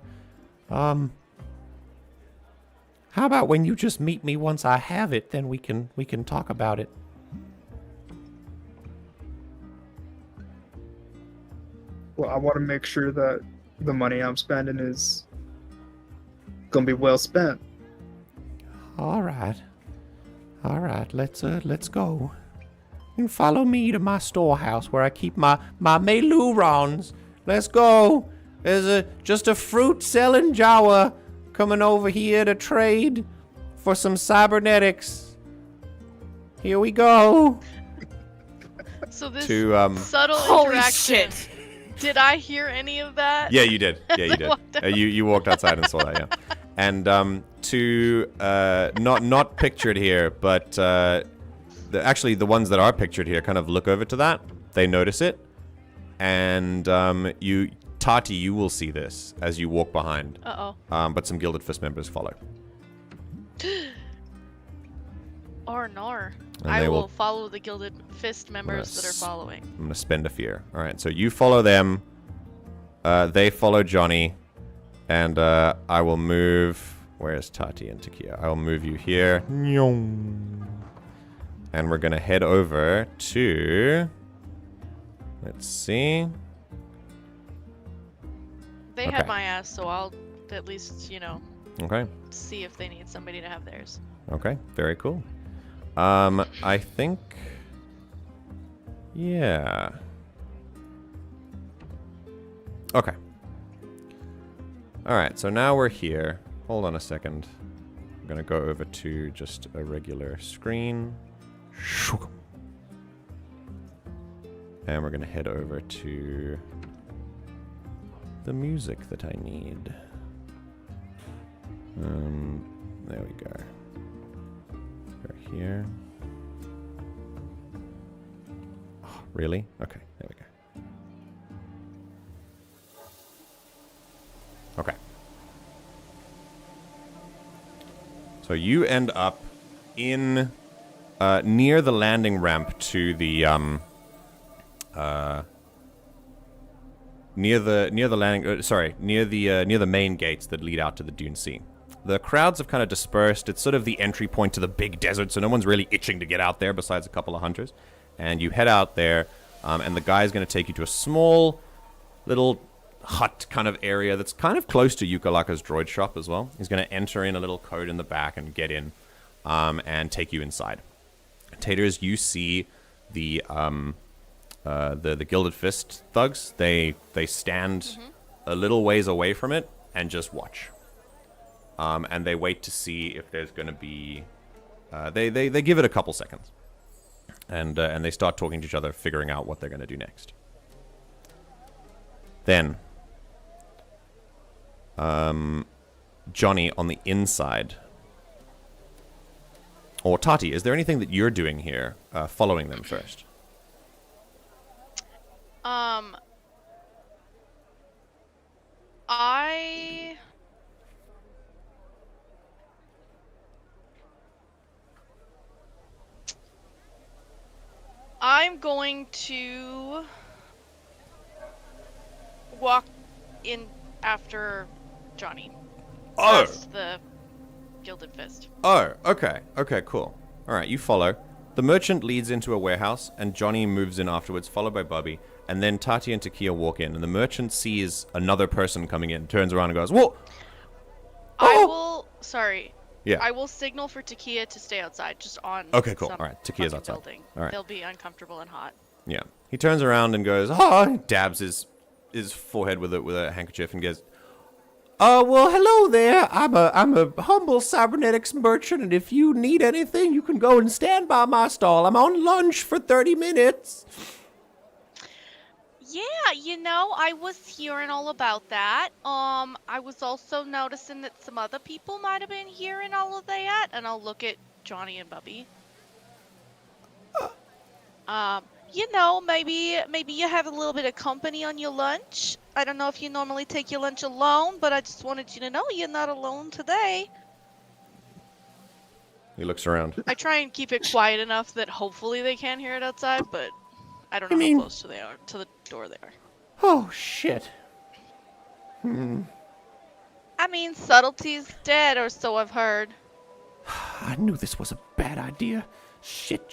How about when you just meet me once I have it, then we can talk about it. Well, I want to make sure that the money I'm spending is gonna be well spent. All right, let's go. You can follow me to my storehouse where I keep my melurons. Let's go. There's just a fruit-selling Jawa coming over here to trade for some cybernetics. Here we go. So this To subtle Holy interaction. shit! Did I hear any of that? Yeah, you did. Yeah, you I did. walked out. You walked outside and saw that. Yeah. And to not pictured here, but actually the ones that are pictured here kind of look over to that. They notice it, and Tahti, you will see this as you walk behind. But some Gilded Fist members follow. Or nor. And I they will will- follow the Gilded Fist members that are s- following. I'm gonna spend a fear. All right, so you follow them. They follow Johnny, and I will move. Where's Tahti and Tikkia? I will move you here, and we're gonna head over to. Let's see. They Okay. had my ass, so I'll at least, Okay. see if they need somebody to have theirs. Okay. Very cool. I think. Yeah. Okay. All right. So now we're here. Hold on a second. I'm gonna go over to just a regular screen. And we're gonna head over to the music that I need. There we go. Go here. Oh, really? Okay, there we go. Okay. So you end up in near the landing ramp to the near the main gates that lead out to the Dune Sea. The crowds have kind of dispersed. It's sort of the entry point to the big desert, so no one's really itching to get out there besides a couple of hunters. And you head out there, and the guy's going to take you to a small little hut kind of area that's kind of close to Yukalaka's droid shop as well. He's going to enter in a little code in the back and get in and take you inside. Taters, you see the Gilded Fist thugs. They stand a little ways away from it and just watch. And they wait to see if there's going to be... They give it a couple seconds. And they start talking to each other, figuring out what they're going to do next. Then, Johnny on the inside... Or Tahti, is there anything that you're doing here, following them first? I'm going to walk in after Johnny. Oh! Past the Gilded Fist. Oh, okay. Okay, cool. Alright, you follow. The merchant leads into a warehouse, and Johnny moves in afterwards, followed by Bubby. And then Tahti and Tikkia walk in, and the merchant sees another person coming in, turns around and goes, "Whoa!" Yeah. I will signal for Tikkia to stay outside, just on. Okay, cool. some Alright, Tikkia's fucking outside. Building. Alright. They'll be uncomfortable and hot. Yeah. He turns around and goes, "Oh," dabs his forehead with a handkerchief and goes, well, hello there. I'm a humble cybernetics merchant, and if you need anything, you can go and stand by my stall. I'm on lunch for 30 minutes. Yeah, I was hearing all about that. I was also noticing that some other people might have been hearing all of that, and I'll look at Johnny and Bubby. Maybe you have a little bit of company on your lunch. I don't know if you normally take your lunch alone, but I just wanted you to know you're not alone today. He looks around. I try and keep it quiet enough that hopefully they can hear it outside, but I don't know how close to the door they are. Oh, shit. I mean, subtlety's dead, or so I've heard. I knew this was a bad idea. Shit.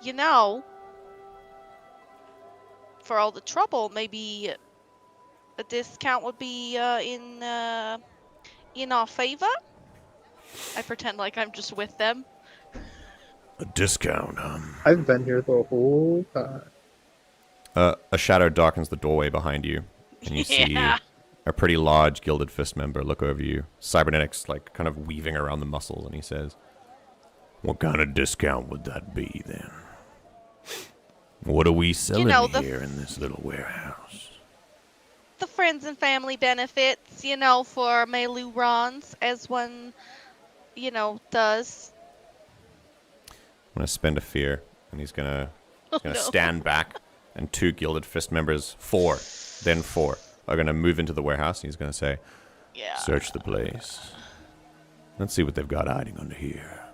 You know, for all the trouble, maybe a discount would be in our favor. I pretend like I'm just with them. A discount, I've been here the whole time. A shadow darkens the doorway behind you, and you see Yeah. a pretty large gilded fist member look over you. Cybernetics, like, kind of weaving around the muscles, and he says, "What kind of discount would that be, then? What are we selling here in this little warehouse?" The friends and family benefits, for Melurons, as one, does. I'm gonna spend a fear, and he's gonna No. stand back, and 2 gilded fist members, 4, are gonna move into the warehouse, and he's gonna say, Yeah. "Search the place. Let's see what they've got hiding under here.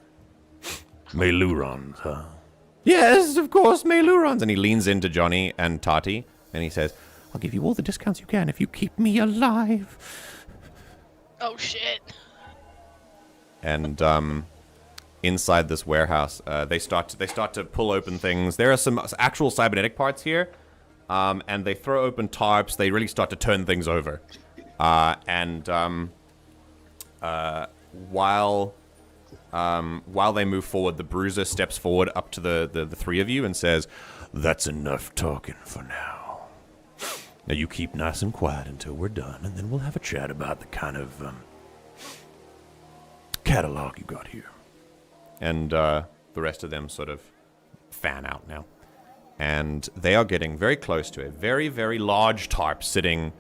Melurons, huh?" "Yes, of course, Melurons." And he leans into Johnny and Tahti, and he says, "I'll give you all the discounts you can if you keep me alive." Oh shit. And inside this warehouse, they start to pull open things. There are some actual cybernetic parts here, and they throw open tarps. They really start to turn things over. While they move forward, the Bruiser steps forward up to the 3 of you and says, "That's enough talking for now. Now you keep nice and quiet until we're done, and then we'll have a chat about the kind of catalog you got here." And the rest of them sort of fan out now. And they are getting very close to a very, very large tarp sitting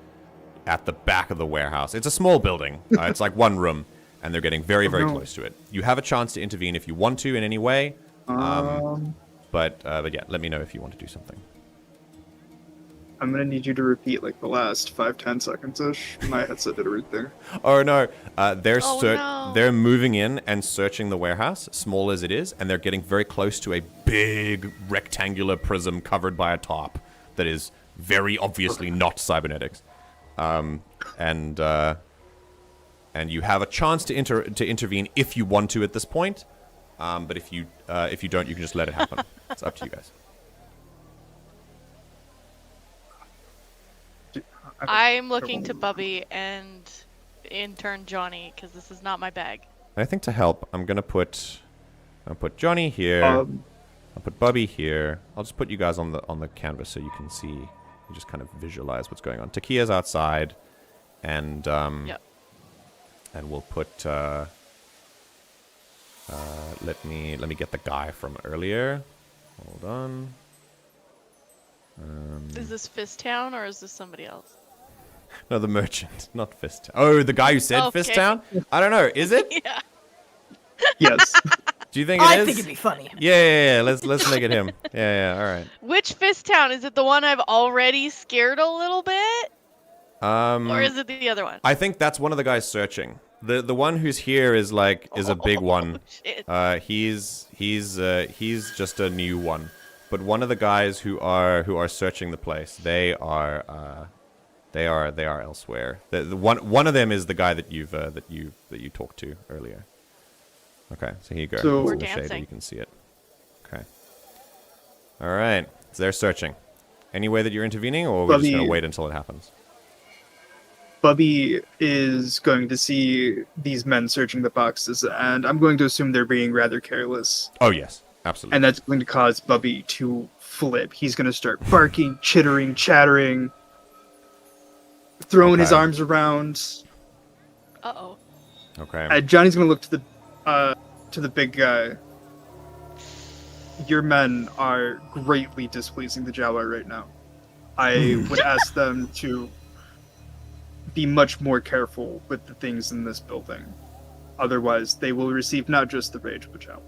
at the back of the warehouse. It's a small building. It's like 1 room. And they're getting very, very close to it. You have a chance to intervene if you want to in any way. But yeah, let me know if you want to do something. I'm gonna need you to repeat like the last 5-10 seconds-ish. My headset did everything. Oh no, they're no. they're moving in and searching the warehouse, small as it is, and they're getting very close to a big rectangular prism covered by a top that is very obviously not cybernetics. And you have a chance to intervene if you want to at this point, but if you don't, you can just let it happen. It's up to you guys. I'm looking to Bubby and in turn Johnny, because this is not my bag. I think to help, I'll put Johnny here. Um, I'll put Bubby here. I'll just put you guys on the canvas so you can see, you just kind of visualize what's going on. Tikkia's outside, and Yep. and we'll put let me get the guy from earlier. Hold on. Is this Fisttown or is this somebody else? No, the merchant, not Fisttown. Oh, the guy who said Okay. Fisttown? I don't know. Is it? Yeah. yes. Do you think it is? I think it'd be funny. Yeah. Let's make it him. Yeah. All right. Which Fisttown? Is it the one I've already scared a little bit? Or is it the other one? I think that's one of the guys searching. The one who's here is a big one. Shit. He's just a new one. But one of the guys who are searching the place, they are elsewhere. The one of them is the guy that you talked to earlier. Okay, so here you go. So- It's We're in the shade, dancing. you can see it. Okay. All right, so they're searching. Any way that you're intervening, or we're just Bubby- gonna wait until it happens? Bubby is going to see these men searching the boxes, and I'm going to assume they're being rather careless. Oh yes, absolutely. And that's going to cause Bubby to flip. He's going to start barking, chittering, chattering, throwing his Okay. arms around. Uh-oh. Okay. And Johnny's going to look to the big guy. Your men are greatly displeasing the Jawa right now. I would ask them to be much more careful with the things in this building. Otherwise, they will receive not just the rage of the Jawa.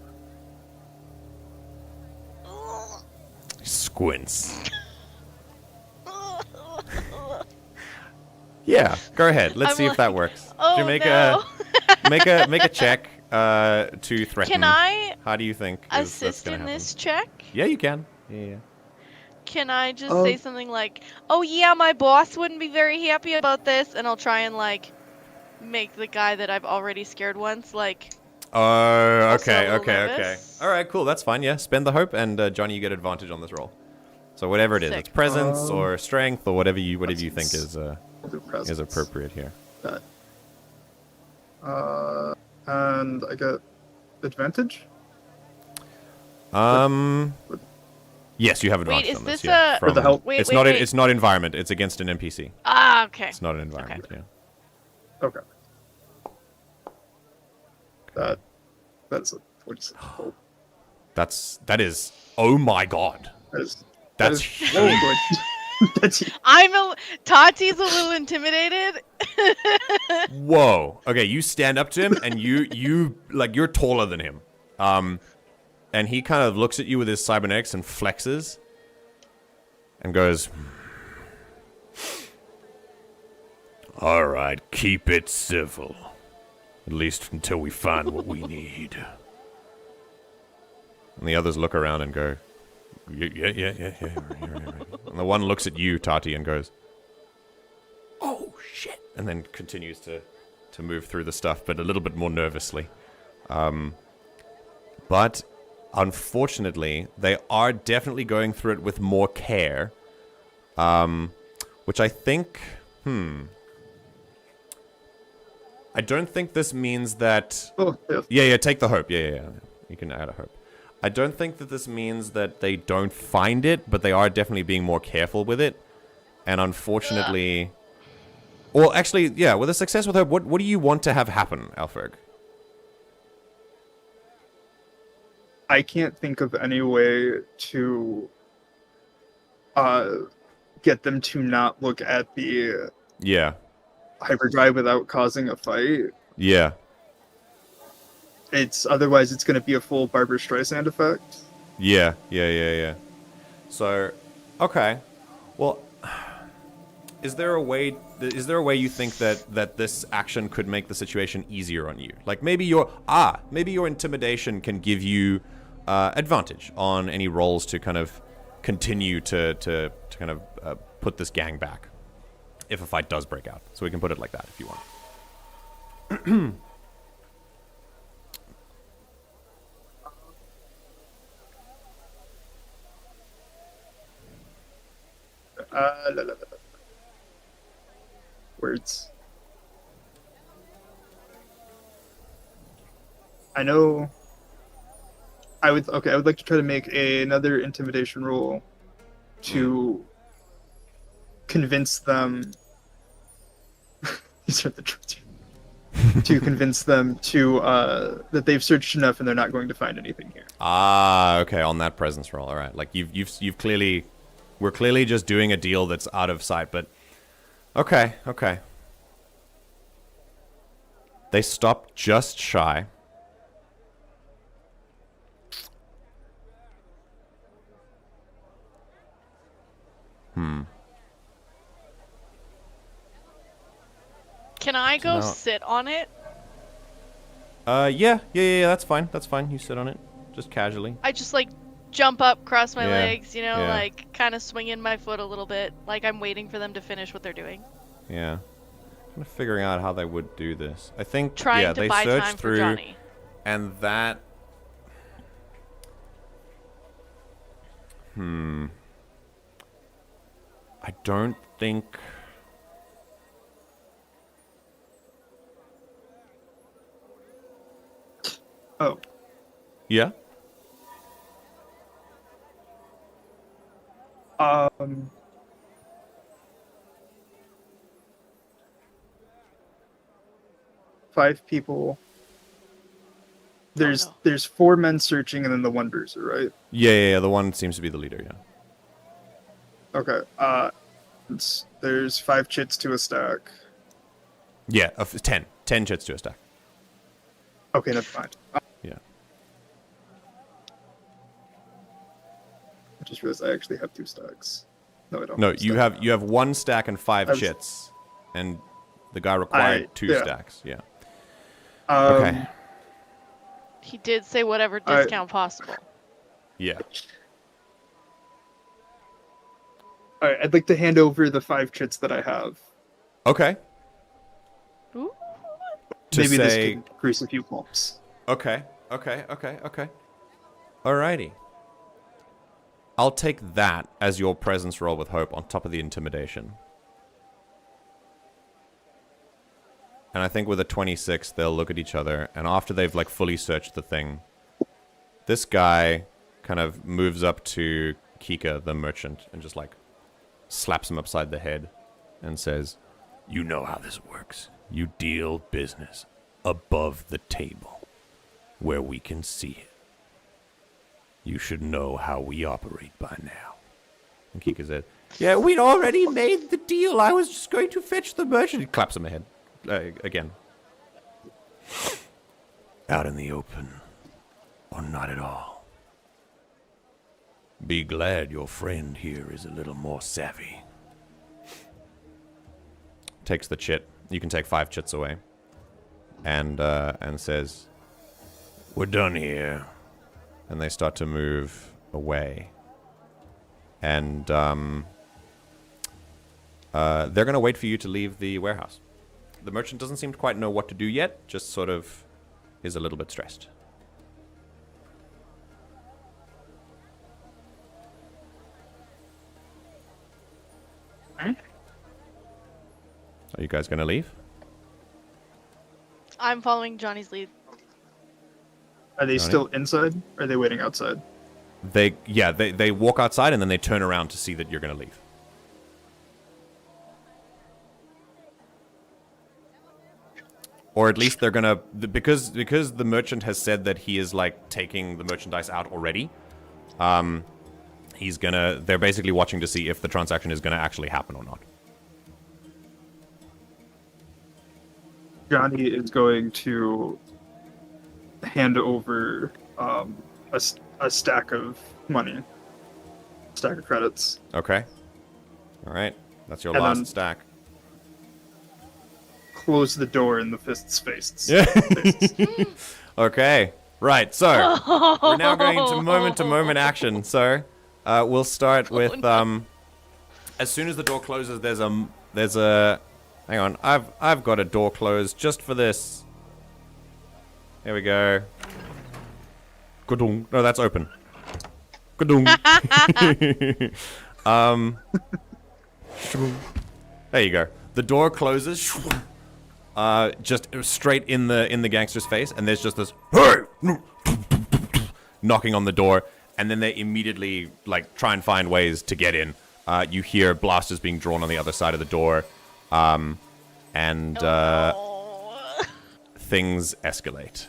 Squints. Yeah, go ahead. Let's I'm see if that like, works. oh, Should you make no. make a check to threaten. Can I How do you think that's assist gonna in happen? this check? Yeah, you can. Yeah. Can I just Oh. say something like, "Oh yeah, my boss wouldn't be very happy about this," and I'll try and make the guy that I've already scared once, like, Oh, also a okay, little okay, okay. nervous. All right, cool. That's fine. Yeah, spend the hope, and Johnny, you get advantage on this roll. So whatever it is, Sick. it's presence or strength or whatever you think Presence. is I'll do presence. appropriate here. That. And I get advantage? Yes, you have advantage Wait, is on this. this Yeah, a- For the help? Wait, it's wait, not. wait. It's not environment. It's against an NPC. Ah, okay. It's not an environment. Yeah. Okay. That's a 46. Oh, That is. Oh my god. that's That's whoa, good. That's Tati's a little intimidated. Whoa. Okay, you stand up to him and you like you're taller than him. And he kind of looks at you with his cybernetics and flexes and goes, "All right, keep it civil. At least until we find what we need." And the others look around and go, yeah. And the one looks at you, Tahti, and goes, "Oh, shit." And then continues to move through the stuff, but a little bit more nervously. But unfortunately, they are definitely going through it with more care. Which I think, I don't think this means that... Oh, yeah. Yeah, take the hope. Yeah. You can add a hope. I don't think that this means that they don't find it, but they are definitely being more careful with it. And unfortunately... Well, actually, yeah, with a success with hope, what do you want to have happen, Alfred? I can't think of any way to get them to not look at the Yeah. hyperdrive without causing a fight. Yeah. Otherwise it's going to be a full Barbra Streisand effect. Yeah. So, okay. Well, is there a way you think that this action could make the situation easier on you? Like maybe your intimidation can give you advantage on any rolls to kind of continue to kind of put this gang back if a fight does break out. So we can put it like that if you want. Words. I know. I would like to try to make another intimidation roll to convince them. These are the truth. To convince them to that they've searched enough and they're not going to find anything here. Ah, okay, on that presence roll. All right, like you've clearly, we're clearly just doing a deal that's out of sight, but okay. They stopped just shy. Can I go No. sit on it? Yeah, that's fine. That's fine. You sit on it, just casually. I just like jump up, cross my Yeah, legs, yeah. like kind of swinging my foot a little bit, like I'm waiting for them to finish what they're doing. Yeah. Kind of figuring out how they would do this. I think, Trying yeah, to they buy searched time for through, Johnny. and that... I don't think... Oh, Yeah? five people. There's no. there's 4 men searching and then the one bruiser, right? Yeah, the one seems to be the leader, yeah. Okay. There's 5 chits to a stack. Yeah, 10. 10 chits to a stack. Okay, that's fine. Yeah. I just realized I actually have 2 stacks. No, I don't. No, have a you stack. have 1 stack and 5 I've- chits, and the guy required 2 yeah. stacks. Yeah. Um, Okay. He did say whatever discount possible. Yeah. All right, I'd like to hand over the 5 chits that I have. Okay. Ooh. maybe this say, can increase a few bumps. okay. Alrighty. I'll take that as your presence roll with hope on top of the intimidation. And I think with a 26, they'll look at each other, and after they've like fully searched the thing, this guy kind of moves up to Kika, the merchant, and just like slaps him upside the head and says, "You know how this works. You deal business above the table, where we can see it. You should know how we operate by now." And Kika said, "Yeah, we'd already made the deal. I was just going to fetch the merchant." He claps him ahead. Again. Out in the open, or not at all. Be glad your friend here is a little more savvy. Takes the chit. You can take 5 chits away. And says, "We're done here." And they start to move away. And they're going to wait for you to leave the warehouse. The merchant doesn't seem to quite know what to do yet, just sort of is a little bit stressed. Are you guys going to leave? I'm following Johnny's lead. Are they Johnny? still inside? Or are they waiting outside? They walk outside and then they turn around to see that you're going to leave. Or at least they're gonna, because the merchant has said that he is like taking the merchandise out already. They're basically watching to see if the transaction is gonna actually happen or not. Johnny is going to hand over a stack of money, stack of credits. Okay. All right. That's your And last then- stack. Close the door in the fist's face. Yeah. Okay. Right. So we're now going to moment action. So we'll start with as soon as the door closes. There's a. Hang on. I've got a door closed just for this. Here we go. Gudung. No, that's open. Gudung. There you go. The door closes. Just straight in the gangster's face, and there's just this knocking on the door, and then they immediately like try and find ways to get in. You hear blasters being drawn on the other side of the door, and things escalate.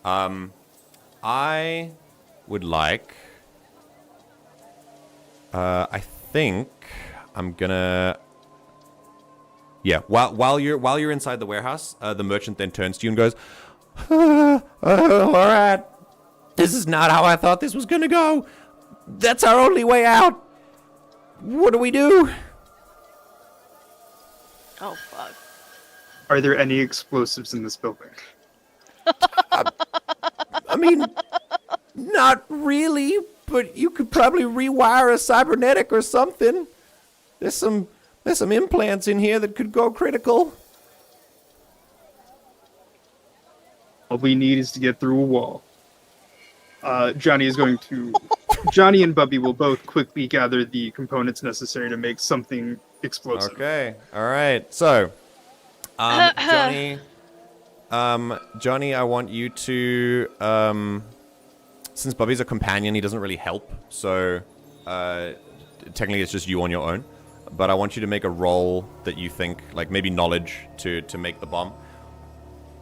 I would like. I think I'm gonna. Yeah, while you're inside the warehouse, the merchant then turns to you and goes, "All right, this is not how I thought this was gonna go. That's our only way out. What do we do?" Oh, fuck. Are there any explosives in this building? I mean, not really, but you could probably rewire a cybernetic or something. There's some implants in here that could go critical. All we need is to get through a wall. Johnny and Bubby will both quickly gather the components necessary to make something explosive. Okay, all right. So, Johnny, I want you to, since Bubby's a companion, he doesn't really help. So, technically, it's just you on your own. But I want you to make a roll that you think, like maybe knowledge, to make the bomb.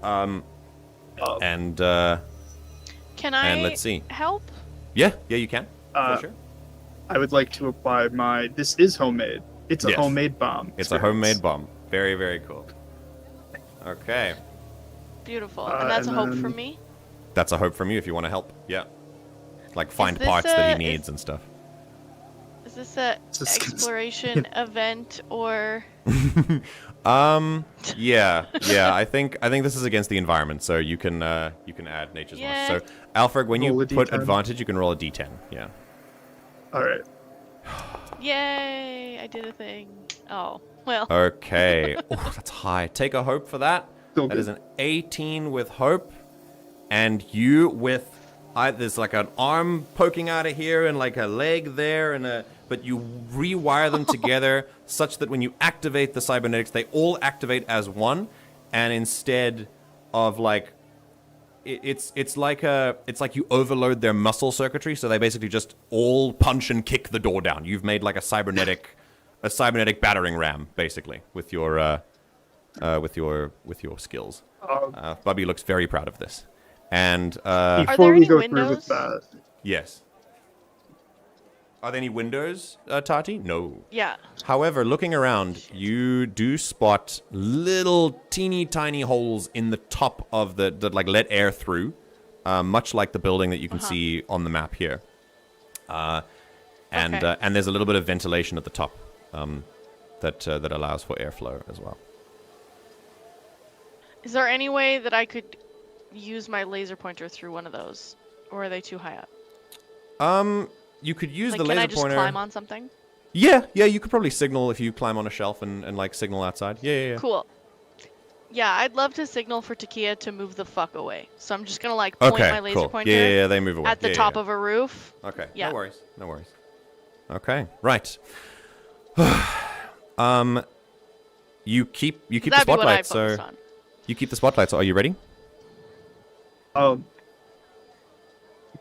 And Can I let's see. help? Yeah, you can. For sure. I would like to apply my. This is homemade. It's a Yes. homemade bomb. It's a experience. homemade bomb. Very, very cool. Okay. Beautiful. And that's and a hope then- for me? That's a hope from you if you want to help. Yeah. Like find this parts that he a- needs and stuff. Is this a Just- exploration event or... Yeah. I think this is against the environment, so you can add nature's Yeah. laws. So Alfred, when you Roll a put D10. advantage, you can roll a D10. Yeah. All right. Yay! I did a thing. Oh, well. Okay. Oh, that's high. Take a hope for that. Still That good. is an 18 with hope, and you with there's like an arm poking out of here and like a leg there, but you rewire them together such that when you activate the cybernetics, they all activate as one, and instead of like it's like you overload their muscle circuitry, so they basically just all punch and kick the door down. You've made like a cybernetic battering ram basically with your skills. Bubby looks very proud of this. And Are Before there we any go through windows? with that, yes. Are there any windows, Tahti? No. Yeah. However, looking around, you do spot little teeny tiny holes in the top of that like let air through, much like the building that you can see on the map here. And there's a little bit of ventilation at the top that allows for airflow as well. Is there any way that I could use my laser pointer through one of those, or are they too high up? You could use Like, the can laser I just pointer. climb on something? Yeah, you could probably signal if you climb on a shelf and like signal outside. Yeah. Cool. Yeah, I'd love to signal for Tikkia to move the fuck away. So I'm just gonna like point Okay, my laser cool. pointer Yeah, they move away. at the top of a roof. Okay, Yeah. no worries. Okay, right. You keep the That'd be what I spotlight, focused so on. you keep the spotlight. So are you ready?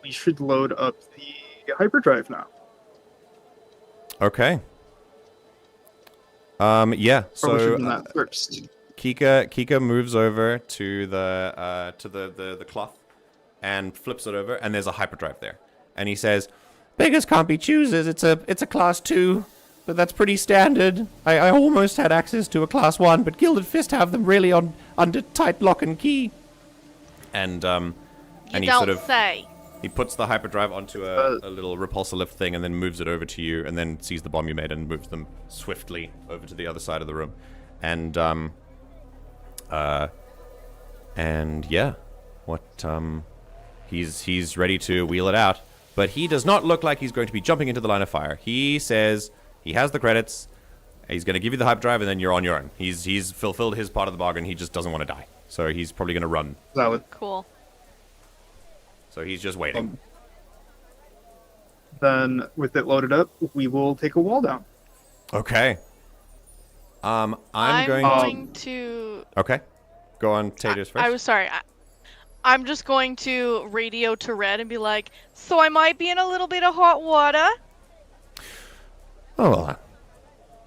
we should load up the hyperdrive now. Okay. Yeah. Probably should So have done that first. Kika moves over to the cloth and flips it over, and there's a hyperdrive there. And he says, "Beggars can't be choosers. It's a class 2, but that's pretty standard. I almost had access to a class 1, but Gilded Fist have them really under tight lock and key." And You he don't sort of say. he puts the hyperdrive onto a little repulsor lift thing and then moves it over to you, and then sees the bomb you made and moves them swiftly over to the other side of the room. And yeah, he's ready to wheel it out, but he does not look like he's going to be jumping into the line of fire. He says he has the credits. He's going to give you the hyperdrive, and then you're on your own. He's fulfilled his part of the bargain. He just doesn't want to die, so he's probably going to run. Valid. Cool. So he's just waiting. Then, with it loaded up, we will take a wall down. Okay. I'm going. going to. Okay. Go on, Taters first. I was sorry. I'm just going to radio to Red and be like, "So I might be in a little bit of hot water. Oh, well, that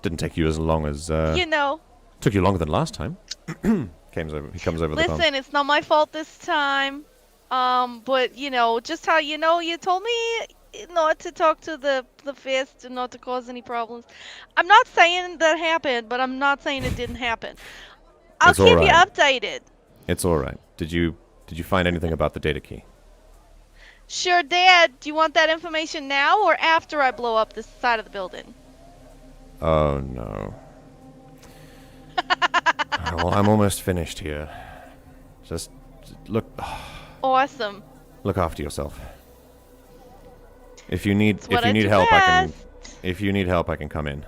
didn't take you as long as. You know. Took you longer than last time. He comes over the phone. Listen, it's not my fault this time. But you know, just how you told me not to talk to the fist and not to cause any problems. I'm not saying that happened, but I'm not saying it didn't happen. I'll It's keep all you right. updated. It's all right. Did you find anything about the data key? Sure, Dad. Do you want that information now or after I blow up this side of the building? Oh no. Well, I'm almost finished here. Just look Awesome. after yourself. If you need It's what I do help, best. if you need help, I can come in.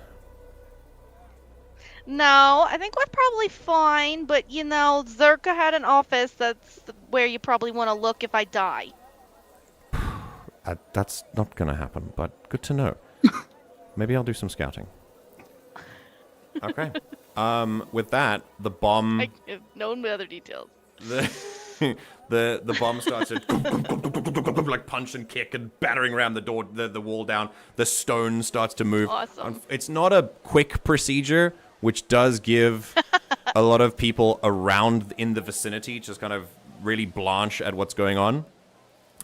No, I think we're probably fine, but you know, Zerka had an office that's where you probably want to look if I die. That's not gonna happen, but good to know. Maybe I'll do some scouting. Okay. With that, the bomb. I have known the other details. The bomb starts to like punch and kick and battering around the door, the wall down. The stone starts to move. Awesome. It's not a quick procedure, which does give a lot of people around in the vicinity just kind of really blanch at what's going on.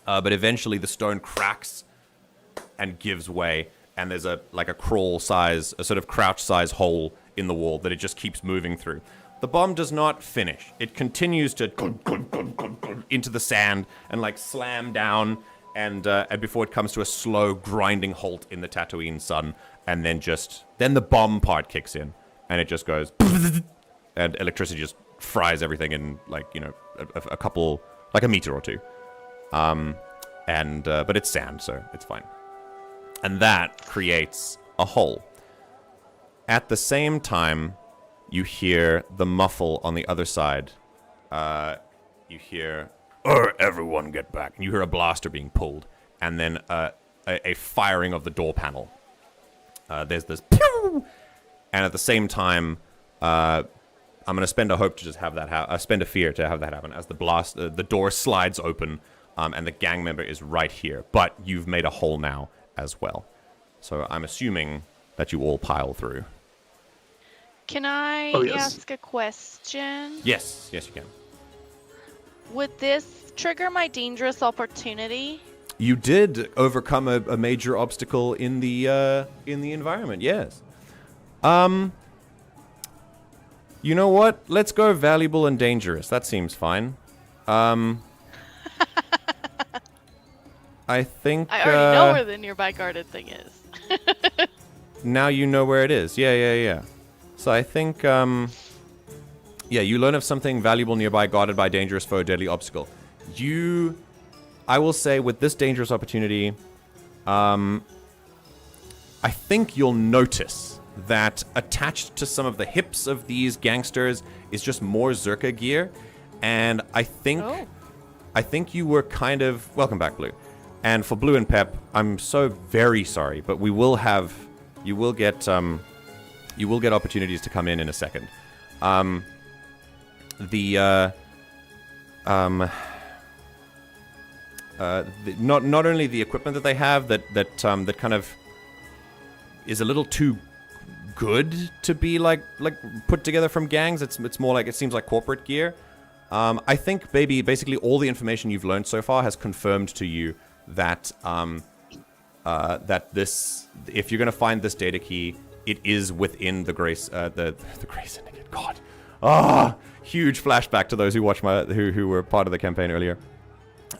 But eventually the stone cracks and gives way, and there's a sort of crouch size hole in the wall that it just keeps moving through. The bomb does not finish. It continues to into the sand and like slam down, and before it comes to a slow grinding halt in the Tatooine sun, and then the bomb part kicks in, and it just goes, and electricity just fries everything in a couple, like a meter or two. But it's sand, so it's fine. And that creates a hole. At the same time, you hear the muffle on the other side you hear, everyone get back. And you hear a blaster being pulled. And then a firing of the door panel. There's this pew! And at the same time, I'm going to spend a hope to just have that spend a fear to have that happen as the door slides open, and the gang member is right here. But you've made a hole now as well. So I'm assuming that you all pile through. Can I yes. ask a question? Yes, you can. Would this trigger my dangerous opportunity? You did overcome a major obstacle in the environment. Yes. You know what? Let's go valuable and dangerous. That seems fine. I think I already know where the nearby guarded thing is. now you know where it is. Yeah. So I think you learn of something valuable nearby, guarded by dangerous foe, deadly obstacle. I will say with this dangerous opportunity, I think you'll notice that attached to some of the hips of these gangsters is just more Zerka gear, and I think you were kind of welcome back, Blue. And for Blue and Pep, I'm so very sorry, but you will get opportunities to come in a second. Not only the equipment that they have that kind of is a little too good to be like put together from gangs. It's more like, it seems like corporate gear. I think basically all the information you've learned so far has confirmed to you that this, if you're gonna find this data key, it is within the Grey the Grey Syndicate. God, huge flashback to those who watched who were part of the campaign earlier.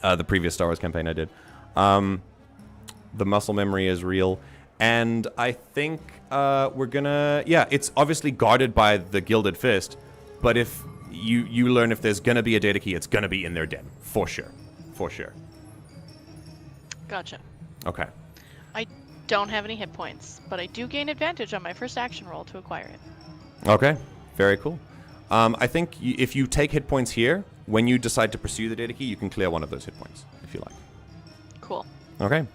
The previous Star Wars campaign I did. The muscle memory is real. And I think we're gonna... Yeah, it's obviously guarded by the Gilded Fist. But if you learn if there's gonna be a data key, it's gonna be in their den. For sure. For sure. Gotcha. Okay. I don't have any hit points, but I do gain advantage on my first action roll to acquire it. Okay. Very cool. I think if you take hit points here, when you decide to pursue the data key, you can clear one of those hit points, if you like. Cool. Okay.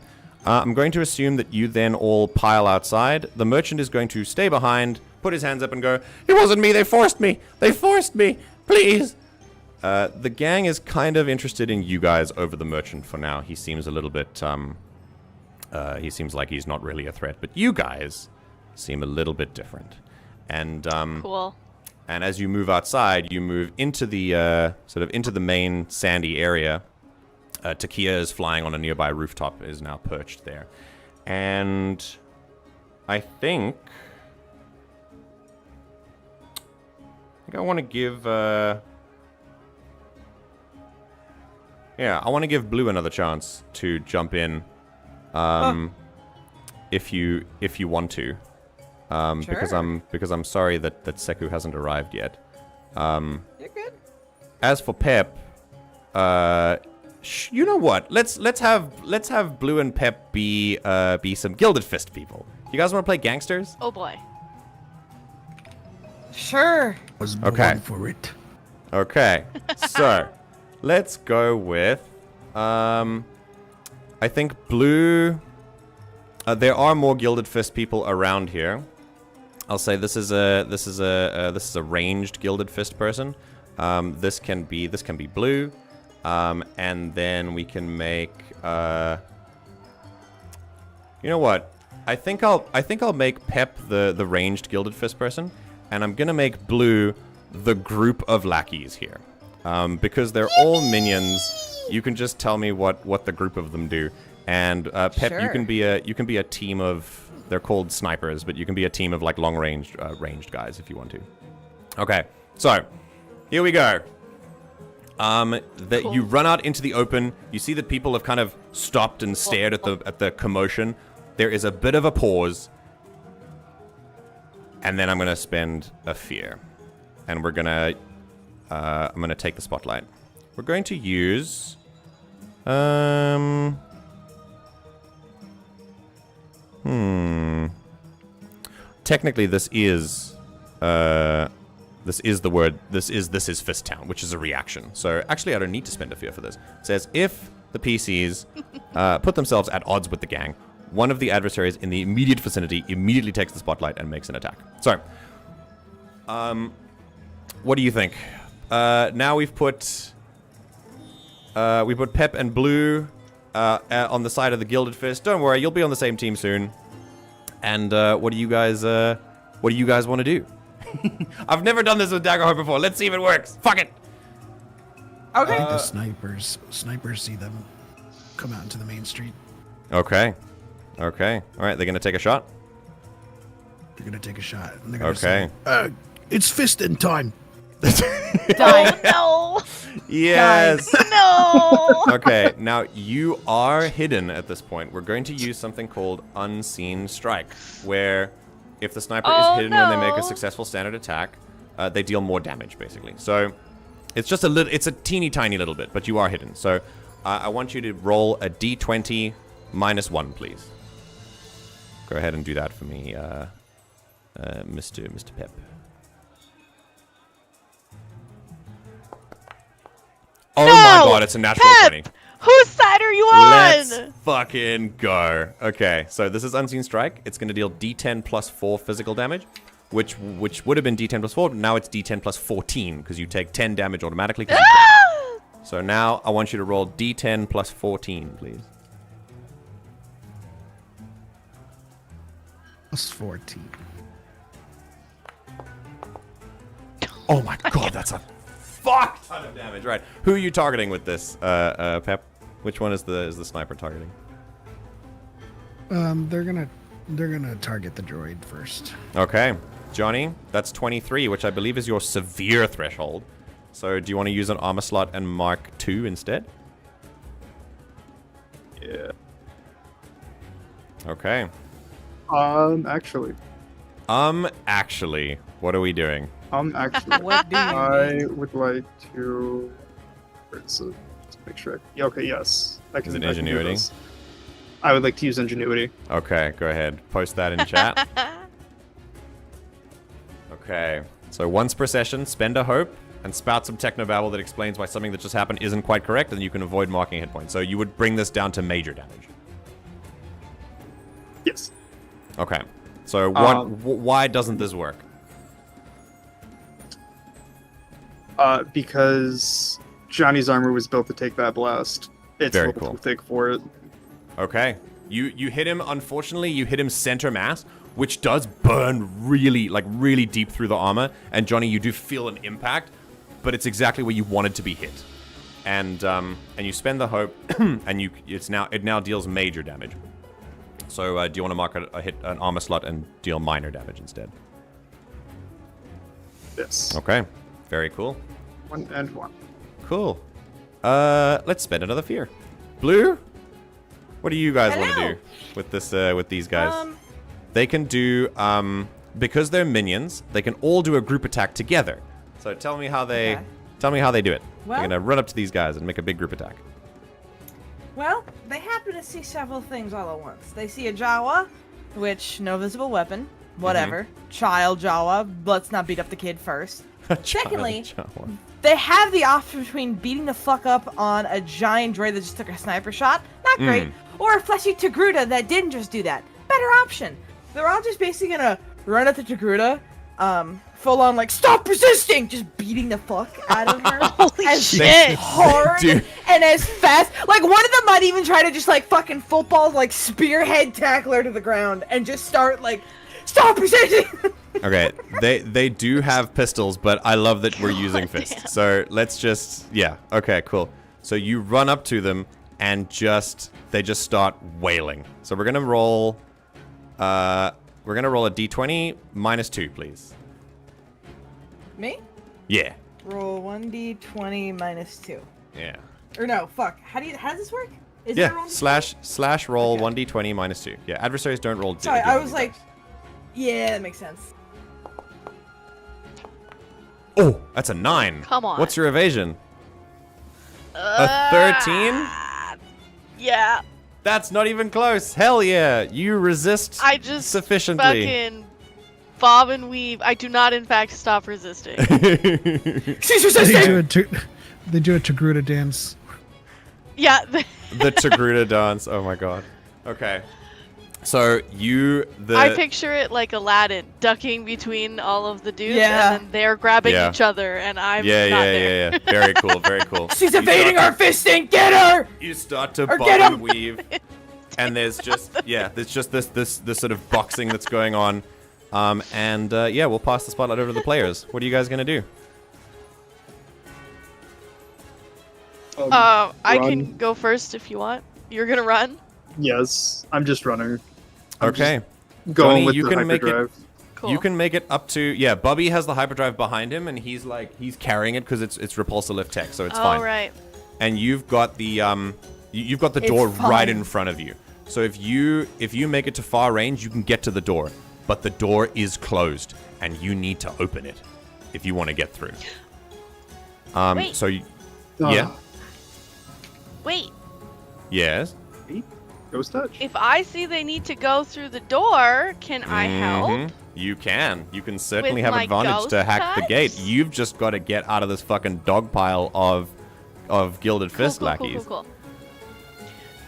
I'm going to assume that you then all pile outside. The merchant is going to stay behind, put his hands up and go, "It wasn't me, they forced me! They forced me! Please!" The gang is kind of interested in you guys over the merchant for now. He seems a little bit, he seems like he's not really a threat, but you guys seem a little bit different. And, cool. And as you move outside, you move into the, sort of into the main sandy area. Tikkia is flying on a nearby rooftop, is now perched there. And I think I want to give, I want to give Blue another chance to jump in, if you want to. Sure. Because I'm sorry that Seku hasn't arrived yet. You're good. As for Pep, you know what? Let's have Blue and Pep be some Gilded Fist people. You guys want to play gangsters? Oh boy. Sure. Was born Okay. for it. Okay. So, let's go with I think Blue. There are more Gilded Fist people around here. I'll say this is a ranged Gilded Fist person. This can be Blue. And then we can make, you know what? I think I'll make Pep the ranged Gilded Fist person, and I'm gonna make Blue the group of lackeys here, because they're all minions. You can just tell me what the group of them do, and Pep, Sure. you can be a team of. They're called snipers, but you can be a team of like long ranged guys if you want to. Okay, so here we go. That Cool. you run out into the open. You see that people have kind of stopped and stared at the commotion. There is a bit of a pause, and then I'm gonna spend a fear, and we're gonna I'm gonna take the spotlight. We're going to use Technically, this is This is the word. This is Fist Town, which is a reaction. So actually, I don't need to spend a fear for this. It says if the PCs put themselves at odds with the gang, one of the adversaries in the immediate vicinity immediately takes the spotlight and makes an attack. So, what do you think? Now we've put Pep and Blue on the side of the Gilded Fist. Don't worry, you'll be on the same team soon. And what do you guys want to do? I've never done this with Daggerheart before. Let's see if it works. Fuck it. Okay. The snipers see them come out into the main street. Okay. All right, they're gonna take a shot. They're gonna take a shot. And they're gonna Okay. say, it's fisting time. Oh, no. Yes. No. Okay, now you are hidden at this point. We're going to use something called Unseen Strike, where if the sniper is hidden when they make a successful standard attack, they deal more damage, basically. So it's just it's a teeny tiny little bit, but you are hidden. So I want you to roll a d20 -1, please. Go ahead and do that for me, Mr. Pep. Oh my god, it's a natural 20. Whose side are you on? Let's fucking go. Okay, so this is Unseen Strike. It's going to deal d10 plus 4 physical damage, which would have been d10 plus 4, but now it's d10 plus 14, because you take 10 damage automatically. So now I want you to roll d10 plus 14, please. Plus 14. Oh my god, that's a fuck ton of damage. Right, who are you targeting with this, Pep? Which one is the sniper targeting? They're gonna target the droid first. Okay, Johnny, that's 23, which I believe is your severe threshold. So do you want to use an armor slot and mark 2 instead? Yeah. Okay. Actually, what are we doing? actually, What do you I would like to. Where is it? Let's make sure. Yeah, okay, yes. I can, Is it I can do ingenuity? this. I would like to use ingenuity. Okay, go ahead. Post that in chat. Okay. So once per session, spend a hope and spout some technobabble that explains why something that just happened isn't quite correct, and you can avoid marking hit points. So you would bring this down to major damage. Yes. Okay. So why doesn't this work? Because Johnny's armor was built to take that blast. It's Very a little cool. too thick for it. Okay. You hit him, unfortunately, you hit him center mass, which does burn really deep through the armor. And Johnny, you do feel an impact, but it's exactly where you wanted to be hit. And you spend the hope, and it now deals major damage. So do you want to mark an armor slot and deal minor damage instead? Yes. Okay. Very cool. 1 and 1. Cool. Let's spend another fear. Blue? What do you guys want to Hello. do with this with these guys? They can do because they're minions, they can all do a group attack together. So tell me how they do it. Well- They're gonna run up to these guys and make a big group attack. Well, they happen to see several things all at once. They see a Jawa, which no visible weapon, whatever. Child Jawa, let's not beat up the kid first. Secondly, they have the option between beating the fuck up on a giant droid that just took a sniper shot, not great, or a fleshy Togruta that didn't just do that. Better option. They're all just basically gonna run at the Togruta, full on like, stop resisting! Just beating the fuck out of her. Holy as shit. hard Dude. and as fast. Like, one of them might even try to just like fucking football, like spearhead tackle her to the ground and just start like, stop resisting! Okay, they do have pistols, but I love that we're using fists. damn. So let's just okay, cool. So you run up to them and they just start wailing. So we're gonna roll a d20 -2, please. Me? Yeah. Roll 1d20 -2. Yeah. Or no, fuck. How does this work? Is there a Yeah. roll? Slash roll Okay. 1d20 -2. Yeah. Adversaries don't roll. Sorry, I d20 was like, dice. yeah, that makes sense. Oh, that's a 9. Come on. What's your evasion? A 13? Yeah. That's not even close. Hell yeah. You resist I just sufficiently. fucking bob and weave. I do not, in fact, stop resisting. She's They resisting! do a Togruta dance. Yeah. The Togruta dance. Oh my god. Okay. So I picture it like Aladdin, ducking between all of the dudes, Yeah. and then they're grabbing Yeah. each other, and I'm Yeah. not there. Very cool. Very cool. She's You evading start our fisting! Get her! You start to Or bob get and him! weave, and there's just this sort of boxing that's going on, and we'll pass the spotlight over to the players. What are you guys gonna do? Run. I can go first if you want. You're gonna run? Yes, I'm just running. I'm Okay, just going Johnny, with you the can make it- hyperdrive. Cool. you can make it up to Bubby has the hyperdrive behind him, and he's carrying it because it's repulsor lift tech, so it's fine. All right. And you've got the you've got the It's door right fine. in front of you. So if you make it to far range, you can get to the door, but the door is closed, and you need to open it if you want to get through. Wait. So you, Ah, yeah, Wait. yes. Ghost touch. If I see they need to go through the door, can I help? Mhm. You can. You can certainly With have my advantage to ghost hack the touch? gate. You've just got to get out of this fucking dog pile of gilded fist lackeys.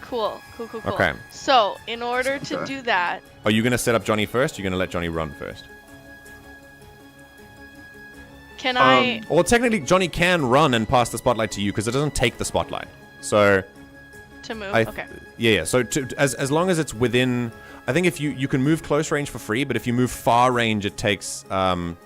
Cool. Okay. So, in order to Okay. do that, Are you going to set up Johnny first? Or you're going to let Johnny run first? can I... Well, technically, Johnny can run and pass the spotlight to you because it doesn't take the spotlight. So, To move? okay. Yeah. So, as long as it's within, I think if you can move close range for free, but if you move far range, it takes an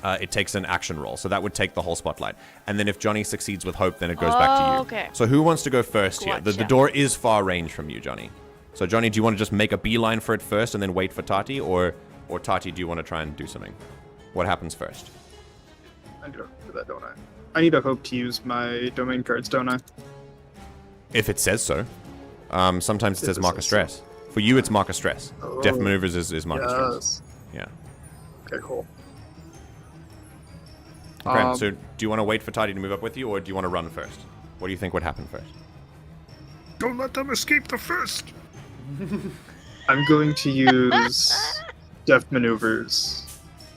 action roll. So that would take the whole spotlight. And then if Johnny succeeds with hope, then it goes back to you. Okay. So who wants to go first here? The Gotcha. door is far range from you, Johnny. So Johnny, do you want to just make a beeline for it first and then wait for Tahti, or Tahti, do you want to try and do something? What happens first? I need to do that, don't I? I need to hope to use my domain cards, don't I? If it says so. Sometimes it If says it mark of says stress. For you, it's mark of stress. Oh. Def maneuvers is mark of stress. Yes. Yeah. Okay, cool. Okay, so do you want to wait for Tahti to move up with you, or do you want to run first? What do you think would happen first? Don't let them escape the fist. I'm going to use deft maneuvers.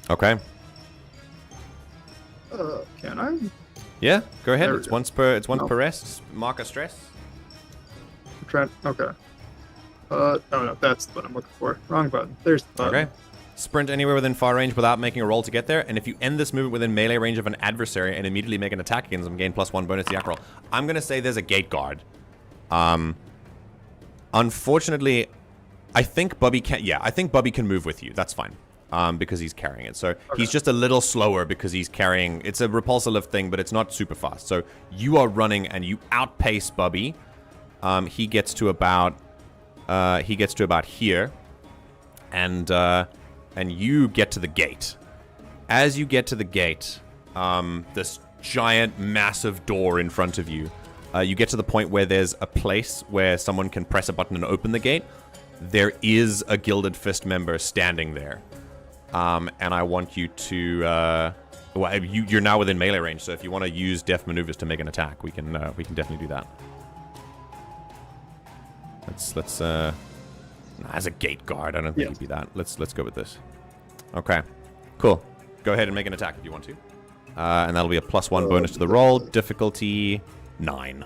Okay. Can I? Yeah, go ahead. There we It's go. once per No. rest. Mark of stress. Okay. Oh no, that's the button I'm looking for. Wrong button. There's the button. Okay. Sprint anywhere within far range without making a roll to get there, and if you end this movement within melee range of an adversary and immediately make an attack against them, gain +1 bonus to the attack roll. I'm gonna say there's a gate guard. Unfortunately, I think Bubby can. Yeah, I think Bubby can move with you. That's fine. Because he's carrying it. So he's just a little slower because he's carrying. It's a repulsor lift thing, but it's not super fast. So you are running and you outpace Bubby. He gets to about here, and you get to the gate. As you get to the gate, this giant, massive door in front of you. You get to the point where there's a place where someone can press a button and open the gate. There is a Gilded Fist member standing there. And I want you to... you're now within melee range, so if you want to use deft maneuvers to make an attack, we can definitely do that. Let's as a gate guard, I don't think it'd be that. Let's go with this. Okay, cool. Go ahead and make an attack if you want to. And that'll be a +1 bonus to the roll. Difficulty 9.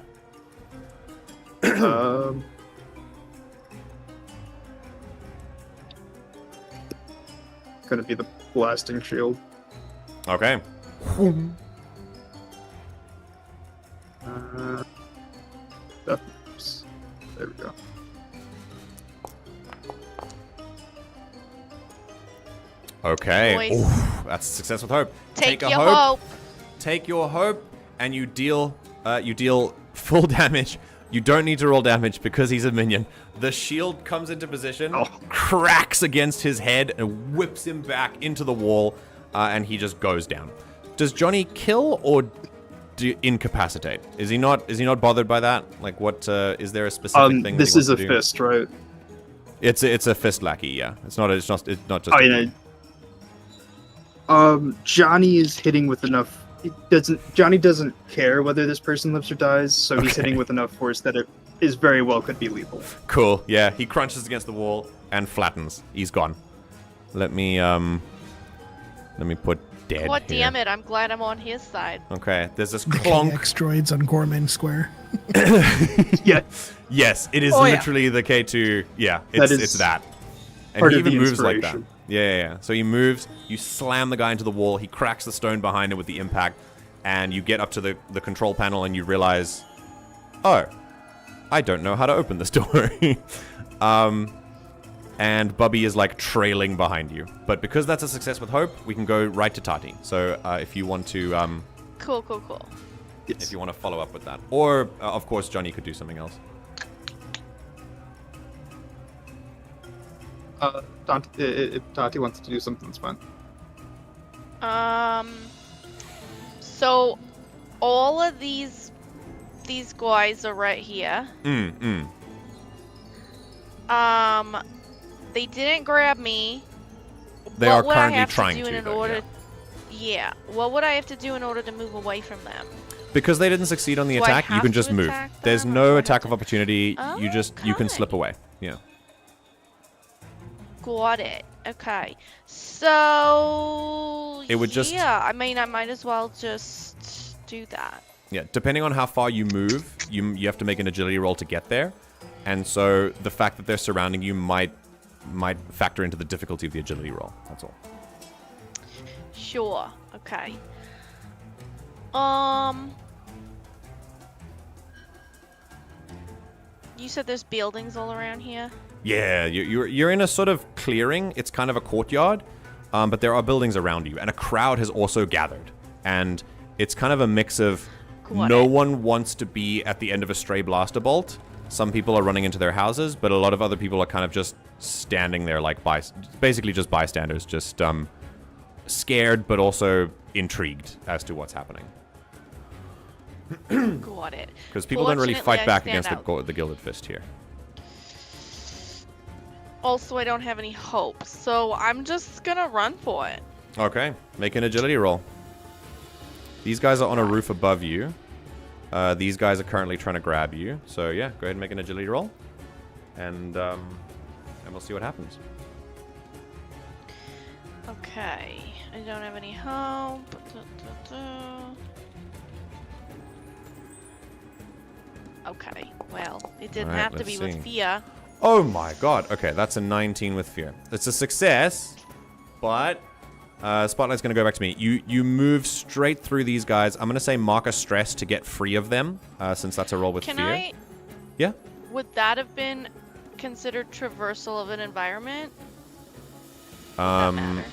Gonna be the blasting shield. Okay. Oops. There we go. Okay. Nice. Oof, that's a success with hope. take a your hope. Take your hope, and you deal full damage. You don't need to roll damage because he's a minion. The shield comes into position, cracks against his head, and whips him back into the wall, and he just goes down. Does Johnny kill or incapacitate? Is he not bothered by that? Like, what is there a specific thing? This that he is a wants to do? fist, right? It's a fist lackey. Yeah, it's not just. Oh, yeah. Johnny is hitting with enough. Johnny doesn't care whether this person lives or dies, so he's hitting with enough force that it is very well could be lethal. Cool. Yeah, he crunches against the wall and flattens. He's gone. Let me Let me put dead God here. damn it! I'm glad I'm on his side. Okay, there's this The clonk. KX droids on Gorman Square. Yeah. Yes, it is Oh, yeah. literally the K2. Yeah, That is it's that. And part he of the even moves like that. inspiration. Yeah. So he moves, you slam the guy into the wall, he cracks the stone behind him with the impact, and you get up to the control panel and you realize, oh, I don't know how to open this door. And Bubby is like trailing behind you. But because that's a success with hope, we can go right to Tahti. So if you want to Cool. if you want to follow up with that. Or of course Johnny could do something else. If Tahti wants to do something, it's fine. So all of these guys are right here. They didn't grab me. They What are would I currently have trying do to. in though, order? yeah. Yeah. What would I have to do in order to move away from them? Because they didn't succeed on the Do I attack, you have can to just move. attack There's them, or no do I have attack to- of opportunity. You can slip Okay. away. Yeah. Got it. Okay. So It would just- yeah. I mean, I might as well just do that. Yeah. Depending on how far you move, you have to make an agility roll to get there. And so the fact that they're surrounding you might factor into the difficulty of the agility roll. That's all. Sure. Okay. You said there's buildings all around here? Yeah, you're in a sort of clearing. It's kind of a courtyard, but there are buildings around you, and a crowd has also gathered. And it's kind of a mix of Got no it. one wants to be at the end of a stray blaster bolt. Some people are running into their houses, but a lot of other people are kind of just standing there like basically just bystanders, just scared but also intrigued as to what's happening. Got it. Because people don't really Fortunately, fight I back stand against out. the Gilded Fist here. Also, I don't have any hope, so I'm just gonna run for it. Okay, make an agility roll. These guys are on a roof above you. These guys are currently trying to grab you. So yeah, go ahead and make an agility roll. And we'll see what happens. Okay. I don't have any hope. Okay, well, it didn't Alright, have to let's be see. with fear. Oh my god. Okay, that's a 19 with fear. It's a success, but Spotlight's going to go back to me. You move straight through these guys. I'm going to say mark a stress to get free of them, since that's a roll with Can fear. Yeah? Would that have been considered traversal of an environment? Would that Um, matter?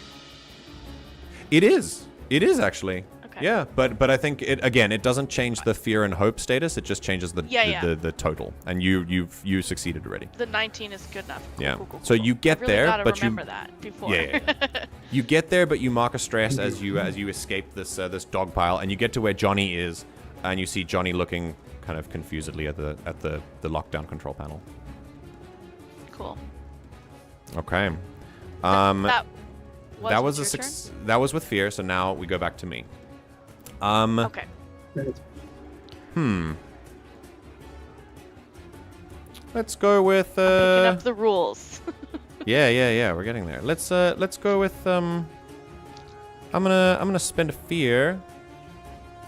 It is. It is actually. Okay. Yeah, but I think it doesn't change the fear and hope status. It just changes the Yeah. the total, and you succeeded already. The 19 is good enough. Cool, Yeah. cool, So cool. you get I really there, gotta but you remember that before. Yeah. You get there, but you mark a stress as you escape this this dog pile, and you get to where Johnny is, and you see Johnny looking kind of confusedly at the lockdown control panel. Cool. Okay. That That was your that was with fear. So now we go back to me. Okay. Let's go with Picking up the rules. yeah. We're getting there. Let's go with I'm gonna spend a fear.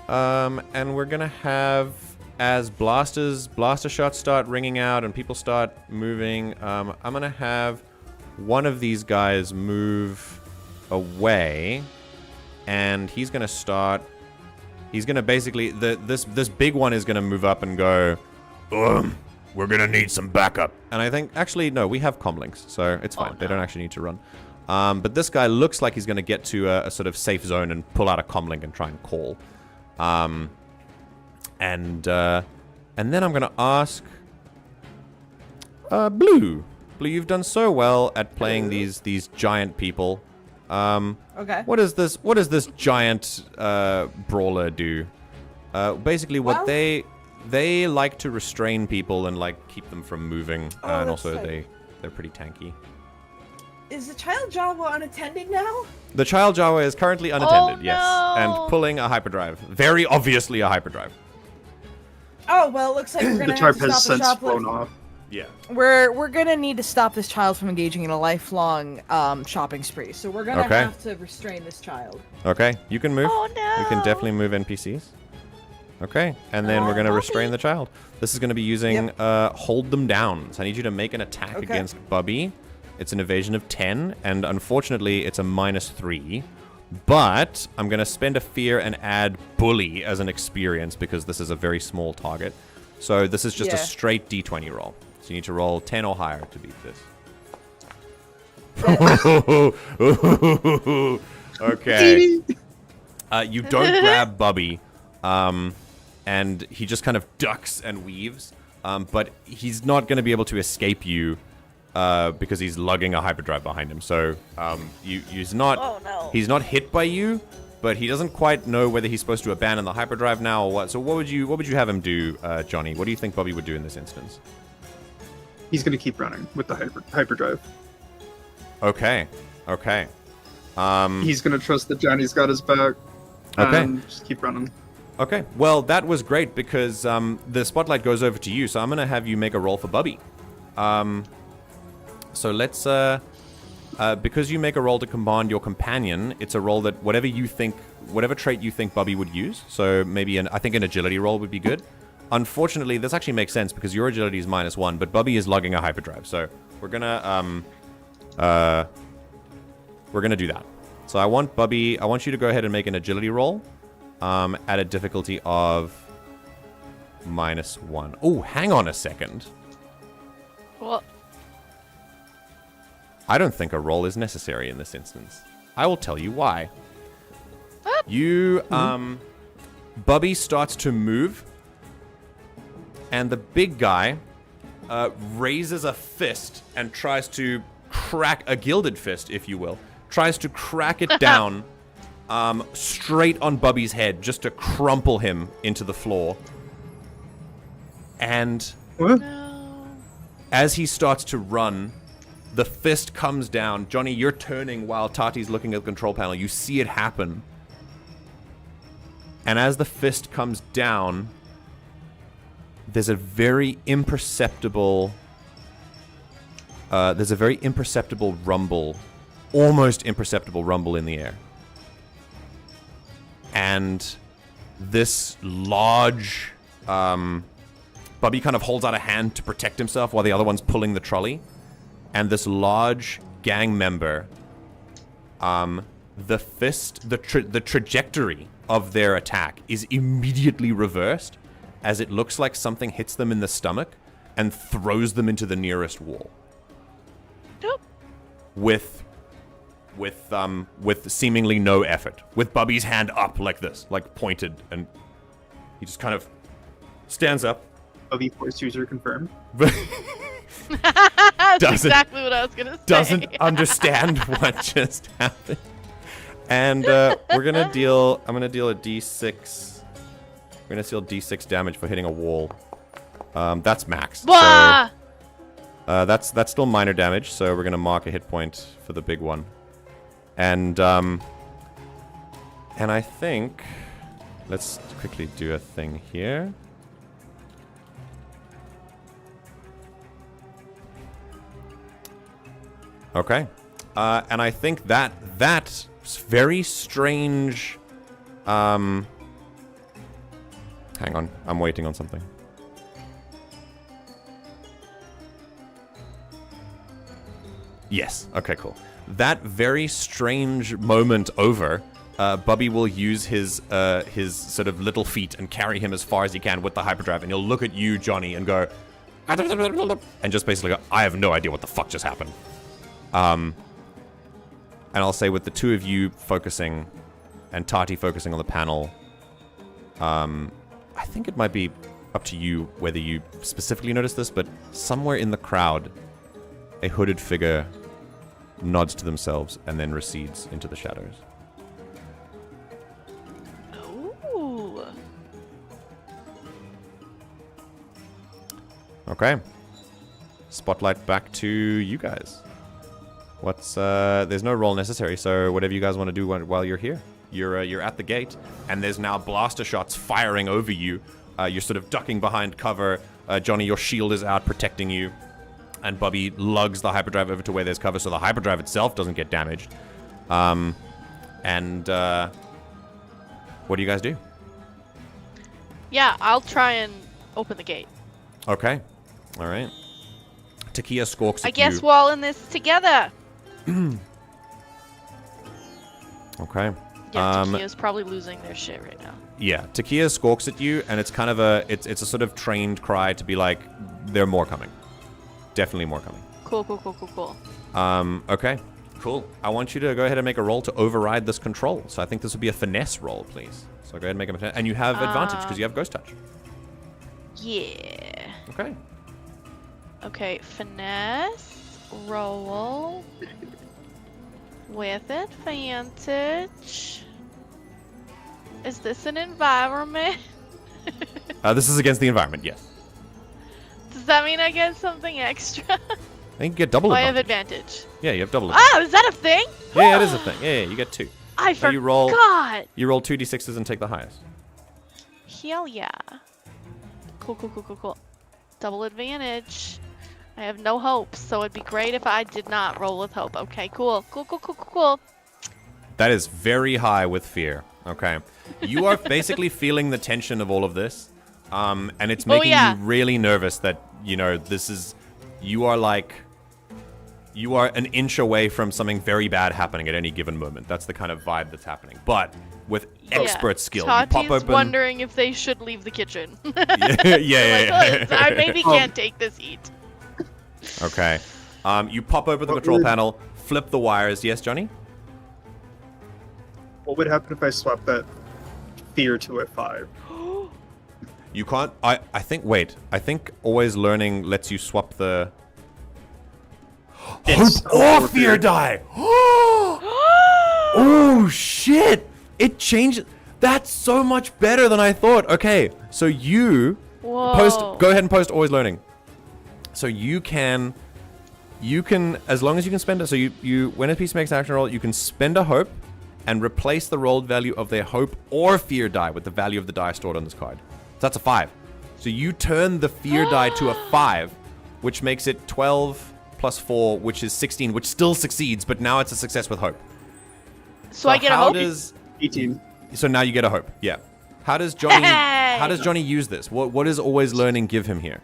And we're gonna have, as blaster shots start ringing out and people start moving, I'm gonna have one of these guys move away, and he's gonna basically this big one is gonna move up and go, we're gonna need some backup. And I think, actually, no, we have comlinks, so it's fine. They don't actually need to run. But this guy looks like he's gonna get to a sort of safe zone and pull out a comlink and try and call. And then I'm gonna ask Blue. Blue, you've done so well at playing these giant people. Okay. What does this giant brawler do? Basically, what Well- they like to restrain people and like keep them from moving, and that's also sick. they're pretty tanky. Is the child Jawa unattended now? The child Jawa is currently unattended, yes, no. and pulling a hyperdrive. Very obviously a hyperdrive. Oh well, it looks like we're The gonna tarp have to has stop since the flown shoplift. off. Yeah. We're gonna need to stop this child from engaging in a lifelong shopping spree. So we're gonna have to restrain this child. Okay, you can move. Oh no! You can definitely move NPCs. Okay, and then we're gonna restrain the child. This is gonna be using hold them down. So I need you to make an attack against Bubby. It's an evasion of 10, and unfortunately it's a -3. But I'm gonna spend a fear and add bully as an experience because this is a very small target. So this is just a straight D20 roll. So you need to roll 10 or higher to beat this. Okay. You don't grab Bubby, and he just kind of ducks and weaves, but he's not going to be able to escape you because he's lugging a hyperdrive behind him. So he's not hit by you, but he doesn't quite know whether he's supposed to abandon the hyperdrive now or what. So what would you have him do, Johnny? What do you think Bubby would do in this instance? He's going to keep running with the hyperdrive. Okay. He's going to trust that Johnny's got his back. And just keep running. Okay. Well, that was great because the spotlight goes over to you, so I'm going to have you make a roll for Bubby. So let's because you make a roll to command your companion, it's a roll that whatever trait you think Bubby would use. So maybe I think an agility roll would be good. Unfortunately, this actually makes sense because your agility is -1, but Bubby is lugging a hyperdrive. So we're gonna do that. So I want you to go ahead and make an agility roll at a difficulty of -1. Oh, hang on a second. Well, I don't think a roll is necessary in this instance. I will tell you why. Bubby starts to move, and the big guy raises a fist and tries to crack a gilded fist, if you will. Tries to crack it down straight on Bubby's head just to crumple him into the floor. And as he starts to run, the fist comes down. Johnny, you're turning while Tahti's looking at the control panel. You see it happen. And as the fist comes down, there's a very imperceptible rumble, almost imperceptible rumble in the air. And this large, Bubby kind of holds out a hand to protect himself while the other one's pulling the trolley. And this large gang member, the trajectory of their attack is immediately reversed as it looks like something hits them in the stomach and throws them into the nearest wall. Nope. With seemingly no effort. With Bubby's hand up like this, like pointed, and he just kind of stands up. Bubby force user confirmed. That's exactly what I was gonna say. Doesn't understand what just happened. And I'm gonna deal a D6. We're gonna deal D6 damage for hitting a wall. That's max. So, that's still minor damage, so we're gonna mark a hit point for the big one. And I think let's quickly do a thing here. Okay. And I think that very strange... hang on. I'm waiting on something. Yes. Okay, cool. That very strange moment over, Bubby will use his sort of little feet and carry him as far as he can with the hyperdrive, and he'll look at you, Johnny, and go... and just basically go, I have no idea what the fuck just happened. And I'll say with the two of you focusing and Tahti focusing on the panel, I think it might be up to you whether you specifically notice this, but somewhere in the crowd, a hooded figure nods to themselves and then recedes into the shadows. Ooh. Okay. Spotlight back to you guys. There's no roll necessary, so whatever you guys want to do while you're here. You're at the gate, and there's now blaster shots firing over you. You're sort of ducking behind cover. Johnny, your shield is out protecting you. And Bubby lugs the hyperdrive over to where there's cover so the hyperdrive itself doesn't get damaged. What do you guys do? Yeah, I'll try and open the gate. Okay. All right. Tikkia squawks at I guess you. we're all in this together. Okay. Yeah, Tikkia's probably losing their shit right now. Yeah, Tikkia squawks at you, and it's kind of it's a sort of trained cry to be like, there are more coming. Definitely more coming. Cool. Okay. Cool. I want you to go ahead and make a roll to override this control. So I think this would be a finesse roll, please. So go ahead and make a... And you have advantage because you have Ghost Touch. Yeah. Okay. Okay, finesse, roll, with advantage. Is this an environment? This is against the environment, yes. Does that mean I get something extra? I think you get double I have advantage. advantage. Yeah, you have double advantage. Oh, is that a thing? Yeah, it is a thing. Yeah, you get 2. I So forgot. you roll 2d6s and take the highest. Hell yeah. Cool. Double advantage. I have no hope, so it'd be great if I did not roll with hope. Okay, cool. That is very high with fear. Okay. You are basically feeling the tension of all of this. And it's making you really nervous that, you are an inch away from something very bad happening at any given moment. That's the kind of vibe that's happening. But with expert skill, you pop Tahti's open... wondering if they should leave the kitchen. Yeah. I maybe can't take this heat. Okay. You pop open the control panel, flip the wires. Yes, Johnny? What would happen if I swapped that fear to a 5? You can't... I think... Wait. I think always learning lets you swap the... Hope or fear die! Oh, shit! It changed... That's so much better than I thought. Okay, so you... Whoa. Go ahead and post always learning. So you can, as long as you can spend it, so you when a piece makes an action roll, you can spend a hope and replace the rolled value of their hope or fear die with the value of the die stored on this card. So that's a 5. So you turn the fear die to a 5, which makes it 12 plus 4, which is 16, which still succeeds, but now it's a success with hope. So I get a hope? 18. So now you get a hope, yeah. How does Johnny use this? What does always learning give him here?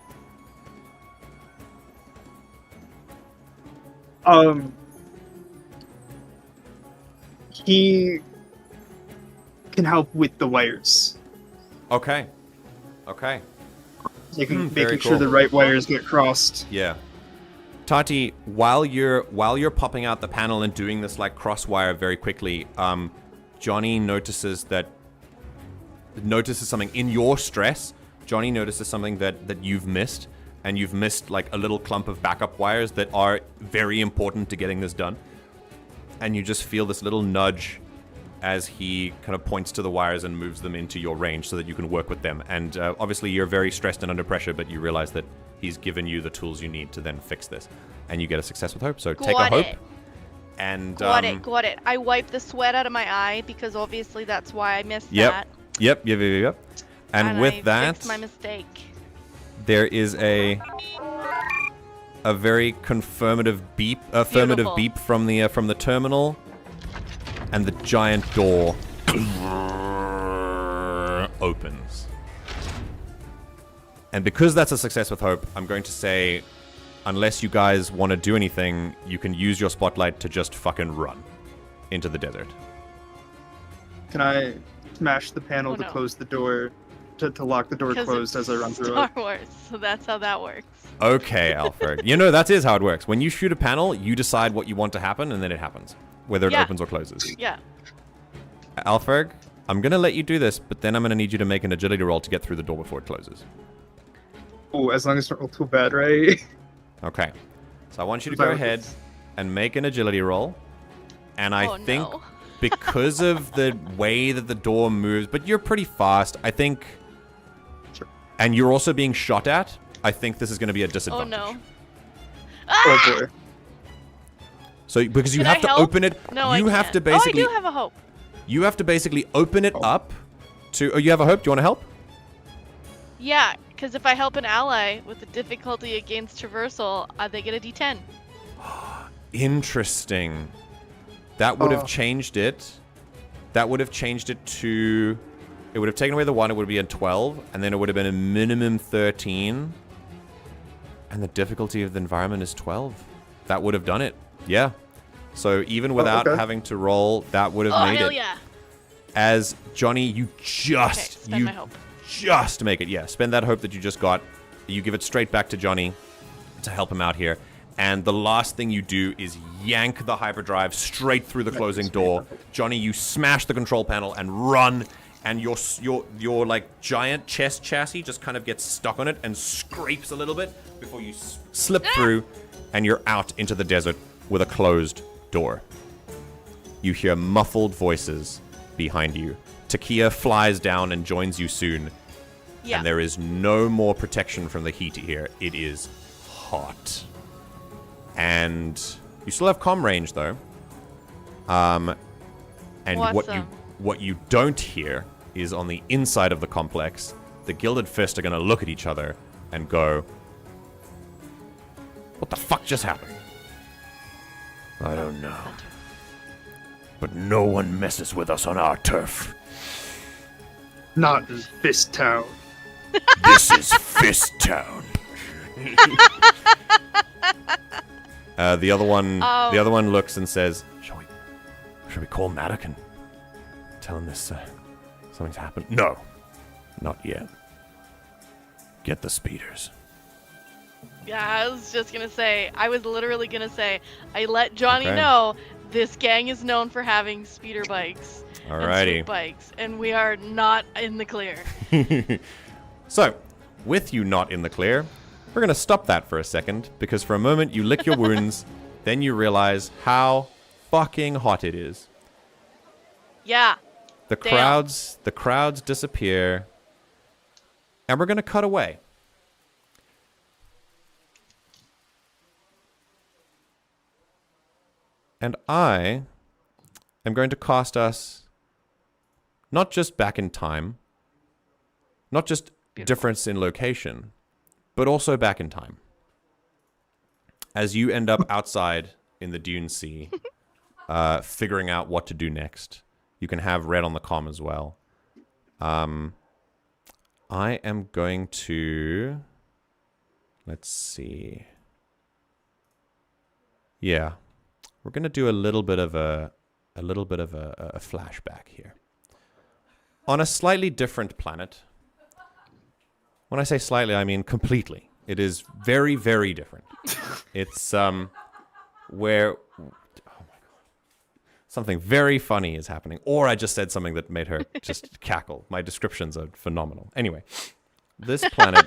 He can help with the wires. Okay. Making very sure cool. the right wires get crossed. Yeah. Tahti, while you're popping out the panel and doing this like crosswire very quickly, Johnny notices something in your stress. Johnny notices something that you've missed, and you've missed like a little clump of backup wires that are very important to getting this done. And you just feel this little nudge as he kind of points to the wires and moves them into your range so that you can work with them. And obviously you're very stressed and under pressure, but you realize that he's given you the tools you need to then fix this. And you get a success with hope. So take a hope. And got it. I wipe the sweat out of my eye because obviously that's why I missed that. Yep. And with I that, fixed my mistake. there is a very affirmative beep from the terminal, and the giant door opens. And because that's a success with hope, I'm going to say, unless you guys want to do anything, you can use your spotlight to just fucking run into the desert. Can I smash the panel to no. close the door, to lock the door closed as I run through Star it? Wars, so that's how that works. Okay, Alfred. That is how it works. When you shoot a panel, you decide what you want to happen, and then it happens, whether it opens or closes. Yeah. Alfred, I'm going to let you do this, but then I'm going to need you to make an agility roll to get through the door before it closes. Oh, as long as it's not roll too bad, right? Okay. So I want you to go ahead and make an agility roll. And I think because of the way that the door moves, but you're pretty fast, I think... Sure. And you're also being shot at, I think this is going to be a disadvantage. Oh no. Oh boy. So because you Can have I to help? open it, No, you I have can't. to basically... Oh, I do have a hope. You have to basically open it up to... Oh, you have a hope? Do you want to help? Yeah. Because if I help an ally with the difficulty against traversal, they get a D10. Interesting. That would have changed it. That would have changed it to... It would have taken away the 1, it would be a 12, and then it would have been a minimum 13. And the difficulty of the environment is 12. That would have done it. Yeah. So even without having to roll, that would have made hell it. Yeah. As Johnny, you just... spend my hope. Just make it. Yeah, spend that hope that you just got. You give it straight back to Johnny to help him out here. And the last thing you do is yank the hyperdrive straight through the closing door. Johnny, you smash the control panel and run, and your like giant chest chassis just kind of gets stuck on it and scrapes a little bit before you slip through, and you're out into the desert with a closed door. You hear muffled voices behind you. Tikkia flies down and joins you soon. Yeah. And there is no more protection from the heat here. It is hot. And you still have comm range, though. And Awesome. what you don't hear is on the inside of the complex, the Gilded Fist are going to look at each other and go, "What the fuck just happened?" "I don't know. But no one messes with us on our turf. Not in Fist Town. This is Fist Town." The other one looks and says, "Shall we call Maddock and tell him this something's happened?" "No, not yet. Get the speeders." Yeah, I was just gonna say. I was literally gonna say. I let Johnny know this gang is known for having speeder bikes. And street bikes, and we are not in the clear. So, with you not in the clear, we're going to stop that for a second, because for a moment you lick your wounds, then you realize how fucking hot it is. Yeah. The crowds disappear, and we're going to cut away. And I am going to cast us not just back in time, not just difference in location, but also back in time. As you end up outside in the Dune Sea, figuring out what to do next. You can have red on the comm as well. I am going to... Let's see. Yeah. We're going to do a little bit of a flashback here. On a slightly different planet. When I say slightly, I mean completely. It is very, very different. It's where something very funny is happening. Or I just said something that made her just cackle. My descriptions are phenomenal. Anyway, this planet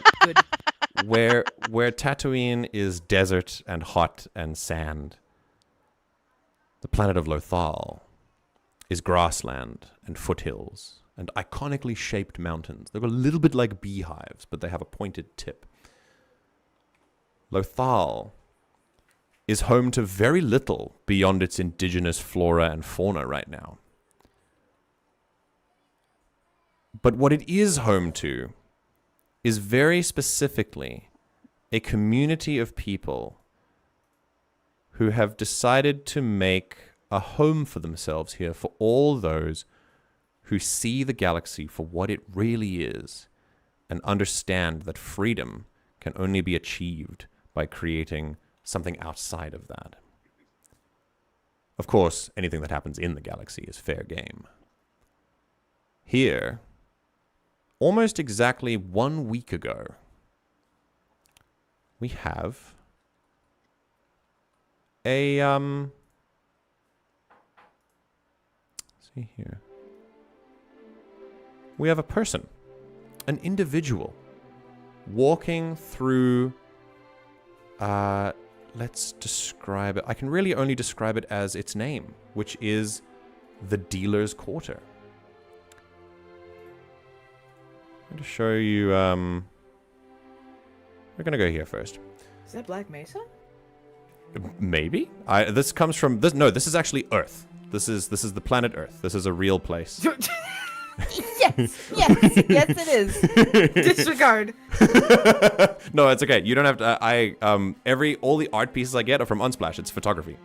where Tatooine is desert and hot and sand. The planet of Lothal is grassland and foothills and iconically shaped mountains. They're a little bit like beehives, but they have a pointed tip. Lothal is home to very little beyond its indigenous flora and fauna right now. But what it is home to is very specifically a community of people who have decided to make a home for themselves here for all those who see the galaxy for what it really is and understand that freedom can only be achieved by creating something outside of that. Of course, anything that happens in the galaxy is fair game. Here, almost exactly 1 week ago, we have a, see here. We have a person, an individual, walking through, let's describe it. I can really only describe it as its name, which is the Dealer's Quarter. I'm going to show you, we're going to go here first. Is that Black Mesa? Maybe. This comes from, this is actually Earth. This is the planet Earth. This is a real place. Yes, it is. Disregard. No, it's okay. You don't have to. All the art pieces I get are from Unsplash. It's photography,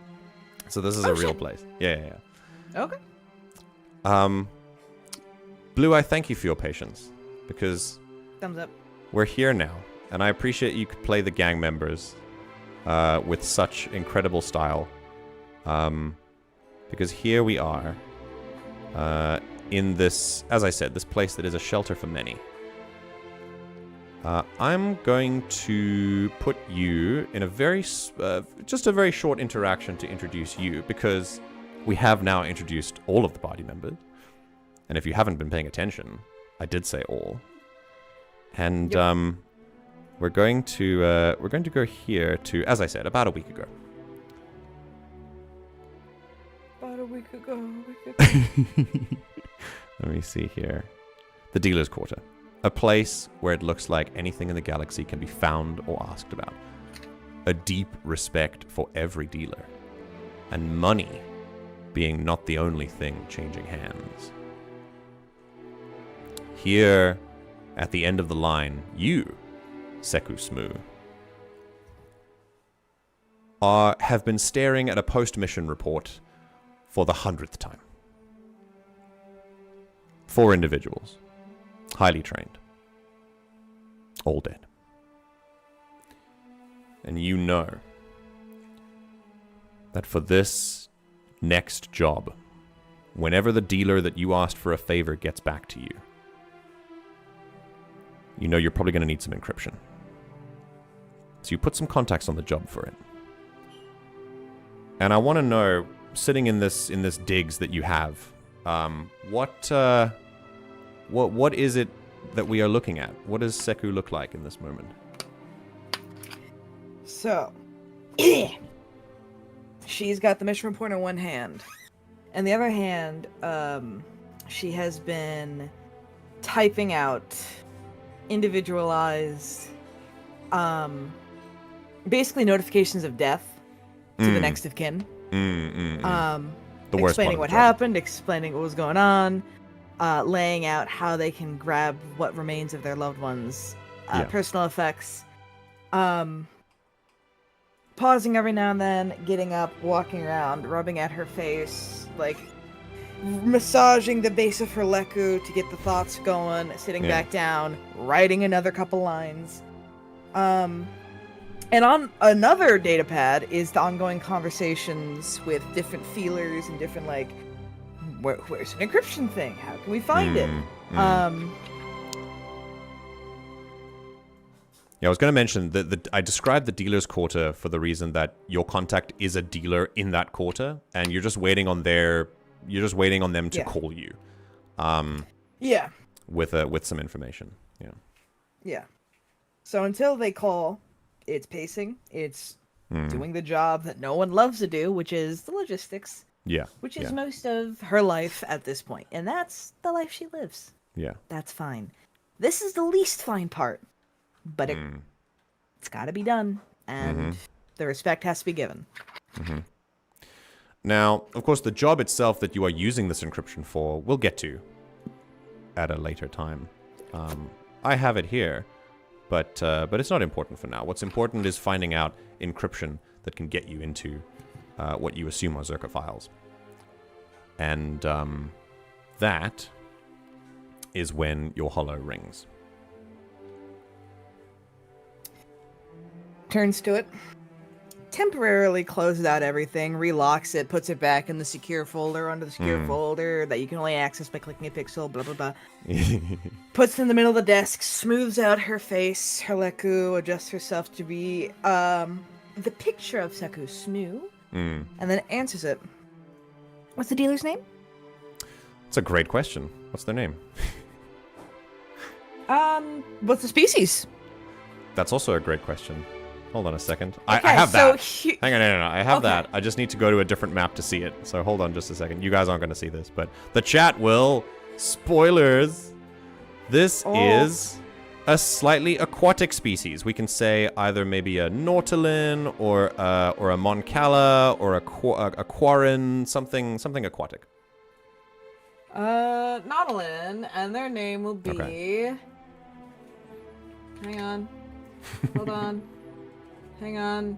so this is a real place. Yeah. Okay. Blue, I thank you for your patience because Thumbs up. we're here now, and I appreciate you could play the gang members with such incredible style. Because here we are in this, as I said, this place that is a shelter for many. I'm going to put you in a very, just a very short interaction to introduce you, because we have now introduced all of the party members. And if you haven't been paying attention, I did say all. And we're going to go here to, as I said, about a week ago. About a week ago. Let me see here. The Dealer's Quarter. A place where it looks like anything in the galaxy can be found or asked about. A deep respect for every dealer. And money being not the only thing changing hands. Here, at the end of the line, you, Seku Smoo, have been staring at a post-mission report for the 100th time. 4 individuals, highly trained, all dead. And you know that for this next job, whenever the dealer that you asked for a favor gets back to you, you know you're probably going to need some encryption. So you put some contacts on the job for it. And I want to know, sitting in this digs that you have, what is it that we are looking at? What does Seku look like in this moment? So, she's got the mission report in one hand. In the other hand, she has been typing out individualized, basically notifications of death to the next of kin. The worst explaining what happened, explaining what was going on, laying out how they can grab what remains of their loved ones, personal effects, pausing every now and then, getting up, walking around, rubbing at her face, like massaging the base of her leku to get the thoughts going, sitting back down, writing another couple lines. And on another data pad is the ongoing conversations with different feelers and different, like, where's an encryption thing? How can we find it? Yeah, I was going to mention that I described the dealer's quarter for the reason that your contact is a dealer in that quarter, and you're just waiting on them to call you. With some information. Yeah. Yeah. So until they call, it's pacing. It's doing the job that no one loves to do, which is the logistics. Yeah. Which is most of her life at this point, and that's the life she lives. Yeah. That's fine. This is the least fine part. But it's got to be done, and the respect has to be given. Now, of course, the job itself that you are using this encryption for, we'll get to at a later time. I have it here, but it's not important for now. What's important is finding out encryption that can get you into what you assume are Zerka files. And that is when your holo rings. Turns to it, temporarily closes out everything, relocks it, puts it back in the secure folder under the secure folder that you can only access by clicking a pixel, blah, blah, blah. Puts it in the middle of the desk, smooths out her face, her leku, adjusts herself to be the picture of Seku Smoo, and then answers it. What's the dealer's name? That's a great question. What's their name? What's the species? That's also a great question. Hold on a second. Okay, I have that. So Hang on, no. I have that. I just need to go to a different map to see it. So hold on just a second. You guys aren't going to see this, but the chat will. Spoilers. This is a slightly aquatic species. We can say either maybe a Nautilin or a Moncala or a Quarren, something aquatic. Nautilin, and their name will be... Okay. Hang on. Hold on. Hang on.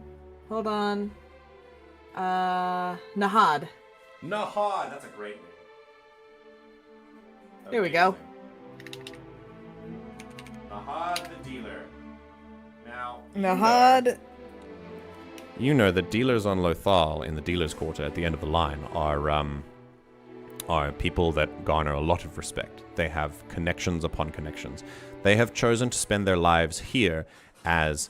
Hold on. Nahad. Nahad, that's a great name. Here we go. Nahad the dealer. Now, Nahad. You know that dealers on Lothal in the dealer's quarter at the end of the line are people that garner a lot of respect. They have connections upon connections. They have chosen to spend their lives here as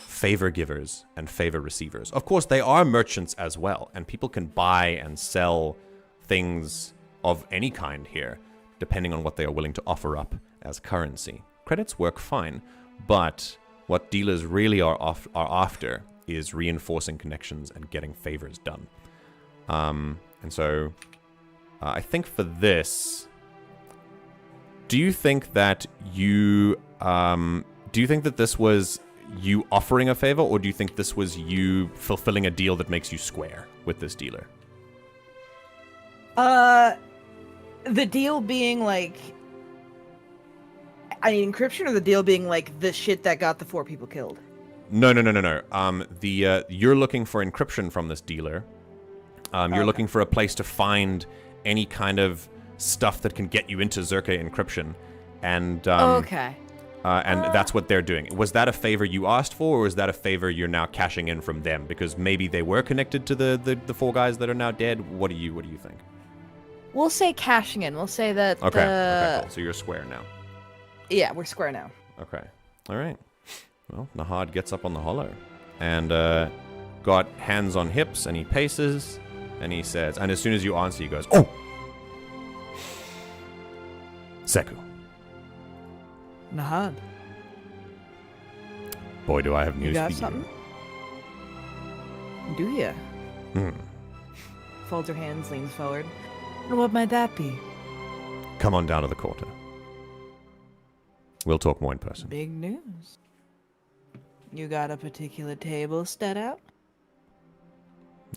favor givers and favor receivers. Of course, they are merchants as well, and people can buy and sell things of any kind here, depending on what they are willing to offer up as currency. Credits work fine, but what dealers really are after is reinforcing connections and getting favors done. And so, I think for this, do you think that this was you offering a favor, or do you think this was you fulfilling a deal that makes you square with this dealer? The deal being like... encryption, or the deal being like the shit that got the 4 people killed? No. You're looking for encryption from this dealer. You're looking for a place to find any kind of stuff that can get you into Zerka encryption, and okay. And that's what they're doing. Was that a favor you asked for, or was that a favor you're now cashing in from them because maybe they were connected to the 4 guys that are now dead? What do you think? We'll say cashing in. We'll say that. Okay, cool. So you're square now. Yeah, we're square now. Okay. All right. Well, Nahad gets up on the hollow and got hands on hips, and he paces, and he says, and as soon as you answer, he goes, "Oh! Seku." Nahad. Boy, do I have news You got for something? Do ya? you. Folds her hands, leans forward. And what might that be? Come on down to the quarter. We'll talk more in person. Big news. You got a particular table set out?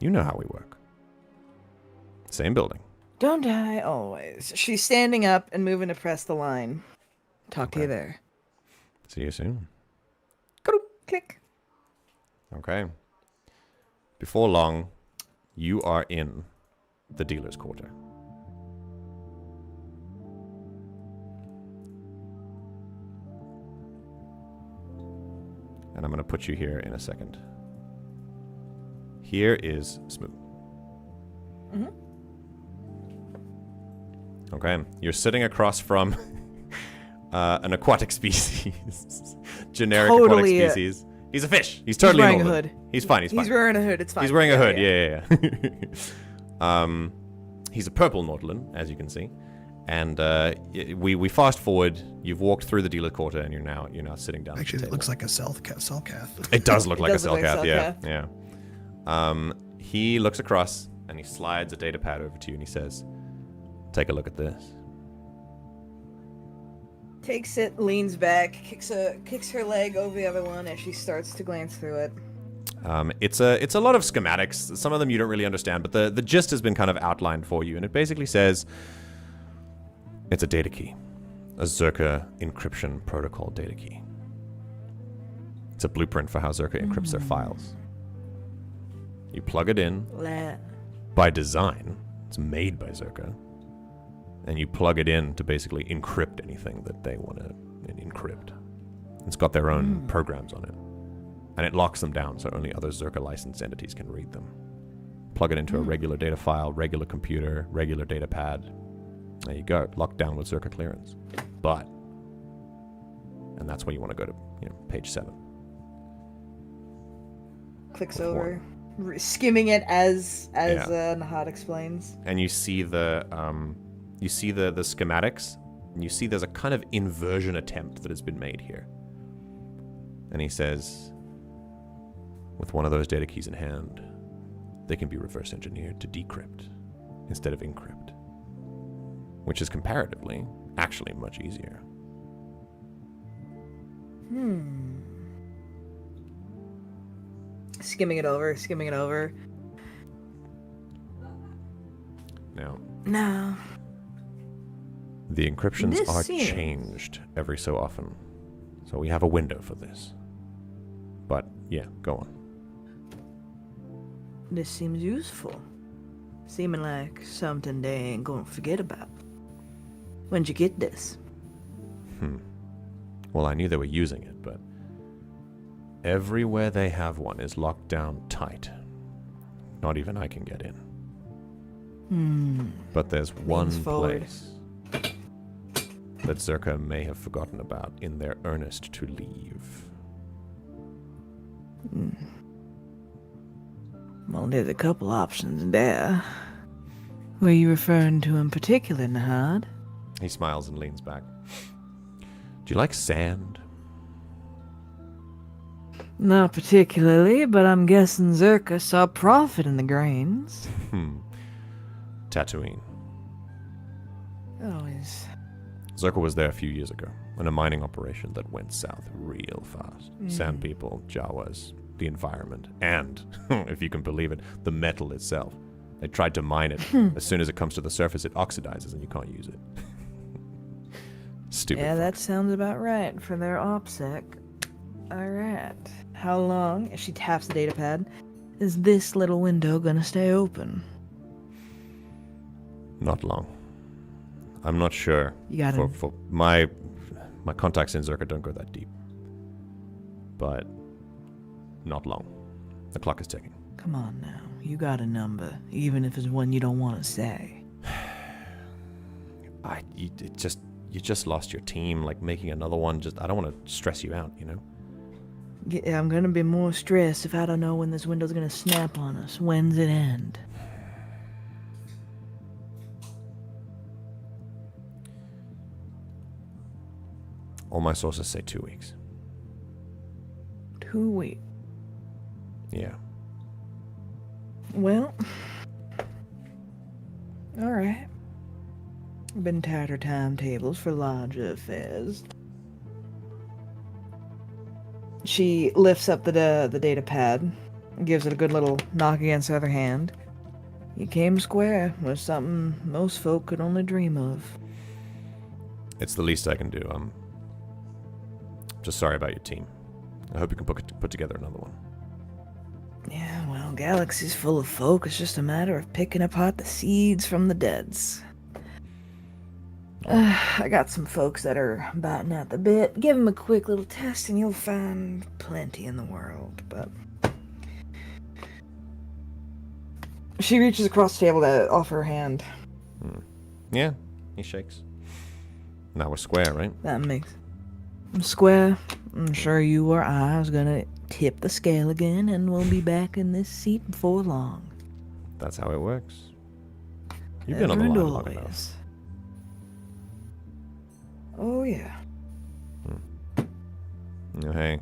You know how we work. Same building. Don't I always? She's standing up and moving to press the line. Talk to you there. See you soon. Click. Okay. Before long, you are in the dealer's quarter. And I'm going to put you here in a second. Here is Smooth. Mm-hmm. Okay. You're sitting across from an aquatic species. Generic Totally, aquatic species. He's a fish. He's totally wearing a normal. hood. He's fine. He's fine. He's wearing a hood. It's fine. He's wearing a hood. Yeah. He's a purple Nautilin, as you can see. And we fast forward. You've walked through the dealer quarter, and you're now sitting down. Actually, at the it table. looks like a Cellcath. It does look like a does look like Cellcath. a Yeah. He looks across and he slides a data pad over to you, and he says, "Take a look at this." Takes it, leans back, kicks her leg over the other one as she starts to glance through it. It's a lot of schematics. Some of them you don't really understand, but the gist has been kind of outlined for you, and it basically says it's a data key, a Zerka encryption protocol data key. It's a blueprint for how Zerka encrypts their files. You plug it in by design. It's made by Zerka. And you plug it in to basically encrypt anything that they want to encrypt. It's got their own programs on it. And it locks them down so only other Zerka licensed entities can read them. Plug it into a regular data file, regular computer, regular data pad. There you go. Locked down with Zerka clearance. But, and that's where you want to go to, page 7. Clicks over, skimming it as Nahad explains. And you see the schematics, and you see there's a kind of inversion attempt that has been made here. And he says, with one of those data keys in hand, they can be reverse engineered to decrypt instead of encrypt, which is comparatively actually much easier. Skimming it over. Now, No. The encryptions This are seems- changed every so often. So we have a window for this. But, yeah, go on. This seems useful. Seeming like something they ain't gonna forget about. When'd you get this? Well, I knew they were using it, but everywhere they have one is locked down tight. Not even I can get in. But there's one forward. place that Zerka may have forgotten about in their earnest to leave. Well, there's a couple options there. Were you referring to in particular, Nahad? He smiles and leans back. Do you like sand? Not particularly, but I'm guessing Zerka saw profit in the grains. Tatooine. Always. Zerka was there a few years ago, in a mining operation that went south real fast. Sand people, Jawas, the environment, and, if you can believe it, the metal itself. They tried to mine it. As soon as it comes to the surface, it oxidizes and you can't use it. Stupid. Yeah, fuck. that sounds about right for their OPSEC. Alright. How long, if she taps the data pad, is this little window gonna stay open? Not long. I'm not sure. You gotta... For my contacts in Zerka don't go that deep. But not long. The clock is ticking. Come on now. You got a number, even if it's one you don't want to say. You just lost your team. Like making another one. I don't want to stress you out. You know. Yeah, I'm gonna be more stressed if I don't know when this window's gonna snap on us. When's it end? All my sources say 2 weeks. 2 weeks. Yeah. Well, alright. Been tighter timetables for larger affairs. She lifts up the data pad, gives it a good little knock against her other hand. You came square with something most folk could only dream of. It's the least I can do. I'm just sorry about your team. I hope you can put together another one. Yeah, well, galaxy's full of folk. It's just a matter of picking apart the seeds from the deads. I got some folks that are biting at the bit. Give them a quick little test and you'll find plenty in the world, but... She reaches across the table to offer her hand. Yeah, he shakes. Now we're square, right? That makes... I'm square. I'm sure you or I was gonna tip the scale again and we'll be back in this seat before long. That's how it works. You've been on the Ever and line long always. enough. Oh, yeah. Oh, hey,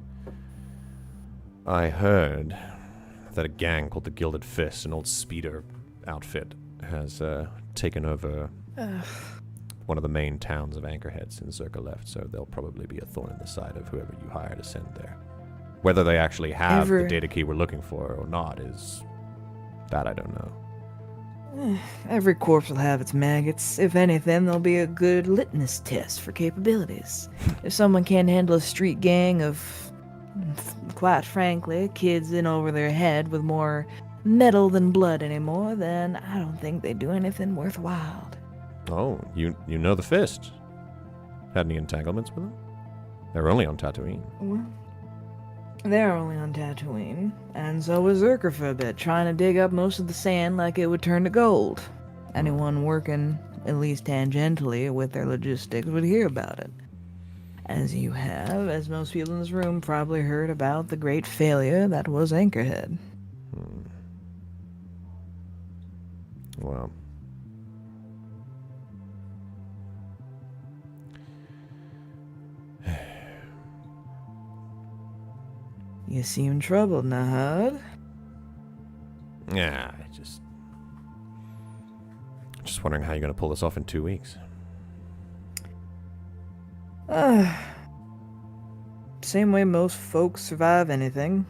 I heard that a gang called the Gilded Fist, an old speeder outfit, has taken over one of the main towns of Anchorhead since Zerka left, so they'll probably be a thorn in the side of whoever you hire to send there. Whether they actually have the data key we're looking for or not is... that I don't know. Every corpse will have its maggots. If anything, there'll be a good litmus test for capabilities. If someone can't handle a street gang of, quite frankly, kids in over their head with more metal than blood anymore, then I don't think they do anything worthwhile. Oh, you know the Fist. Had any entanglements with them? They're only on Tatooine. Well, they're only on Tatooine, and so was Zerka for a bit, trying to dig up most of the sand like it would turn to gold. Anyone working, at least tangentially, with their logistics would hear about it. As you have, as most people in this room probably heard about the great failure that was Anchorhead. Well... You seem troubled, Nahad. yeah, just wondering how you're going to pull this off in 2 weeks. Same way most folks survive anything.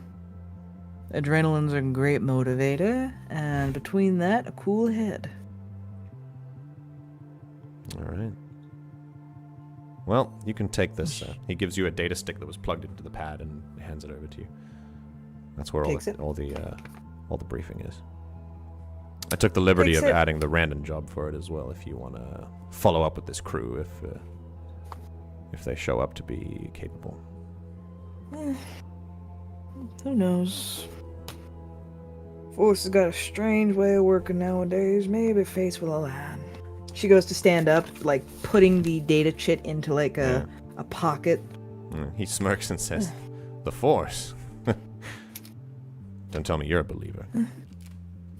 Adrenaline's a great motivator, and between that, a cool head. All right. Well, you can take this. He gives you a data stick that was plugged into the pad and hands it over to you. That's where all the briefing is. I took the liberty of adding the random job for it as well. If you want to follow up with this crew, if they show up to be capable. Who knows? Force has got a strange way of working nowadays. Maybe face will align. She goes to stand up, like putting the data chit into like a pocket. He smirks and says, "The Force." Don't tell me you're a believer.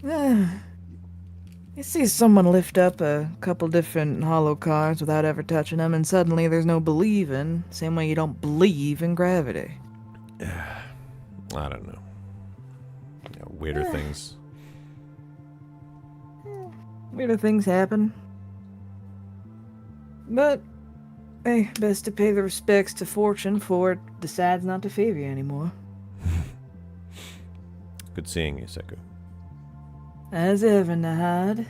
You see someone lift up a couple different hollow cards without ever touching them, and suddenly there's no believing. Same way you don't believe in gravity. I don't know. Yeah, weirder things. Weirder things happen. But, hey, best to pay the respects to fortune before it decides not to favor you anymore. Good seeing you, Seku. As ever, Nahad.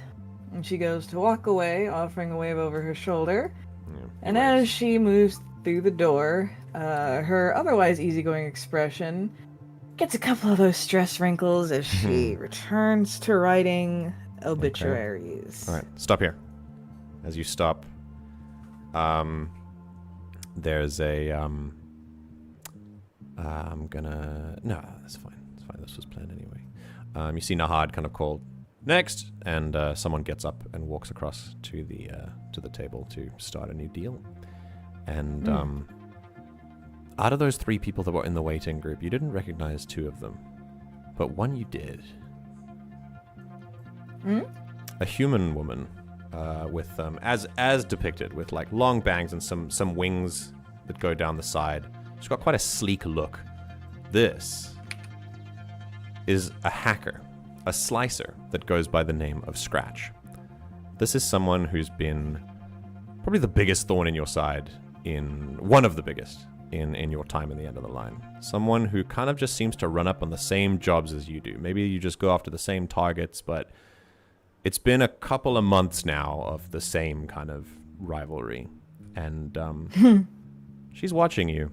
And she goes to walk away, offering a wave over her shoulder. Yeah, And as she moves through the door, her otherwise easygoing expression gets a couple of those stress wrinkles as she returns to writing obituaries. All right, stop here. As you stop, there's a no, that's fine. That's fine. This was planned anyway. You see Nahad kind of called next, and someone gets up and walks across to the table to start a new deal. And out of those 3 people that were in the waiting group, you didn't recognize 2 of them, but one you did. A human woman with as depicted, with like long bangs and some wings that go down the side. She's got quite a sleek look. This is a hacker, a slicer that goes by the name of Scratch. This is someone who's been probably the biggest thorn in your side, one of the biggest in your time in the end of the line. Someone who kind of just seems to run up on the same jobs as you do. Maybe you just go after the same targets, but it's been a couple of months now of the same kind of rivalry. And she's watching you,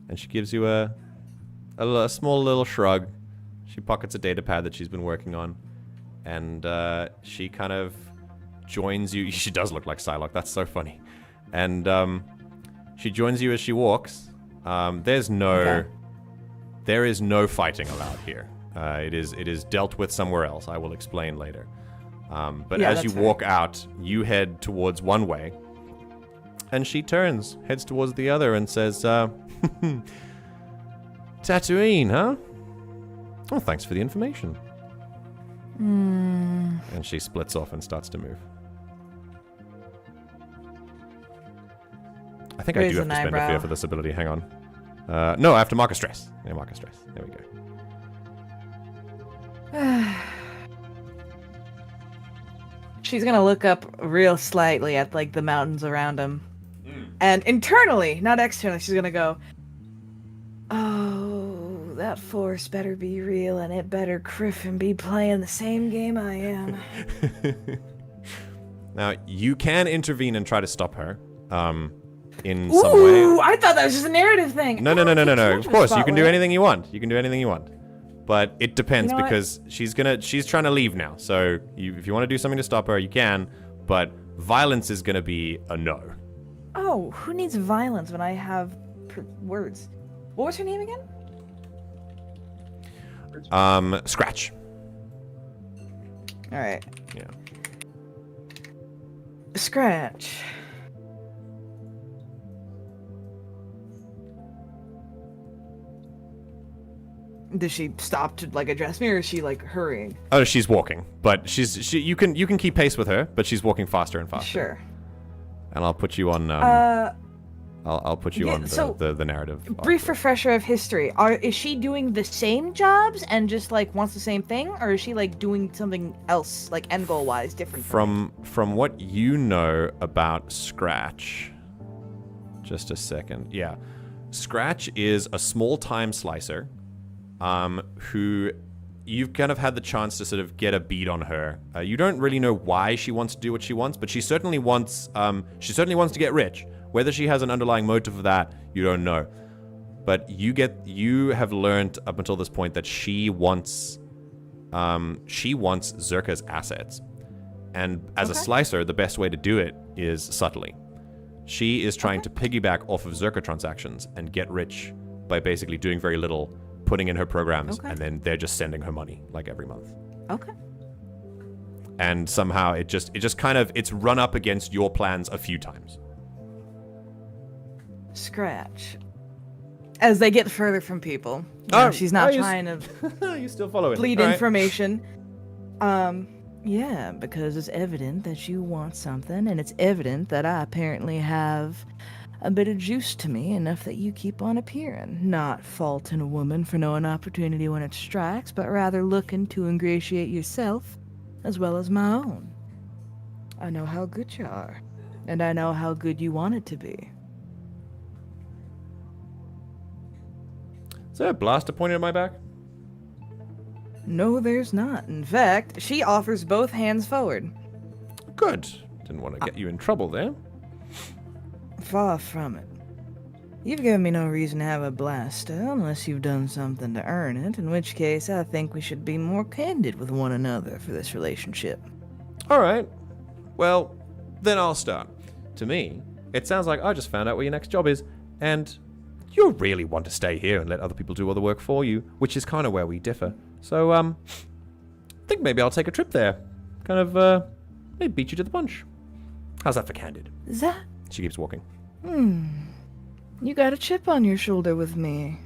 and she gives you a small little shrug. She pockets a data pad that she's been working on, and she kind of joins you. She does look like Psylocke. That's so funny. And she joins you as she walks. There is no fighting allowed here. It is dealt with somewhere else. I will explain later. But as you walk out, you head towards one way, and she heads towards the other, and says, "Tatooine, huh? Oh, thanks for the information." And she splits off and starts to move. I think I do have to spend a fear for this ability. Hang on. No, I have to mark a stress. Yeah, mark a stress. There we go. She's gonna look up real slightly at like the mountains around him, and internally, not externally, she's gonna go, "Oh, that force better be real, and it better criff and be playing the same game I am." Now you can intervene and try to stop her. In some way. Ooh, I thought that was just a narrative thing. No. Of course, you can do anything you want. But it depends, because she's trying to leave now. So if you want to do something to stop her, you can. But violence is gonna be a no. Oh, who needs violence when I have words? What was her name again? Scratch. All right. Yeah. Scratch. Does she stop to like address me, or is she like hurrying? Oh, she's walking, but you can keep pace with her, but she's walking faster and faster. Sure. And I'll put you on. I'll put you on the narrative. Brief refresher of history. Is she doing the same jobs and just like wants the same thing, or is she like doing something else, like end goal wise, different? From what you know about Scratch, just a second. Yeah, Scratch is a small time slicer. Who you've kind of had the chance to sort of get a beat on her. You don't really know why she wants to do what she wants, but she certainly wants to get rich. Whether she has an underlying motive for that, you don't know. But you have learned up until this point that she wants Zerka's assets. And as a slicer, the best way to do it is subtly. She is trying to piggyback off of Zerka transactions and get rich by basically doing very little, putting in her programs, and then they're just sending her money like every month. Okay. And somehow it's run up against your plans a few times. Scratch. As they get further from people, she's not trying to you still follow it. bleed information. Yeah, because it's evident that you want something, and it's evident that I apparently have a bit of juice to me, enough that you keep on appearing. Not faulting a woman for knowing opportunity when it strikes, but rather looking to ingratiate yourself as well as my own. I know how good you are, and I know how good you want it to be. Is there a blaster pointed at my back? No, there's not. In fact, she offers both hands forward. Good. Didn't want to get you in trouble there. Far from it. You've given me no reason to have a blaster unless you've done something to earn it, in which case I think we should be more candid with one another for this relationship. Alright. Well, then I'll start. To me, it sounds like I just found out where your next job is, and you really want to stay here and let other people do all the work for you, which is kind of where we differ. So, I think maybe I'll take a trip there. Kind of, maybe beat you to the punch. How's that for candid? Is that? She keeps walking. You got a chip on your shoulder with me.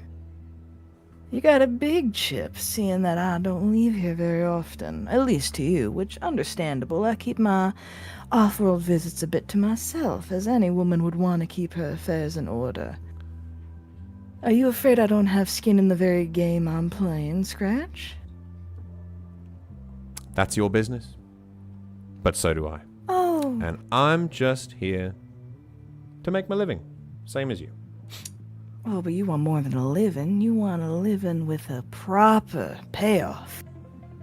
You got a big chip, seeing that I don't leave here very often. At least to you, which, understandable. I keep my off-world visits a bit to myself, as any woman would want to keep her affairs in order. Are you afraid I don't have skin in the very game I'm playing, Scratch? That's your business. But so do I. Oh. And I'm just here to make my living. Same as you. Oh, but you want more than a living. You want a living with a proper payoff.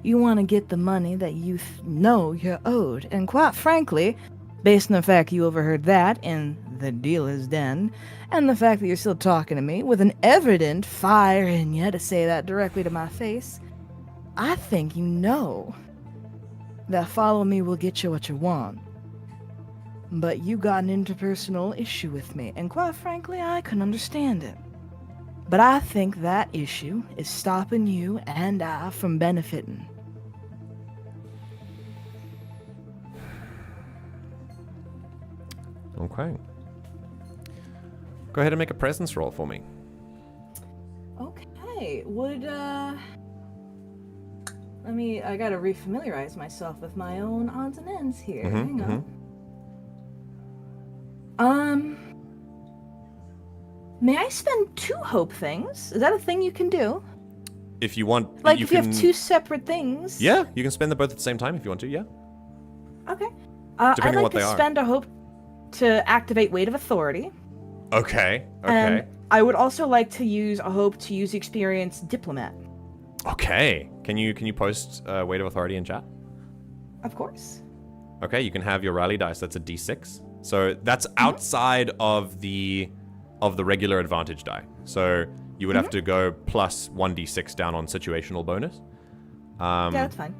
You want to get the money that you know you're owed. And quite frankly, based on the fact you overheard that in the dealer's den, and the fact that you're still talking to me with an evident fire in you to say that directly to my face, I think you know that follow me will get you what you want. But you got an interpersonal issue with me, and quite frankly, I can understand it. But I think that issue is stopping you and I from benefiting. Okay. Go ahead and make a presence roll for me. Okay, I gotta refamiliarize myself with my own odds and ends here. Hang on. May I spend 2 hope things? Is that a thing you can do? If you want, Like, if you have 2 separate things? Yeah, you can spend them both at the same time if you want to, yeah. Okay. Depending I'd on like what to they are. spend a hope to activate Weight of Authority. Okay, And I would also like to use a hope to use experience Diplomat. Okay. Can you post Weight of Authority in chat? Of course. Okay, you can have your rally dice. That's a d6. So that's outside of the regular advantage die. So you would have to go plus 1d6 down on situational bonus. Yeah, that's fine.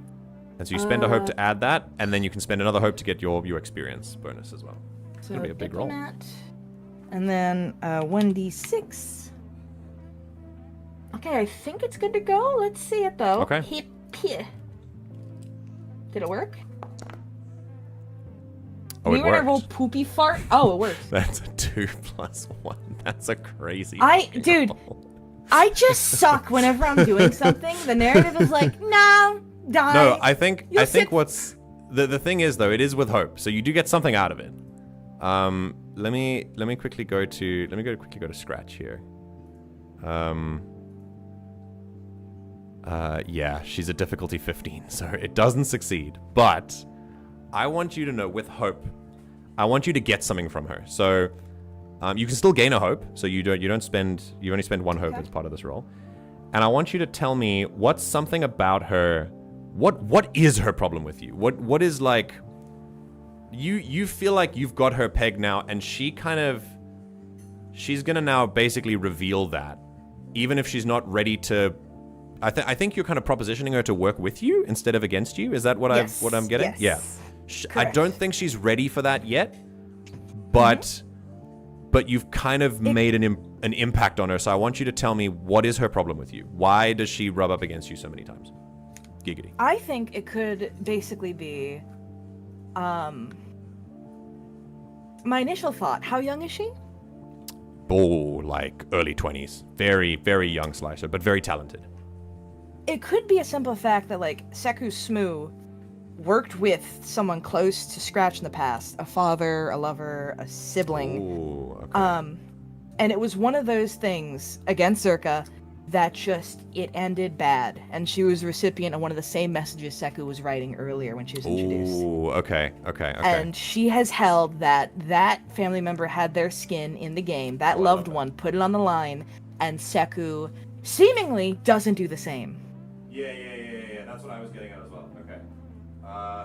And so you spend a hope to add that, and then you can spend another hope to get your experience bonus as well. It's So gonna be a big roll. Diplomat, and then 1d6. Okay, I think it's good to go. Let's see it though. Okay. Did it work? Oh, we it were gonna roll worked. poopy fart. Oh, it works. That's a 2 plus 1. That's a crazy. Dude, roll. I just suck whenever I'm doing something. The narrative is like, no, die. No, I think sit- what's the thing is though, it is with hope, so you do get something out of it. Let me quickly go to Scratch here. Yeah, she's a difficulty 15, so it doesn't succeed. But I want you to know, with hope, I want you to get something from her. So you can still gain a hope, so you only spend 1 hope as part of this roll. and I want you to tell me what's something about her. What is her problem with you? What is like? You feel like you've got her pegged now, and she's gonna now basically reveal that, even if she's not ready to. I think you're kind of propositioning her to work with you instead of against you. Is that what I'm getting? Yes. Yeah. I don't think she's ready for that yet, but you've kind of made an impact on her. So I want you to tell me, what is her problem with you? Why does she rub up against you so many times? Giggity. I think it could basically be, my initial thought. How young is she? Oh, like early 20s. Very, very young slicer, but very talented. It could be a simple fact that, like, Seku Smoo worked with someone close to Scratch in the past. A father, a lover, a sibling. Ooh, okay. And it was one of those things against Zerka that just, it ended bad. And she was the recipient of one of the same messages Seku was writing earlier when she was introduced. Ooh, okay. And she has held that family member had their skin in the game. That loved one put it on the line, and Seku seemingly doesn't do the same. Yeah. That's what I was getting at as well. Okay.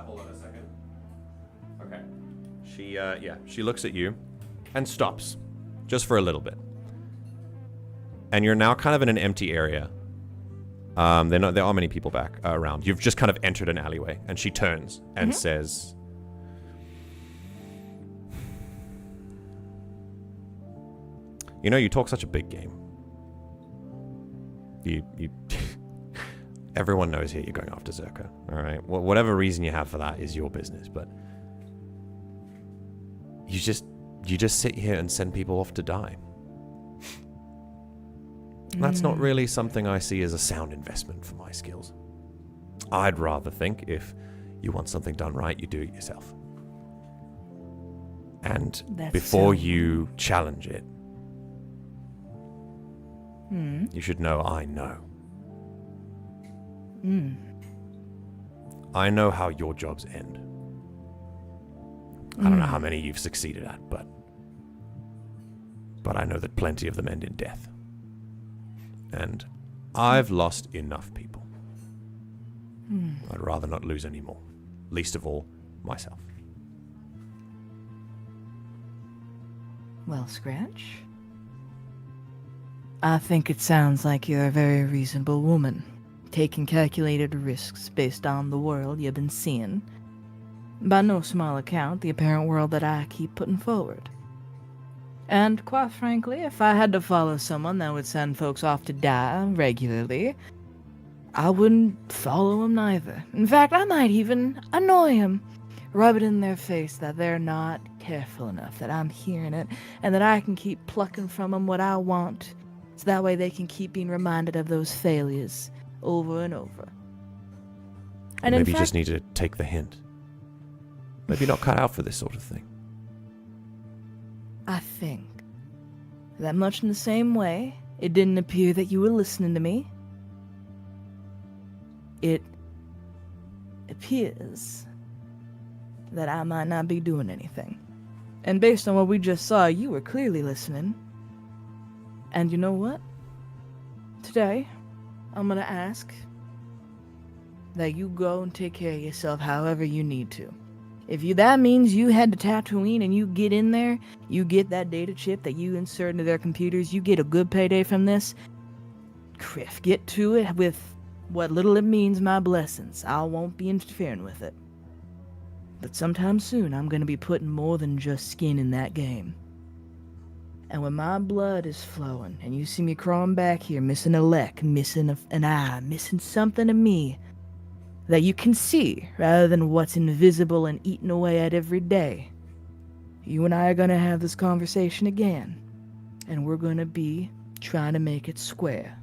Hold on a second. Okay. She looks at you and stops just for a little bit. And you're now kind of in an empty area. There are many people back around. You've just kind of entered an alleyway, and she turns and says, "You know, you talk such a big game. You everyone knows here you're going after Zerka, all right? Whatever reason you have for that is your business, but you just sit here and send people off to die. That's not really something I see as a sound investment for my skills. I'd rather think if you want something done right, you do it yourself. And before you challenge it, you should know I know. I know how your jobs end. I don't know how many you've succeeded at, but I know that plenty of them end in death. And I've lost enough people. I'd rather not lose any more. Least of all, myself." Well, Scratch, I think it sounds like you're a very reasonable woman, taking calculated risks based on the world you've been seeing. By no small account, the apparent world that I keep putting forward. And quite frankly, if I had to follow someone that would send folks off to die regularly, I wouldn't follow them neither. In fact, I might even annoy them, rub it in their face that they're not careful enough, that I'm hearing it, and that I can keep plucking from them what I want, so that way they can keep being reminded of those failures over and over. And maybe you just need to take the hint. Maybe you're not cut out for this sort of thing. I think that much in the same way, it didn't appear that you were listening to me. It appears that I might not be doing anything. And based on what we just saw, you were clearly listening. And you know what? Today, I'm gonna ask that you go and take care of yourself however you need to. If that means you head to Tatooine and you get in there, you get that data chip that you insert into their computers, you get a good payday from this, Criff, get to it with what little it means my blessings. I won't be interfering with it. But sometime soon, I'm going to be putting more than just skin in that game. And when my blood is flowing, and you see me crawling back here, missing a leg, missing an eye, missing something of me that you can see, rather than what's invisible and eaten away at every day, you and I are going to have this conversation again. And we're going to be trying to make it square.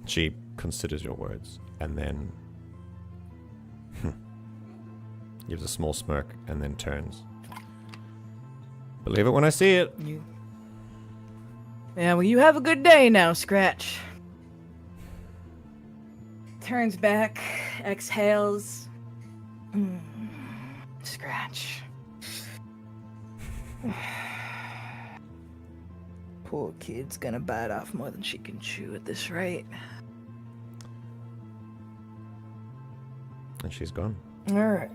She considers your words, and then gives a small smirk, and then turns. Believe it when I see it. Yeah, well, you have a good day now, Scratch. Turns back, exhales. Scratch. Poor kid's gonna bite off more than she can chew at this rate. And she's gone. Alright.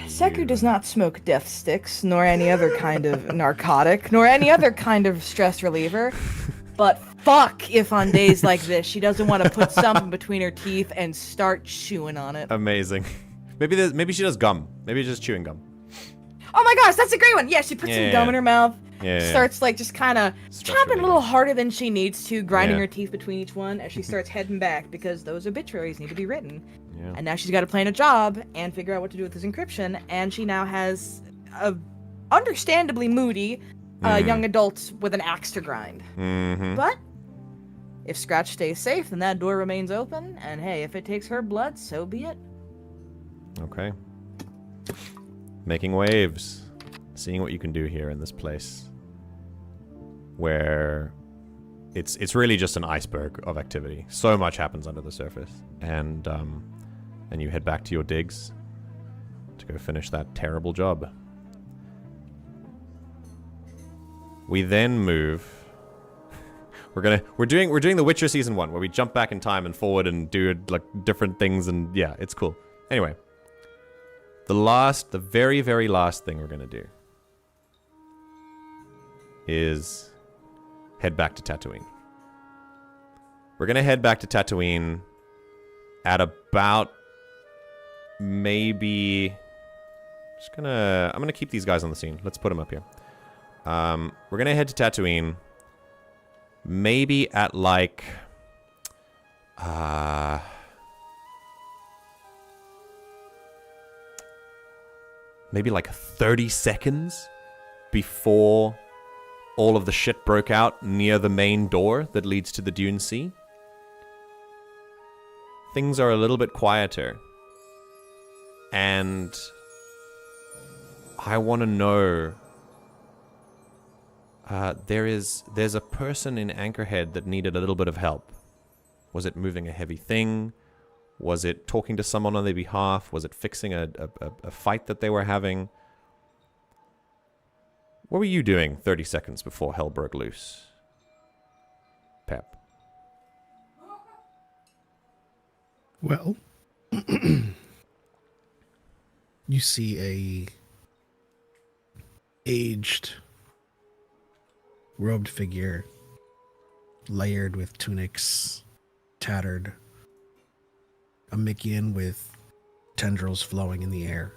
Seku does not smoke death sticks, nor any other kind of narcotic, nor any other kind of stress reliever. But fuck if on days like this she doesn't want to put something between her teeth and start chewing on it. Amazing. Maybe she does gum. Maybe just chewing gum. Oh my gosh, that's a great one. Yeah, she puts some gum in her mouth. Starts like just kind of chomping a little harder than she needs to, grinding her teeth between each one as she starts heading back because those obituaries need to be written. Yeah. And now she's got to plan a job and figure out what to do with this encryption. And she now has a understandably moody young adult with an axe to grind. Mm-hmm. But if Scratch stays safe, then that door remains open. And hey, if it takes her blood, so be it. Okay. Making waves. Seeing what you can do here in this place. Where it's really just an iceberg of activity. So much happens under the surface. And you head back to your digs to go finish that terrible job. We then move. We're doing The Witcher season 1 where we jump back in time and forward and do like different things, and yeah, it's cool. Anyway, the very, very last thing we're gonna do is head back to Tatooine. We're gonna head back to Tatooine at about maybe I'm gonna keep these guys on the scene. Let's put them up here. We're gonna head to Tatooine maybe at like maybe like 30 seconds before all of the shit broke out near the main door that leads to the Dune Sea. Things are a little bit quieter. And I want to know, there's a person in Anchorhead that needed a little bit of help. Was it moving a heavy thing? Was it talking to someone on their behalf? Was it fixing a fight that they were having? What were you doing 30 seconds before hell broke loose, Pep? Well, you see a aged, robed figure, layered with tunics, tattered, a Mikian with tendrils flowing in the air,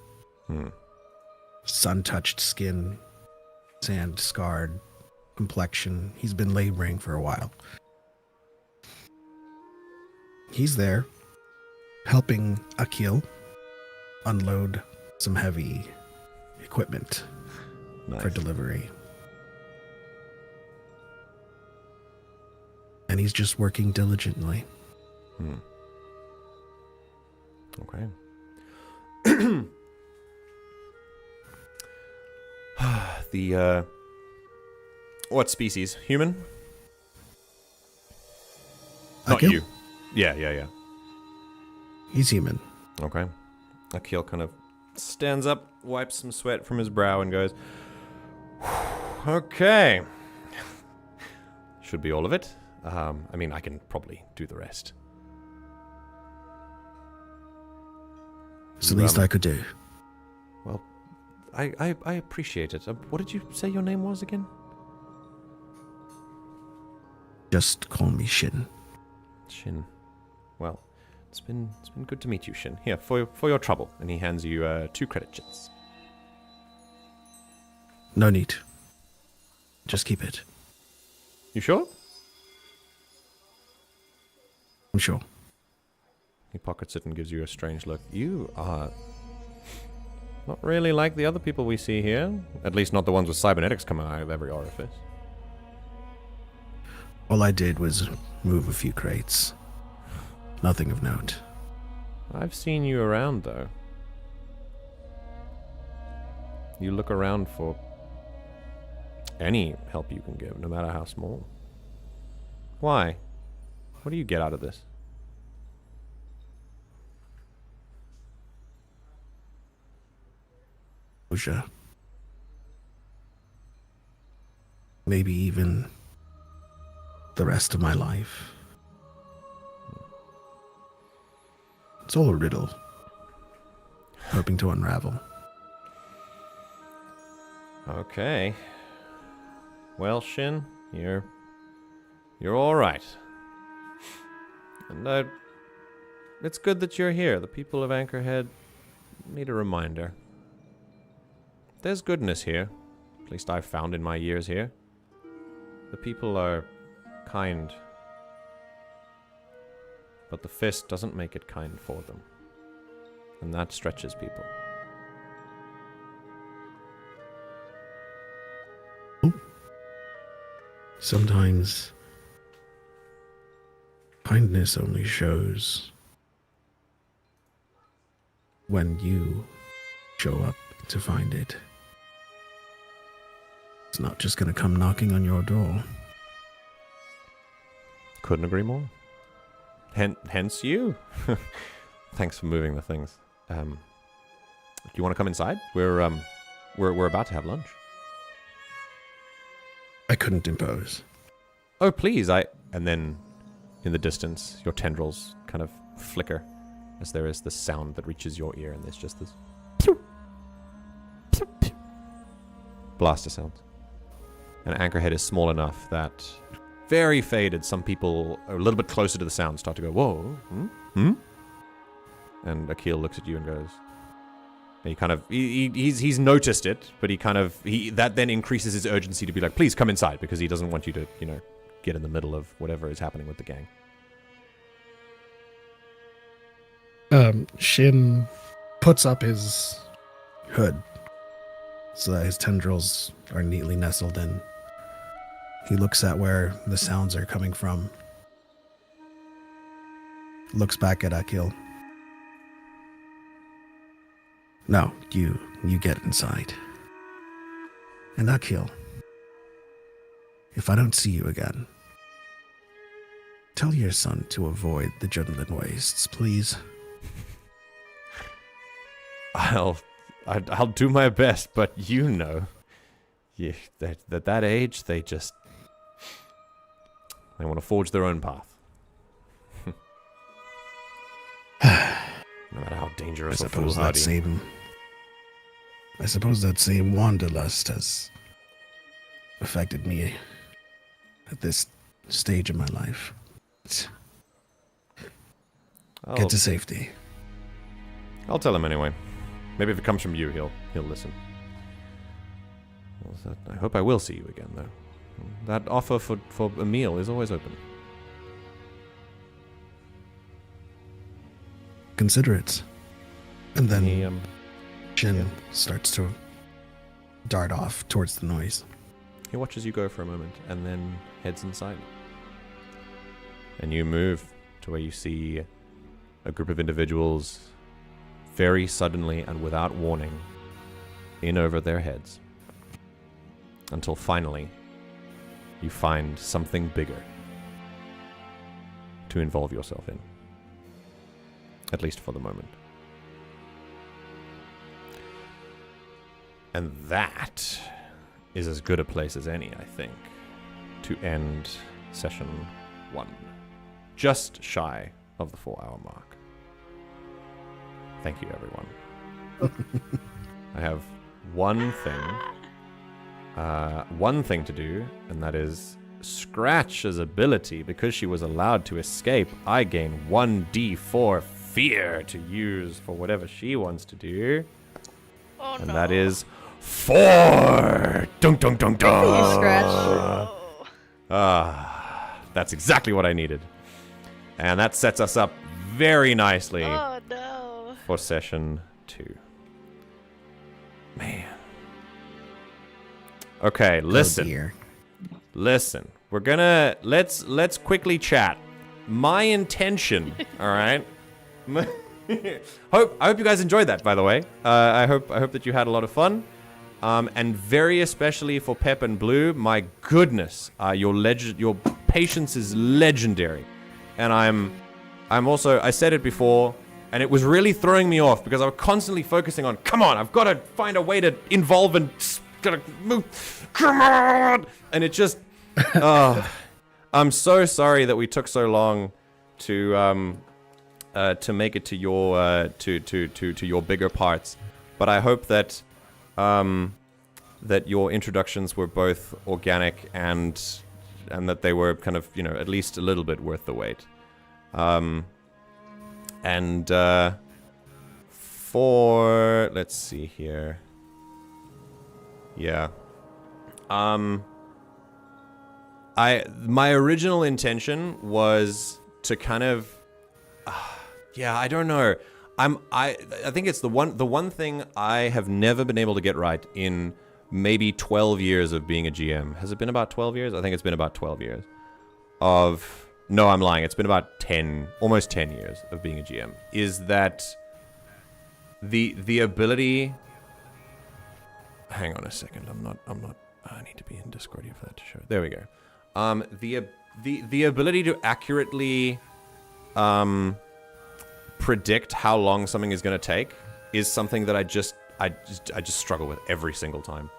sun-touched skin, sand-scarred complexion. He's been laboring for a while. He's there, helping Akil unload some heavy equipment for delivery. And he's just working diligently. Okay. What species? Human? Not Akil? you. Yeah. He's human. Okay. Akil kind of stands up, wipes some sweat from his brow, and goes, okay. Should be all of it. I mean, I can probably do the rest. It's the least I could do. Well, I appreciate it. What did you say your name was again? Just call me Shin. Shin. Well, it's been good to meet you, Shin. Here, for your trouble. And he hands you 2 credit chits. No need. Just keep it. You sure? I'm sure. He pockets it and gives you a strange look. You are not really like the other people we see here. At least not the ones with cybernetics coming out of every orifice. All I did was move a few crates. Nothing of note. I've seen you around, though. You look around for any help you can give, no matter how small. Why? What do you get out of this? Maybe even the rest of my life. It's all a riddle, hoping to unravel. Okay. Well, Shin, you're all right. And it's good that you're here. The people of Anchorhead need a reminder. There's goodness here, at least I've found in my years here. The people are kind, but the fist doesn't make it kind for them, and that stretches people. Sometimes kindness only shows when you show up to find it. It's not just gonna come knocking on your door. Couldn't agree more. Hence you. Thanks for moving the things. Do you want to come inside? We're about to have lunch. I couldn't impose. Oh, please, And then, in the distance, your tendrils kind of flicker as there is this sound that reaches your ear, and there's just this blaster sound. And Anchorhead is small enough that, very faded, some people are a little bit closer to the sound start to go, whoa, And Akil looks at you and goes, and he kind of, he's noticed it, but that then increases his urgency to be like, please come inside, because he doesn't want you to, get in the middle of whatever is happening with the gang. Shin puts up his hood so that his tendrils are neatly nestled in. He looks at where the sounds are coming from. Looks back at Akil. No, you get inside. And Akil, if I don't see you again, tell your son to avoid the Junlin wastes, please. I'll do my best, but that age, they want to forge their own path. No matter how dangerous or foolhardy. I suppose that same wanderlust has affected me at this stage of my life. Get to safety. I'll tell him anyway. Maybe if it comes from you, he'll listen. I hope I will see you again, though. That offer for a meal is always open. Consider it. And then Shin starts to dart off towards the noise. He watches you go for a moment and then heads inside. And you move to where you see a group of individuals very suddenly and without warning in over their heads. Until finally, you find something bigger to involve yourself in. At least for the moment. And that is as good a place as any, I think, to end session 1. Just shy of the 4-hour mark. Thank you, everyone. I have one thing to do, and that is Scratch's ability. Because she was allowed to escape, I gain 1d4 fear to use for whatever she wants to do. Oh, and no. that is 4! Dunk, dunk, dunk, dunk! You Scratch. That's exactly what I needed. And that sets us up very nicely Oh no. for session 2. Man. Okay, listen. Oh dear. Listen. We're gonna let's quickly chat. My intention, all right? I hope you guys enjoyed that, by the way. I hope that you had a lot of fun. And very especially for Pep and Blue, my goodness, your patience is legendary. And I'm also, I said it before, and it was really throwing me off because I was constantly focusing on, come on, I've got to find a way to involve and gotta move. Come on! And it just, I'm so sorry that we took so long to make it to your to your bigger parts, but I hope that that your introductions were both organic and that they were kind of, at least a little bit worth the wait. For let's see here. Yeah. My original intention was to kind of I don't know. I think it's the one thing I have never been able to get right in maybe 12 years of being a GM. Has it been about 12 years? I think it's been about 12 years no, I'm lying. It's been about 10, almost 10 years of being a GM. Is that the ability? Hang on a second. I'm not. I need to be in Discord here for that to show. There we go. The ability to accurately predict how long something is going to take is something that I just struggle with every single time.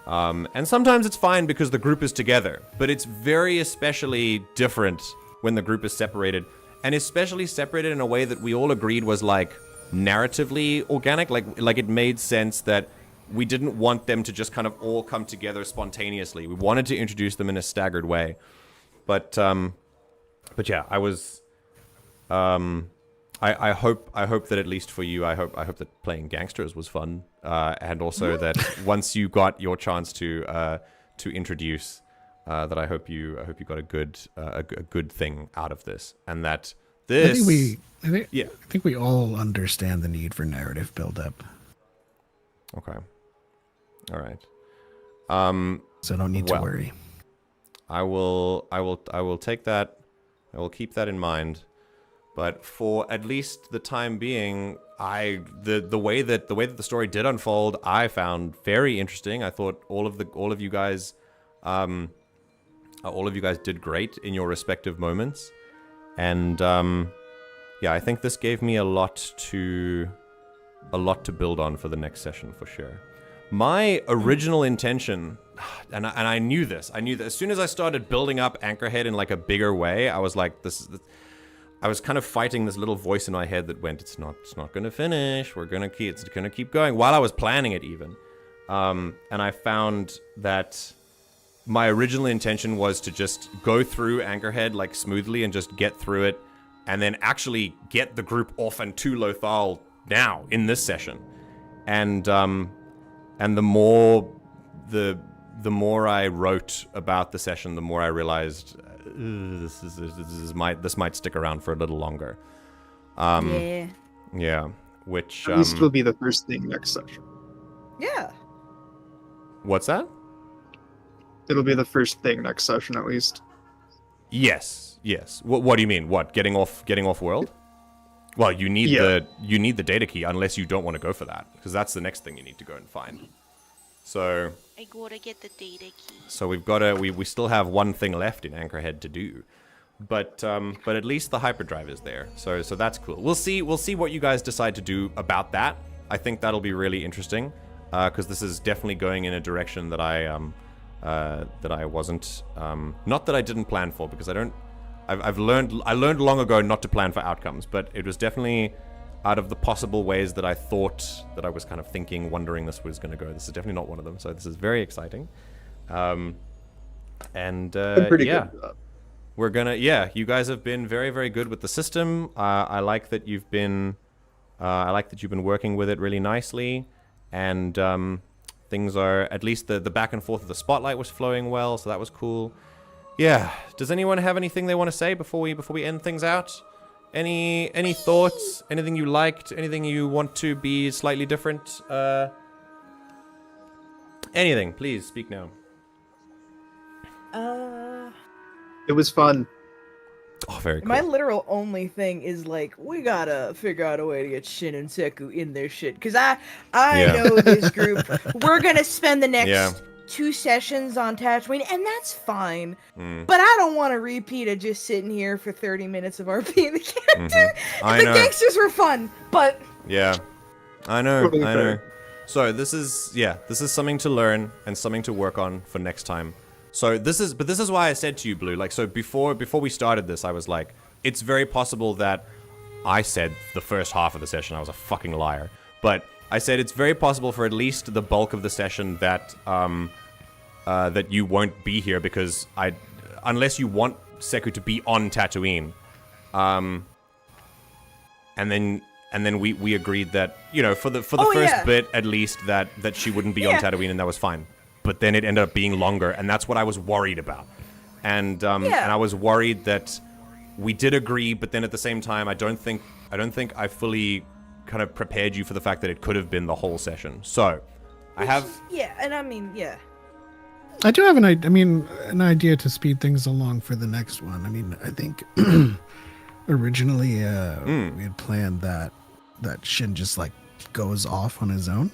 And sometimes it's fine because the group is together, but it's very especially different when the group is separated, and especially separated in a way that we all agreed was like narratively organic, like it made sense that we didn't want them to just kind of all come together spontaneously. We wanted to introduce them in a staggered way. But yeah, I was I hope that at least for you, I hope that playing gangsters was fun, and also that once you got your chance to introduce, that I hope you got a good thing out of this, and that this. I think we all understand the need for narrative build-up. Okay. All right. So don't need to worry. I will take that. I will keep that in mind. But for at least the time being, the way that the story did unfold, I found very interesting. I thought all of you guys did great in your respective moments, and I think this gave me a lot to build on for the next session for sure. My original intention, and I knew this. As soon as I started building up Anchorhead in like a bigger way, I was like, I was kind of fighting this little voice in my head that went, it's not going to finish. It's going to keep going, while I was planning it even. And I found that my original intention was to just go through Anchorhead like smoothly and just get through it, and then actually get the group off and to Lothal now in this session. And the more I wrote about the session, the more I realized this might stick around for a little longer. Yeah. Which at least will be the first thing next session. Yeah. What's that? It'll be the first thing next session, at least. Yes. What do you mean? What, getting off world? Well, you need the data key, unless you don't want to go for that, because that's the next thing you need to go and find. So I gotta get the data key. So we still have one thing left in Anchorhead to do, but at least the hyperdrive is there. So that's cool. We'll see what you guys decide to do about that. I think that'll be really interesting, because this is definitely going in a direction that I wasn't, not that I didn't plan for, because I learned long ago not to plan for outcomes, but it was definitely out of the possible ways that I thought that I was kind of thinking, wondering this was going to go. This is definitely not one of them. So this is very exciting. I'm pretty good at that. We're gonna, you guys have been very, very good with the system. I like that you've been working with it really nicely, and things are, at least the back and forth of the spotlight was flowing well, so that was cool. Yeah. Does anyone have anything they want to say before we end things out? Any thoughts? Anything you liked? Anything you want to be slightly different? Anything? Please speak now. It was fun. Oh, very cool. My literal only thing is like, we gotta figure out a way to get Shin and Seku in their shit, because I know this group. We're gonna spend the next 2 sessions on Tatooine, and that's fine. But I don't want to repeat of just sitting here for 30 minutes of RPing the character. I know. The gangsters were fun, but yeah, I know. So this is something to learn and something to work on for next time. So this is why I said to you, Blue, like, so before we started this, I was like, it's very possible that I said the first half of the session, I was a fucking liar. But I said it's very possible for at least the bulk of the session that that you won't be here because unless you want Seku to be on Tatooine. And then we agreed that, you know, for the first bit at least that she wouldn't be on Tatooine, and that was fine. But then it ended up being longer, and that's what I was worried about. And I was worried that we did agree, but then at the same time I don't think I fully kind of prepared you for the fact that it could have been the whole session. So I have I do have an idea to speed things along for the next one. I mean, I think originally we had planned that Shin just like goes off on his own.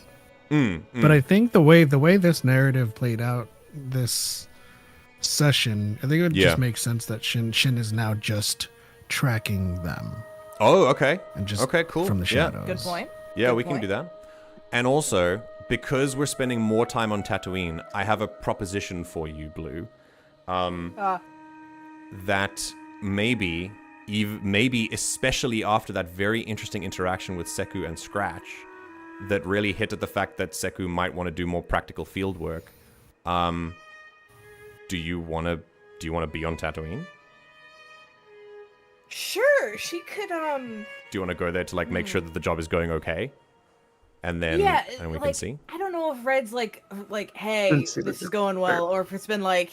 But I think the way this narrative played out this session, I think it would just make sense that Shin is now just tracking them. Oh, okay. And just okay, cool. From the shadows. Good point. Yeah, we can do that. And also, because we're spending more time on Tatooine, I have a proposition for you, Blue. That maybe especially after that very interesting interaction with Seku and Scratch, that really hit at the fact that Seku might want to do more practical field work. Do you want to be on Tatooine? Sure, she could. Do you want to go there to like make sure that the job is going okay? And then and we can see. I don't know if Red's like, hey, this is going well, or if it's been like,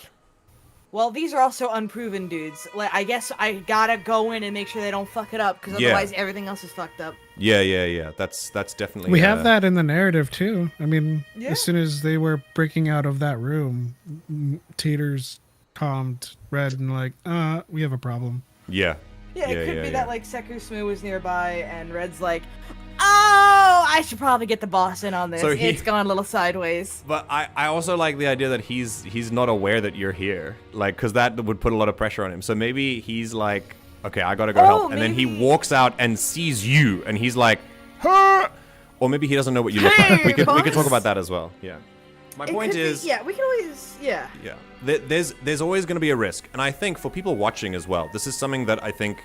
well, these are also unproven dudes. Like, I guess I gotta go in and make sure they don't fuck it up, because otherwise everything else is fucked up. Yeah. That's definitely. We have that in the narrative too. I mean, as soon as they were breaking out of that room, Taters calmed Red and like, we have a problem. Yeah. Yeah, it could be that like Seku Smoo was nearby and Red's like, oh, I should probably get the boss in on this. So it's gone a little sideways. But I also like the idea that he's not aware that you're here, like, because that would put a lot of pressure on him. So maybe he's like, okay, I gotta go help, and then he walks out and sees you, and he's like, huh! Or maybe he doesn't know what you look like. We could talk about that as well. Yeah. My point is, we can always, Yeah. There's always going to be a risk, and I think for people watching as well, this is something that I think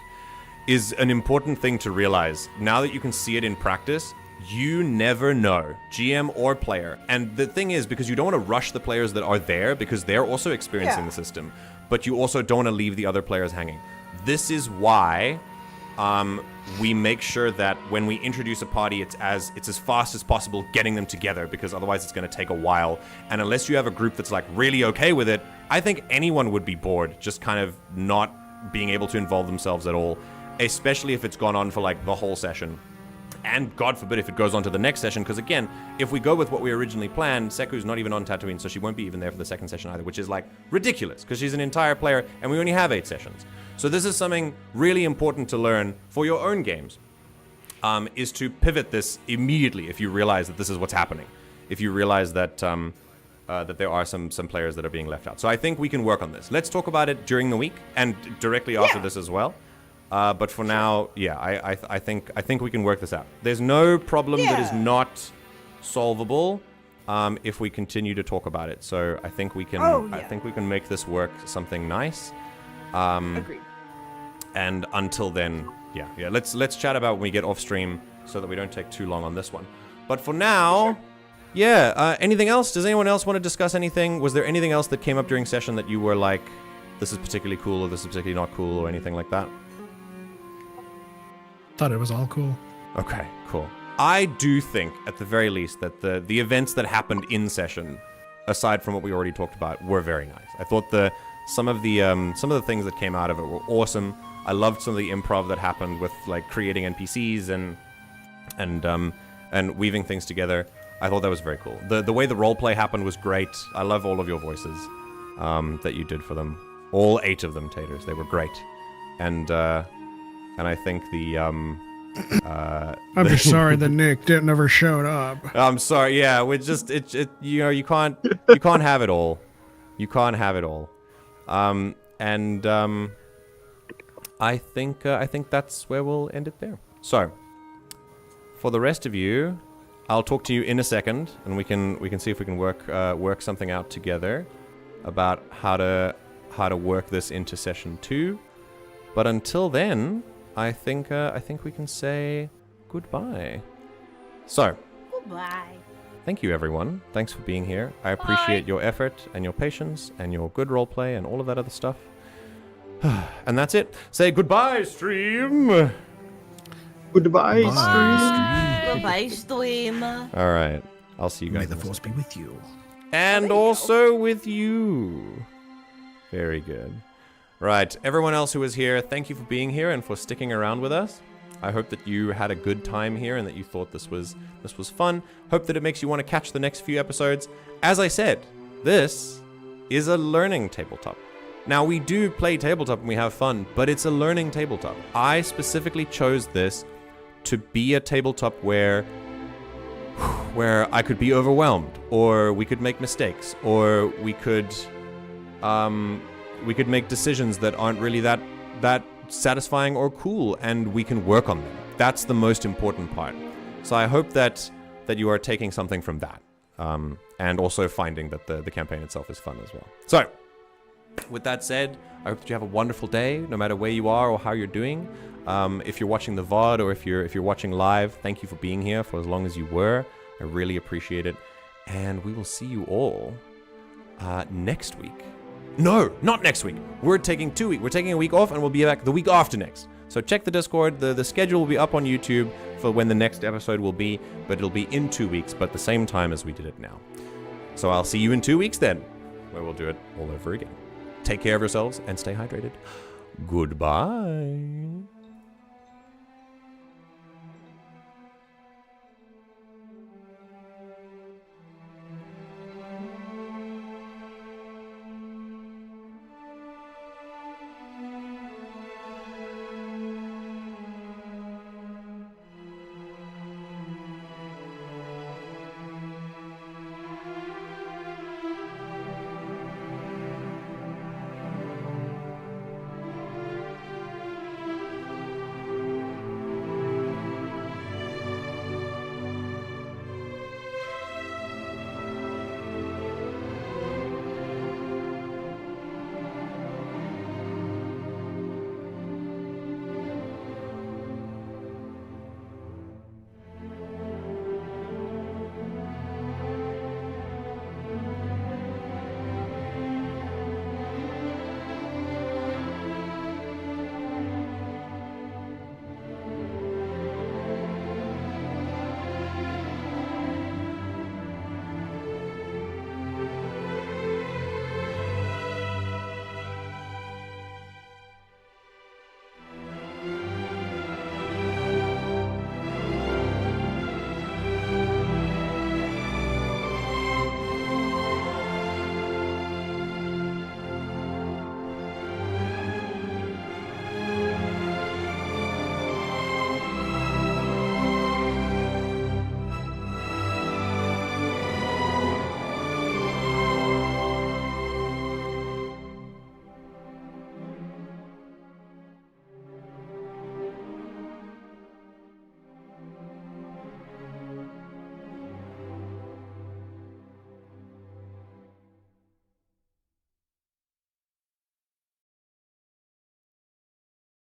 is an important thing to realize. Now that you can see it in practice, you never know, GM or player. And the thing is, because you don't want to rush the players that are there, because they're also experiencing the system, but you also don't want to leave the other players hanging. This is why we make sure that when we introduce a party, it's as fast as possible getting them together, because otherwise it's going to take a while. And unless you have a group that's like really okay with it, I think anyone would be bored, just kind of not being able to involve themselves at all, especially if it's gone on for like the whole session. And God forbid if it goes on to the next session, because again, if we go with what we originally planned, Seku's not even on Tatooine, so she won't be even there for the second session either, which is like ridiculous, because she's an entire player and we only have 8 sessions. So this is something really important to learn for your own games, is to pivot this immediately if you realize that this is what's happening. If you realize that that there are some players that are being left out. So I think we can work on this. Let's talk about it during the week and directly after this as well. But for now, I think we can work this out. There's no problem that is not solvable if we continue to talk about it. So I think we can. I think we can make this work something nice. Agreed. And until then, let's chat about when we get off stream so that we don't take too long on this one. But for now, anything else? Does anyone else want to discuss anything? Was there anything else that came up during session that you were like, this is particularly cool or this is particularly not cool or anything like that? Thought it was all cool. Okay, cool. I do think, at the very least, that the events that happened in session, aside from what we already talked about, were very nice. I thought some of the things that came out of it were awesome. I loved some of the improv that happened with like creating NPCs and weaving things together. I thought that was very cool. The way the roleplay happened was great. I love all of your voices that you did for them. All 8 of them, Taters. They were great. And I think I'm just sorry that Nick never showed up. I'm sorry. Yeah, we just you can't have it all. You can't have it all. I think that's where we'll end it there. So, for the rest of you, I'll talk to you in a second, and we can see if we can work something out together about how to work this into session 2. But until then, I think we can say goodbye. So, Goodbye. thank you everyone. Thanks for being here. I appreciate your effort and your patience and your good roleplay and all of that other stuff. And that's it. Say goodbye, stream. Goodbye, Goodbye, stream. All right. I'll see you guys. May the in a force be with you. And also with you. Very good. Right, everyone else who was here, thank you for being here and for sticking around with us. I hope that you had a good time here and that you thought this was fun. Hope that it makes you want to catch the next few episodes. As I said, this is a learning tabletop. Now, we do play tabletop and we have fun, but it's a learning tabletop. I specifically chose this to be a tabletop where I could be overwhelmed, or we could make mistakes, or we could make decisions that aren't really that satisfying or cool, and we can work on them. That's the most important part. So I hope that you are taking something from that, and also finding that the campaign itself is fun as well. So, with that said, I hope that you have a wonderful day, no matter where you are or how you're doing. If you're watching the VOD or if you're watching live, thank you for being here for as long as you were. I really appreciate it. And we will see you all next week. No, not next week. We're taking 2 weeks. We're taking a week off and we'll be back the week after next. So check the Discord. The schedule will be up on YouTube for when the next episode will be, but it'll be in 2 weeks, but the same time as we did it now. So I'll see you in 2 weeks then, where we'll do it all over again. Take care of yourselves and stay hydrated. Goodbye.